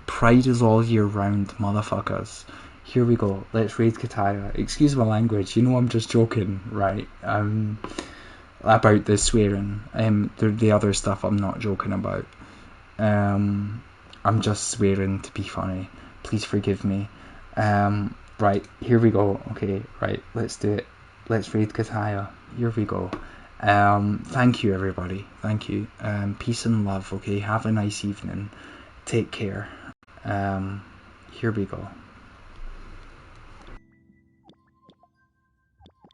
Speaker 1: Pride is all year round, motherfuckers. Here we go. Let's raid Kataya. Excuse my language. You know I'm just joking, right? About the swearing. The other stuff I'm not joking about. I'm just swearing to be funny. Please forgive me. Right. Here we go. Okay. Right. Let's do it. Let's raid Kataya. Here we go. Thank you, everybody. Thank you. Peace and love. Okay. Have a nice evening. Take care. Here we go.